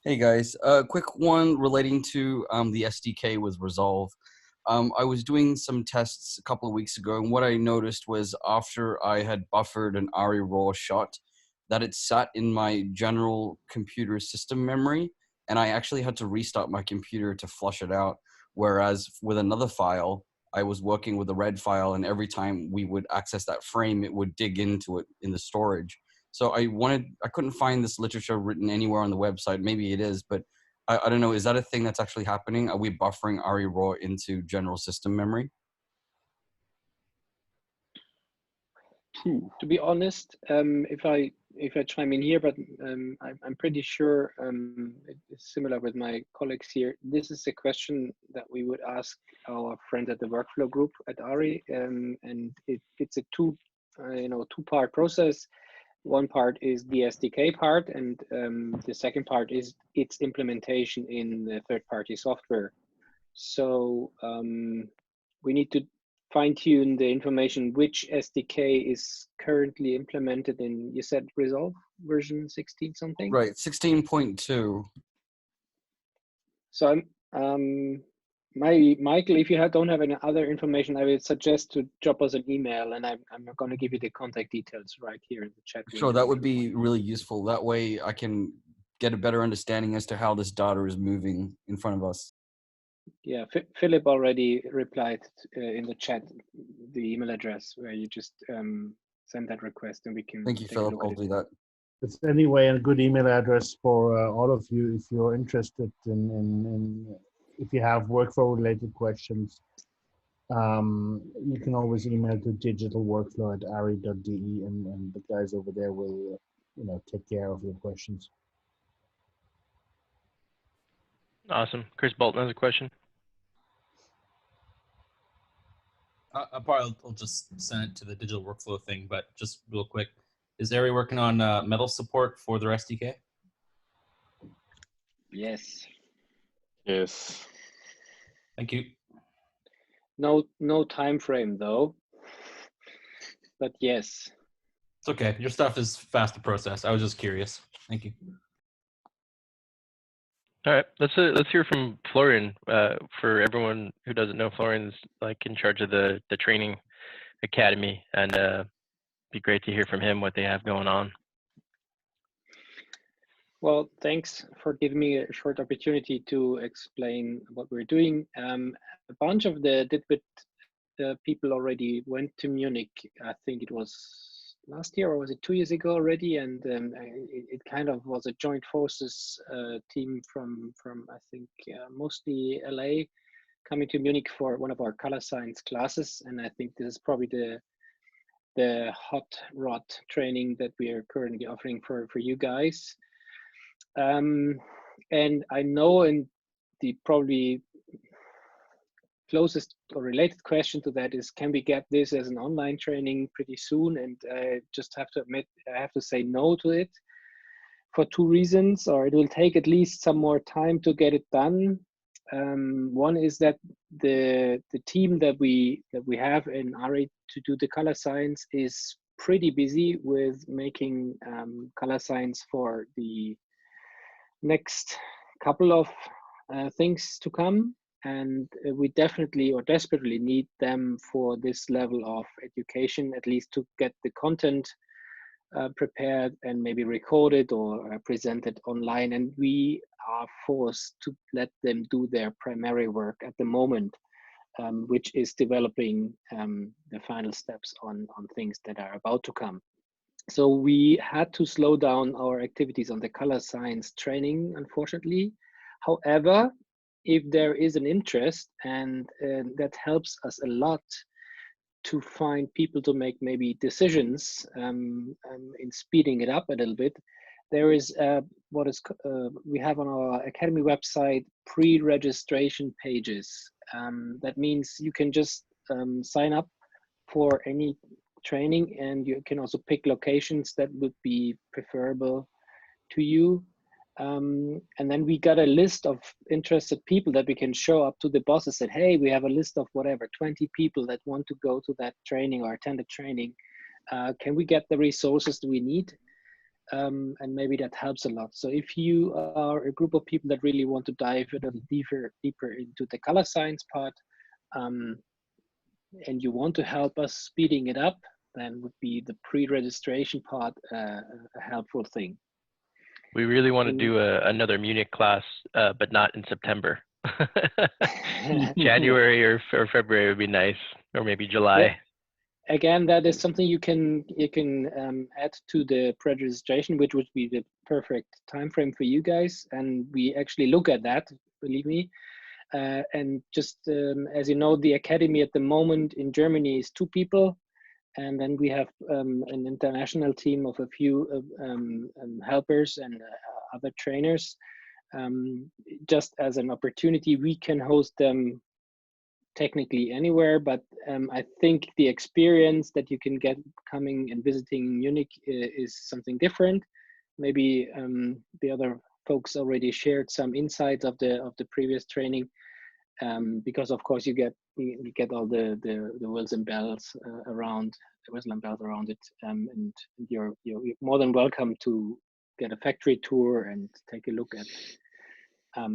Hey guys, quick one relating to the SDK with Resolve. I was doing some tests a couple of weeks ago, and what I noticed was after I had buffered an ARRI raw shot, that it sat in my general computer system memory, and I actually had to restart my computer to flush it out. Whereas with another file, I was working with a red file, and every time we would access that frame, it would dig into it in the storage. So I couldn't find this literature written anywhere on the website. Maybe it is, but I don't know. Is that a thing that's actually happening? Are we buffering ARRI raw into general system memory? To be honest, if I chime in here, but I'm pretty sure it's similar with my colleagues here. This is a question that we would ask our friends at the workflow group at ARRI, and it's a two-part process. One part is the SDK part, and the second part is its implementation in the third-party software. So we need to fine-tune the information which SDK is currently implemented in, you said Resolve version 16 something? Right, 16.2. So Michael, if you don't have any other information, I would suggest to drop us an email, and I'm going to give you the contact details right here in the chat window. Sure, that would be really useful. That way I can get a better understanding as to how this data is moving in front of us. Yeah, Philip already replied in the chat, the email address where you just send that request, and we can. Thank you, Philip. I'll do that. It's anyway a good email address for all of you if you're interested in if you have workflow related questions. You can always email to digitalworkflow@arri.de, and the guys over there will take care of your questions. Awesome. Chris Bolton has a question. I'll just send it to the digital workflow thing, but just real quick, is ARRI working on metal support for their SDK? Yes. Yes. Thank you. No time frame though, but yes. It's okay. Your stuff is fast to process. I was just curious. Thank you. All right, let's hear from Florian. For everyone who doesn't know, Florian's like in charge of the training academy, and be great to hear from him what they have going on. Well, thanks for giving me a short opportunity to explain what we're doing. A bunch of the DIT people already went to Munich. I think it was last year, or was it 2 years ago already? And it kind of was a joint forces team from I think mostly LA, coming to Munich for one of our color science classes. And I think this is probably the hot rod training that we are currently offering for you guys. And I know, and the probably closest or related question to that is, can we get this as an online training pretty soon? And I just have to admit, I have to say no to it for two reasons, or it will take at least some more time to get it done. One is that the team that we have in ARRI to do the color science is pretty busy with making color science for the next couple of things to come. And we definitely or desperately need them for this level of education, at least to get the content prepared and maybe recorded or presented online. And we are forced to let them do their primary work at the moment. which is developing the final steps on things that are about to come. So we had to slow down our activities on the color science training, unfortunately. However, if there is an interest, and that helps us a lot to find people to make maybe decisions in speeding it up a little bit, there is we have on our Academy website pre-registration pages. That means you can just sign up for any training, and you can also pick locations that would be preferable to you. And then we got a list of interested people that we can show up to the bosses, said, hey, we have a list of whatever, 20 people that want to go to that training or attend a training. Can we get the resources that we need? And maybe that helps a lot. So if you are a group of people that really want to dive a little deeper into the color science part, and you want to help us speeding it up, then would be the pre-registration part a helpful thing. We really want to do another Munich class, but not in September. January or February would be nice, or maybe July. Yeah. Again, that is something you can add to the pre-registration, which would be the perfect time frame for you guys. And we actually look at that, believe me. And just as you know, the Academy at the moment in Germany is 2 people. And then we have an international team of a few helpers and other trainers. Just as an opportunity, we can host them technically anywhere, but I think the experience that you can get coming and visiting Munich is something different. Maybe the other folks already shared some insights of the previous training, because of course you get all the whistles and bells around it, and you're more than welcome to get a factory tour and take a look at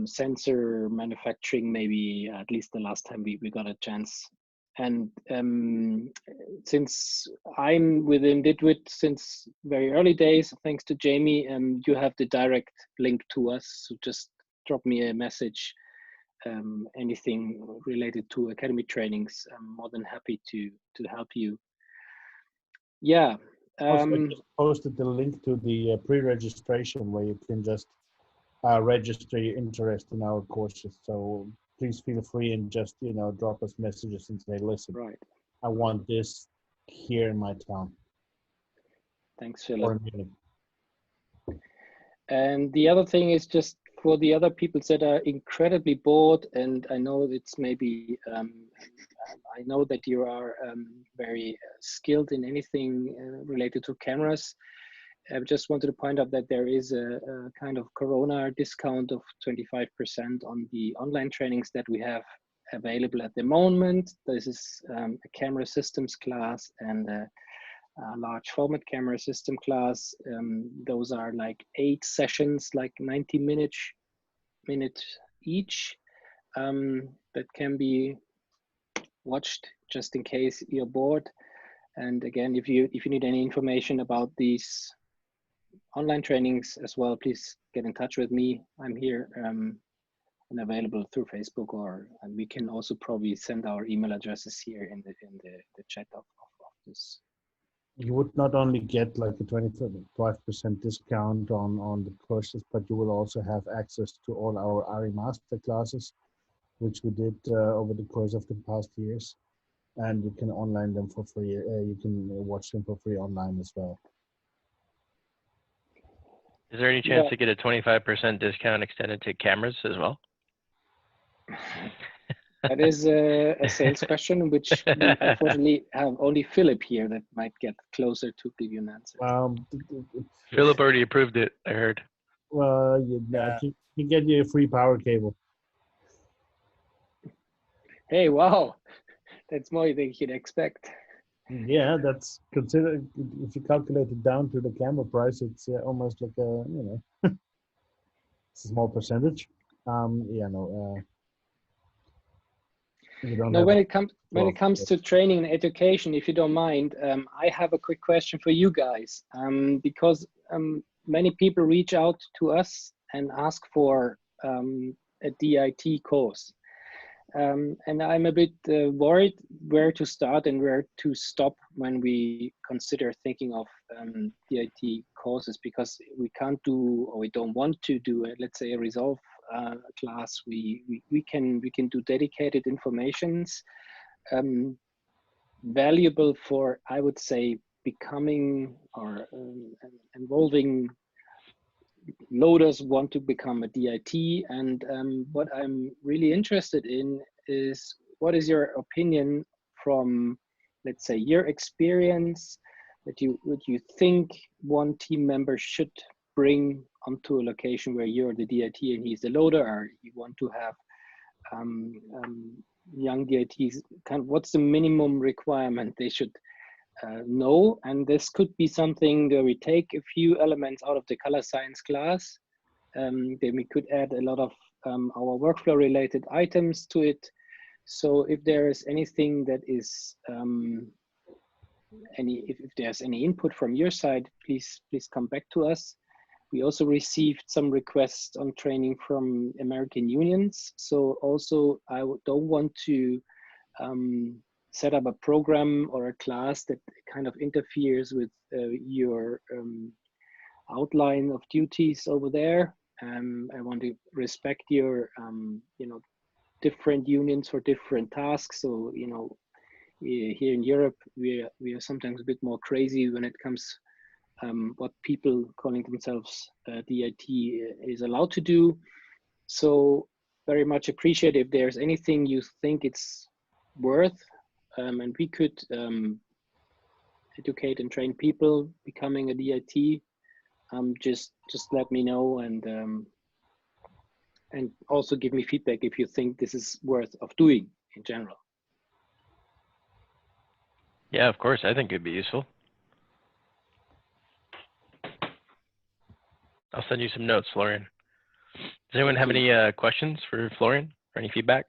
sensor manufacturing, maybe at least the last time we got a chance. And since I'm within DIT since very early days, thanks to Jamie, you have the direct link to us. So just drop me a message, anything related to Academy trainings. I'm more than happy to help you. Yeah. Also, I just posted the link to the pre-registration where you can just register your interest in our courses. So please feel free and just, drop us messages and say, listen, right, I want this here in my town. Thanks, Philip. And the other thing is just for the other people that are incredibly bored, and I know it's maybe, I know that you are very skilled in anything related to cameras. I just wanted to point out that there is a kind of Corona discount of 25% on the online trainings that we have available at the moment. This is a camera systems class and a large format camera system class. Those are like 8 sessions, like 90 minutes each, that can be watched just in case you're bored. And again, if you need any information about these online trainings as well, please get in touch with me. I'm here and available through Facebook, and we can also probably send our email addresses here in the chat of this. You would not only get like a 25% discount on the courses, but you will also have access to all our ARRI master classes, which we did over the course of the past years. And you can online them for free. You can watch them for free online as well. Is there any chance to get a 25% discount extended to cameras as well? That is a sales question, which we unfortunately have only Philip here that might get closer to give you an answer. Philip already approved it, I heard. Well, I can get you a free power cable. Hey, wow. That's more than you'd expect. Yeah, that's considered, if you calculate it down to the camera price, it's almost like a, it's a small percentage. Now, when it comes to training and education, if you don't mind, I have a quick question for you guys, because many people reach out to us and ask for a DIT course. and I'm a bit worried where to start and where to stop when we consider thinking of DIT courses, because we can't do, or we don't want to do, let's say, a resolve class. We can do dedicated informations, valuable for, I would say, becoming or involving loaders want to become a DIT. And what I'm really interested in is, what is your opinion from, let's say, your experience, that what you think one team member should bring onto a location where you're the DIT and he's the loader, or you want to have young DITs, kind of what's the minimum requirement they should know? And this could be something where we take a few elements out of the color science class, then we could add a lot of our workflow related items to it. So if there is anything that is if there's any input from your side, please come back to us. We also received some requests on training from American unions. So also, I don't want to set up a program or a class that kind of interferes with your outline of duties over there. I want to respect your, different unions for different tasks. So, here in Europe, we are sometimes a bit more crazy when it comes what people calling themselves DIT is allowed to do. So very much appreciate if there's anything you think it's worth, and we could educate and train people becoming a DIT. Just let me know, and also give me feedback if you think this is worth of doing in general. Yeah, of course. I think it'd be useful. I'll send you some notes, Florian. Does anyone have any questions for Florian or any feedback?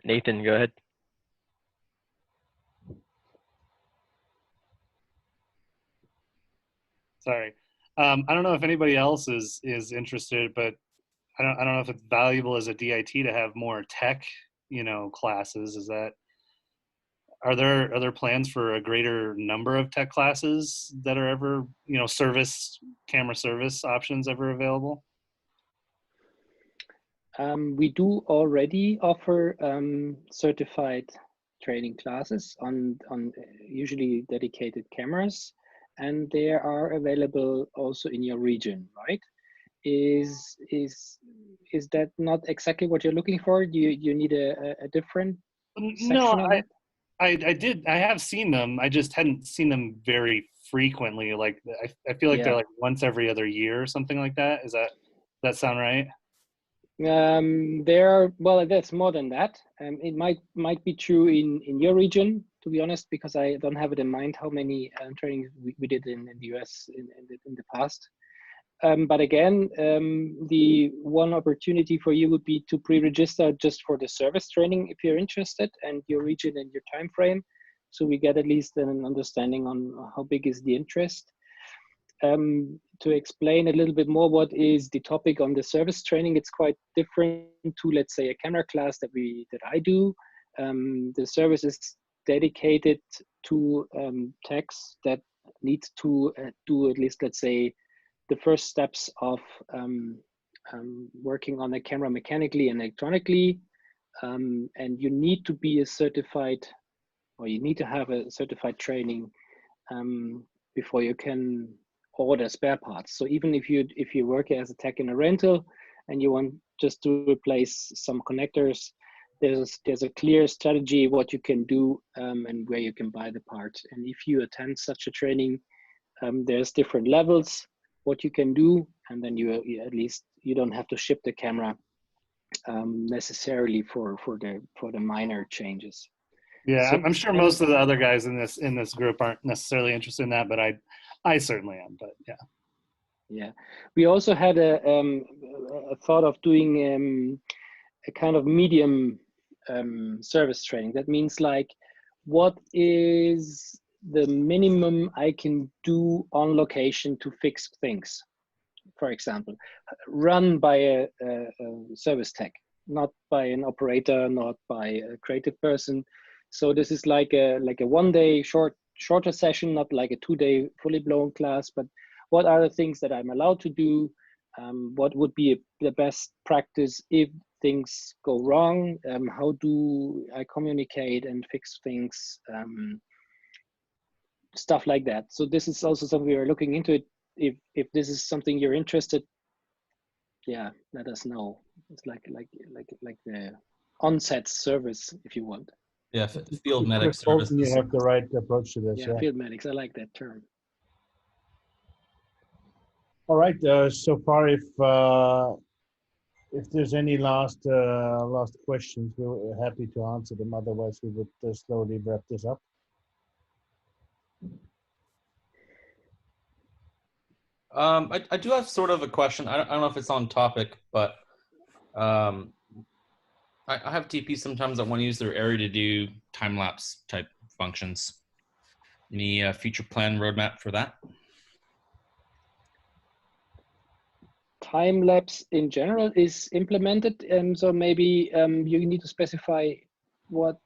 Nathan, go ahead. Sorry. I don't know if anybody else is interested, but I don't know if it's valuable as a DIT to have more tech, classes. Are there plans for a greater number of tech classes that are ever, camera service options ever available? We do already offer certified training classes on usually dedicated cameras, and they are available also in your region, right? Is that not exactly what you're looking for? Do you need a different section of it? I have seen them. I just hadn't seen them very frequently. Like I feel like they're like once every other year or something like that. Does that sound right? Well, that's more than that. It might be true in your region, to be honest, because I don't have it in mind how many trainings we did in the US in the past. But again, the one opportunity for you would be to pre-register just for the service training if you're interested, and your region and your time frame, so we get at least an understanding on how big is the interest. To explain a little bit more what is the topic on the service training, it's quite different to, let's say, a camera class that I do. The service is dedicated to techs that need to do at least, let's say, the first steps of working on the camera mechanically and electronically, and you need to be a certified, or you need to have a certified training before you can order spare parts. So even if you work as a tech in a rental and you want just to replace some connectors, there's a clear strategy what you can do and where you can buy the part. And if you attend such a training, there's different levels what you can do, and then you at least you don't have to ship the camera necessarily for the minor changes. Yeah, So, I'm sure most of the other guys in this group aren't necessarily interested in that, but I certainly am. But yeah. Yeah, we also had a thought of doing a kind of medium service training. That means like, what is the minimum I can do on location to fix things? For example, run by a service tech. not by an operator, not by a creative person. So this is like a 1 day shorter session, not like a 2 day fully blown class, but what are the things that I'm allowed to do? What would be the best practice if things go wrong? How do I communicate and fix things? Stuff like that. So this is also something we are looking into. It. If this is something you're interested, yeah, let us know. It's like the onset service, if you want. Yeah, field medic Chris Bolton, you services. have the right approach to this. Yeah, field medics. I like that term. All right. So far, if there's any last questions, we're happy to answer them. Otherwise, we would slowly wrap this up. I do have sort of a question. I don't know if it's on topic, but I have TPs sometimes that want to use their ARRI to do time-lapse type functions. Any future plan roadmap for that? Time lapse in general is implemented, so maybe you need to specify what.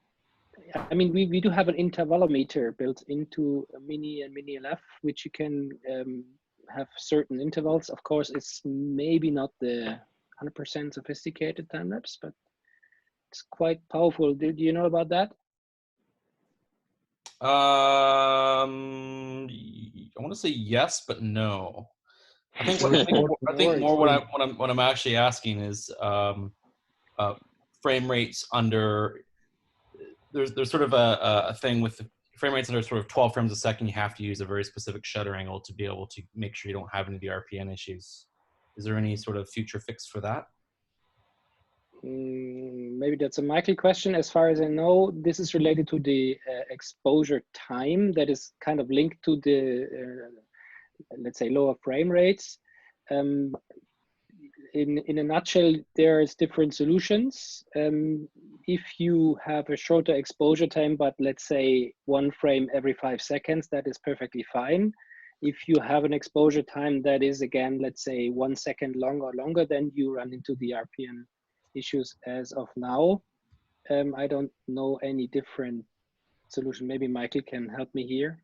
I mean, we do have an intervalometer built into a Mini and MiniLF, which you can have certain intervals. Of course, it's maybe not the 100% sophisticated time lapse, but it's quite powerful. Do you know about that? I want to say yes, but no. I think more what I'm actually asking is frame rates under. There's sort of a thing with frame rates under sort of 12 frames a second. You have to use a very specific shutter angle to be able to make sure you don't have any of the RPN issues. Is there any sort of future fix for that? Maybe that's a Michael question. As far as I know, this is related to the exposure time that is kind of linked to the, let's say, lower frame rates. In a nutshell, there's different solutions. If you have a shorter exposure time, but let's say 1 frame every 5 seconds, that is perfectly fine. If you have an exposure time that is, again, let's say 1 second longer, then you run into the RPN issues as of now. I don't know any different solution. Maybe Michael can help me here.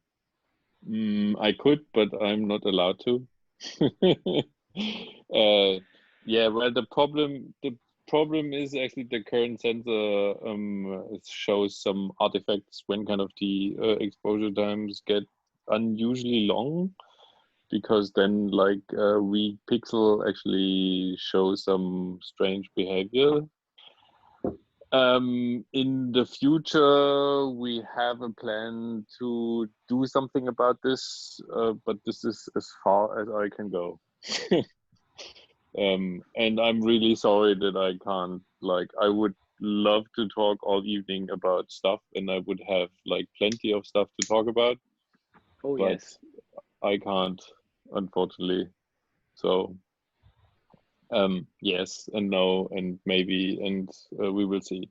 I could, but I'm not allowed to. Yeah, well, the problem is actually the current sensor shows some artifacts when kind of the exposure times get unusually long, because then like weak pixel actually shows some strange behavior. In the future, we have a plan to do something about this, but this is as far as I can go. And I'm really sorry that I can't, like, I would love to talk all evening about stuff, and I would have like plenty of stuff to talk about. Oh, but yes. I can't, unfortunately. So yes and no and maybe, and we will see.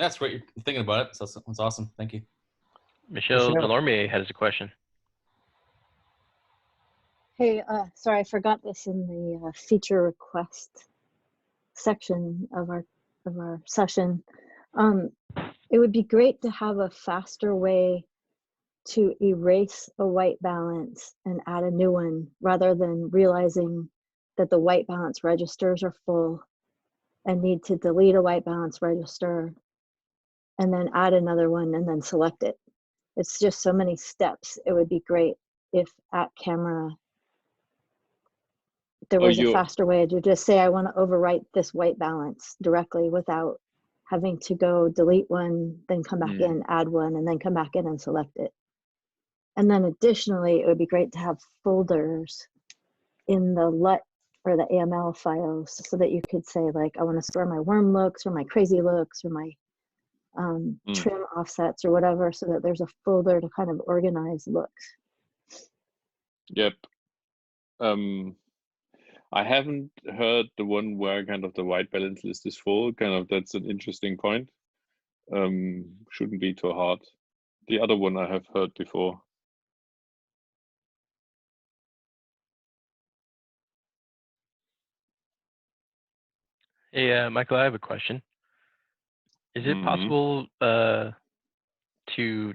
That's great. You're thinking about it. So that's awesome. Thank you. Michelle Delorme has a question. Hey, sorry, I forgot this in the feature request section of our session. It would be great to have a faster way to erase a white balance and add a new one, rather than realizing that the white balance registers are full and need to delete a white balance register and then add another one and then select it. It's just so many steps. It would be great if at camera there was a faster way to just say, I want to overwrite this white balance directly without having to go delete one, then come back in, add one, and then come back in and select it. And then additionally, it would be great to have folders in the LUT or the AML files so that you could say, like, I want to store my worm looks or my crazy looks or my trim offsets or whatever, so that there's a folder to kind of organize looks. Yep. I haven't heard the one where kind of the white balance list is full. Kind of, that's an interesting point. Shouldn't be too hard. The other one I have heard before. Hey, Michael, I have a question. Is it possible to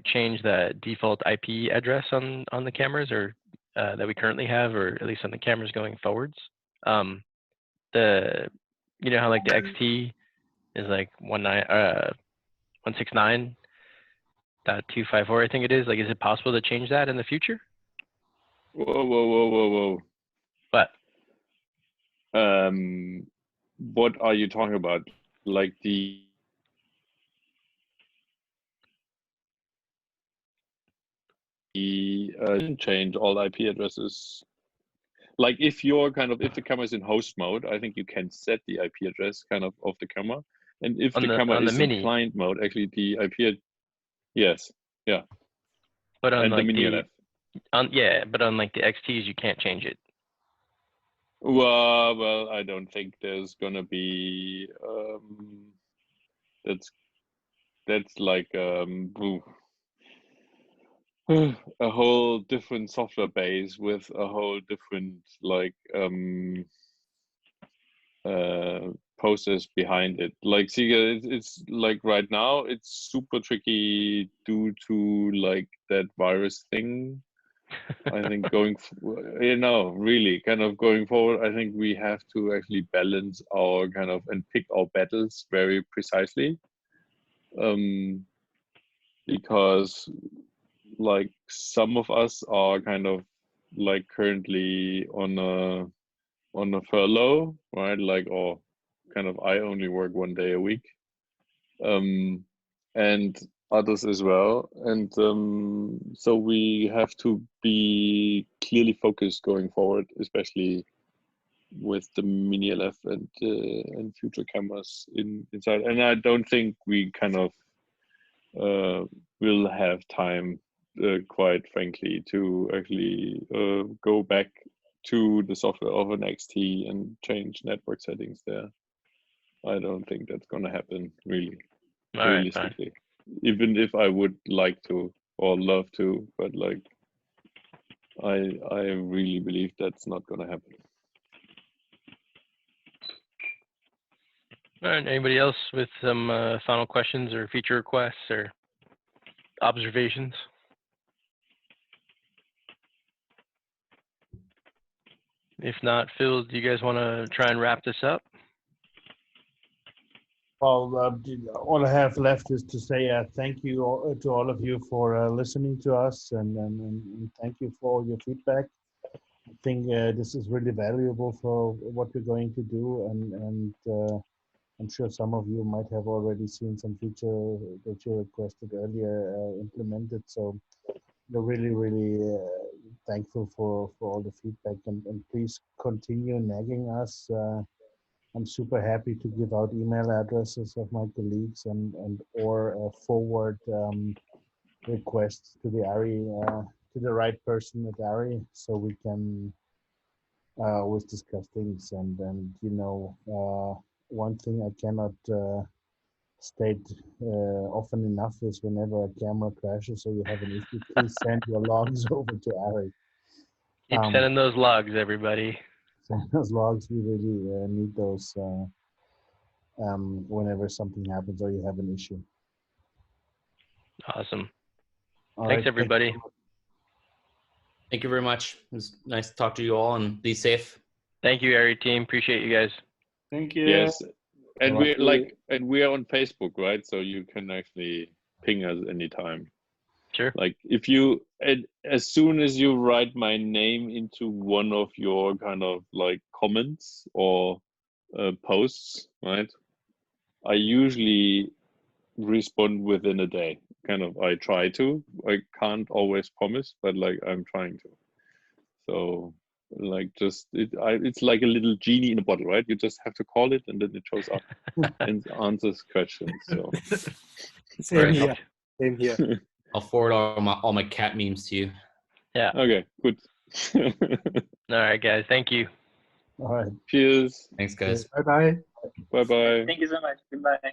change the default IP address on the cameras, or that we currently have, or at least on the cameras going forwards? You know how like the XT is like 169.254, I think it is. Like, is it possible to change that in the future? Whoa. What? What are you talking about? Like the change all IP addresses. Like if you're if the camera is in host mode, I think you can set the IP address of the camera. And if the camera is in client mode, actually the IP, yes, yeah. But on and like the MiniLF. but on like the XTs, you can't change it. Well, I don't think there's gonna be that's like a whole different software base with a whole different process behind it. Like, see, it's like right now it's super tricky due to like that virus thing. I think really going forward, I think we have to actually balance our and pick our battles very precisely, because like some of us are like currently on a furlough, right? Like, or I only work 1 day a week, and others as well. And so we have to be clearly focused going forward, especially with the MiniLF and future cameras inside. And I don't think we will have time, quite frankly, to actually go back to the software of an XT and change network settings there. I don't think that's going to happen, really, realistically. Even if I would like to or love to, but like I really believe that's not going to happen. All right. Anybody else with some final questions or feature requests or observations? If not, Phil, do you guys want to try and wrap this up? Well, all I have left is to say thank you to all of you for listening to us, and thank you for all your feedback. I think this is really valuable for what we're going to do, and I'm sure some of you might have already seen some feature that you requested earlier implemented. So we're really thankful for all the feedback, and please continue nagging us. I'm super happy to give out email addresses of my colleagues and or forward requests to the ARRI, to the right person at ARRI, so we can always discuss things. And one thing I cannot state often enough is whenever a camera crashes or you have an issue, please send your logs over to ARRI. Keep sending those logs, everybody. Send those logs. We really need those whenever something happens or you have an issue. Awesome. All Thanks, right, everybody. Thank you very much. It was nice to talk to you all, and be safe. Thank you, ARRI team. Appreciate you guys. Thank you. Yes, and we're on Facebook, right? So you can actually ping us anytime. Sure. Like if you, as soon as you write my name into one of your like comments or posts, right? I usually respond within a day. I try to. I can't always promise, but like I'm trying to. So like it's like a little genie in a bottle, right? You just have to call it and then it shows up and answers questions. So Same here. I'll forward all my cat memes to you. Yeah. Okay, good. All right, guys. Thank you. All right. Cheers. Thanks, guys. Bye-bye. Bye-bye. Thank you so much. Goodbye.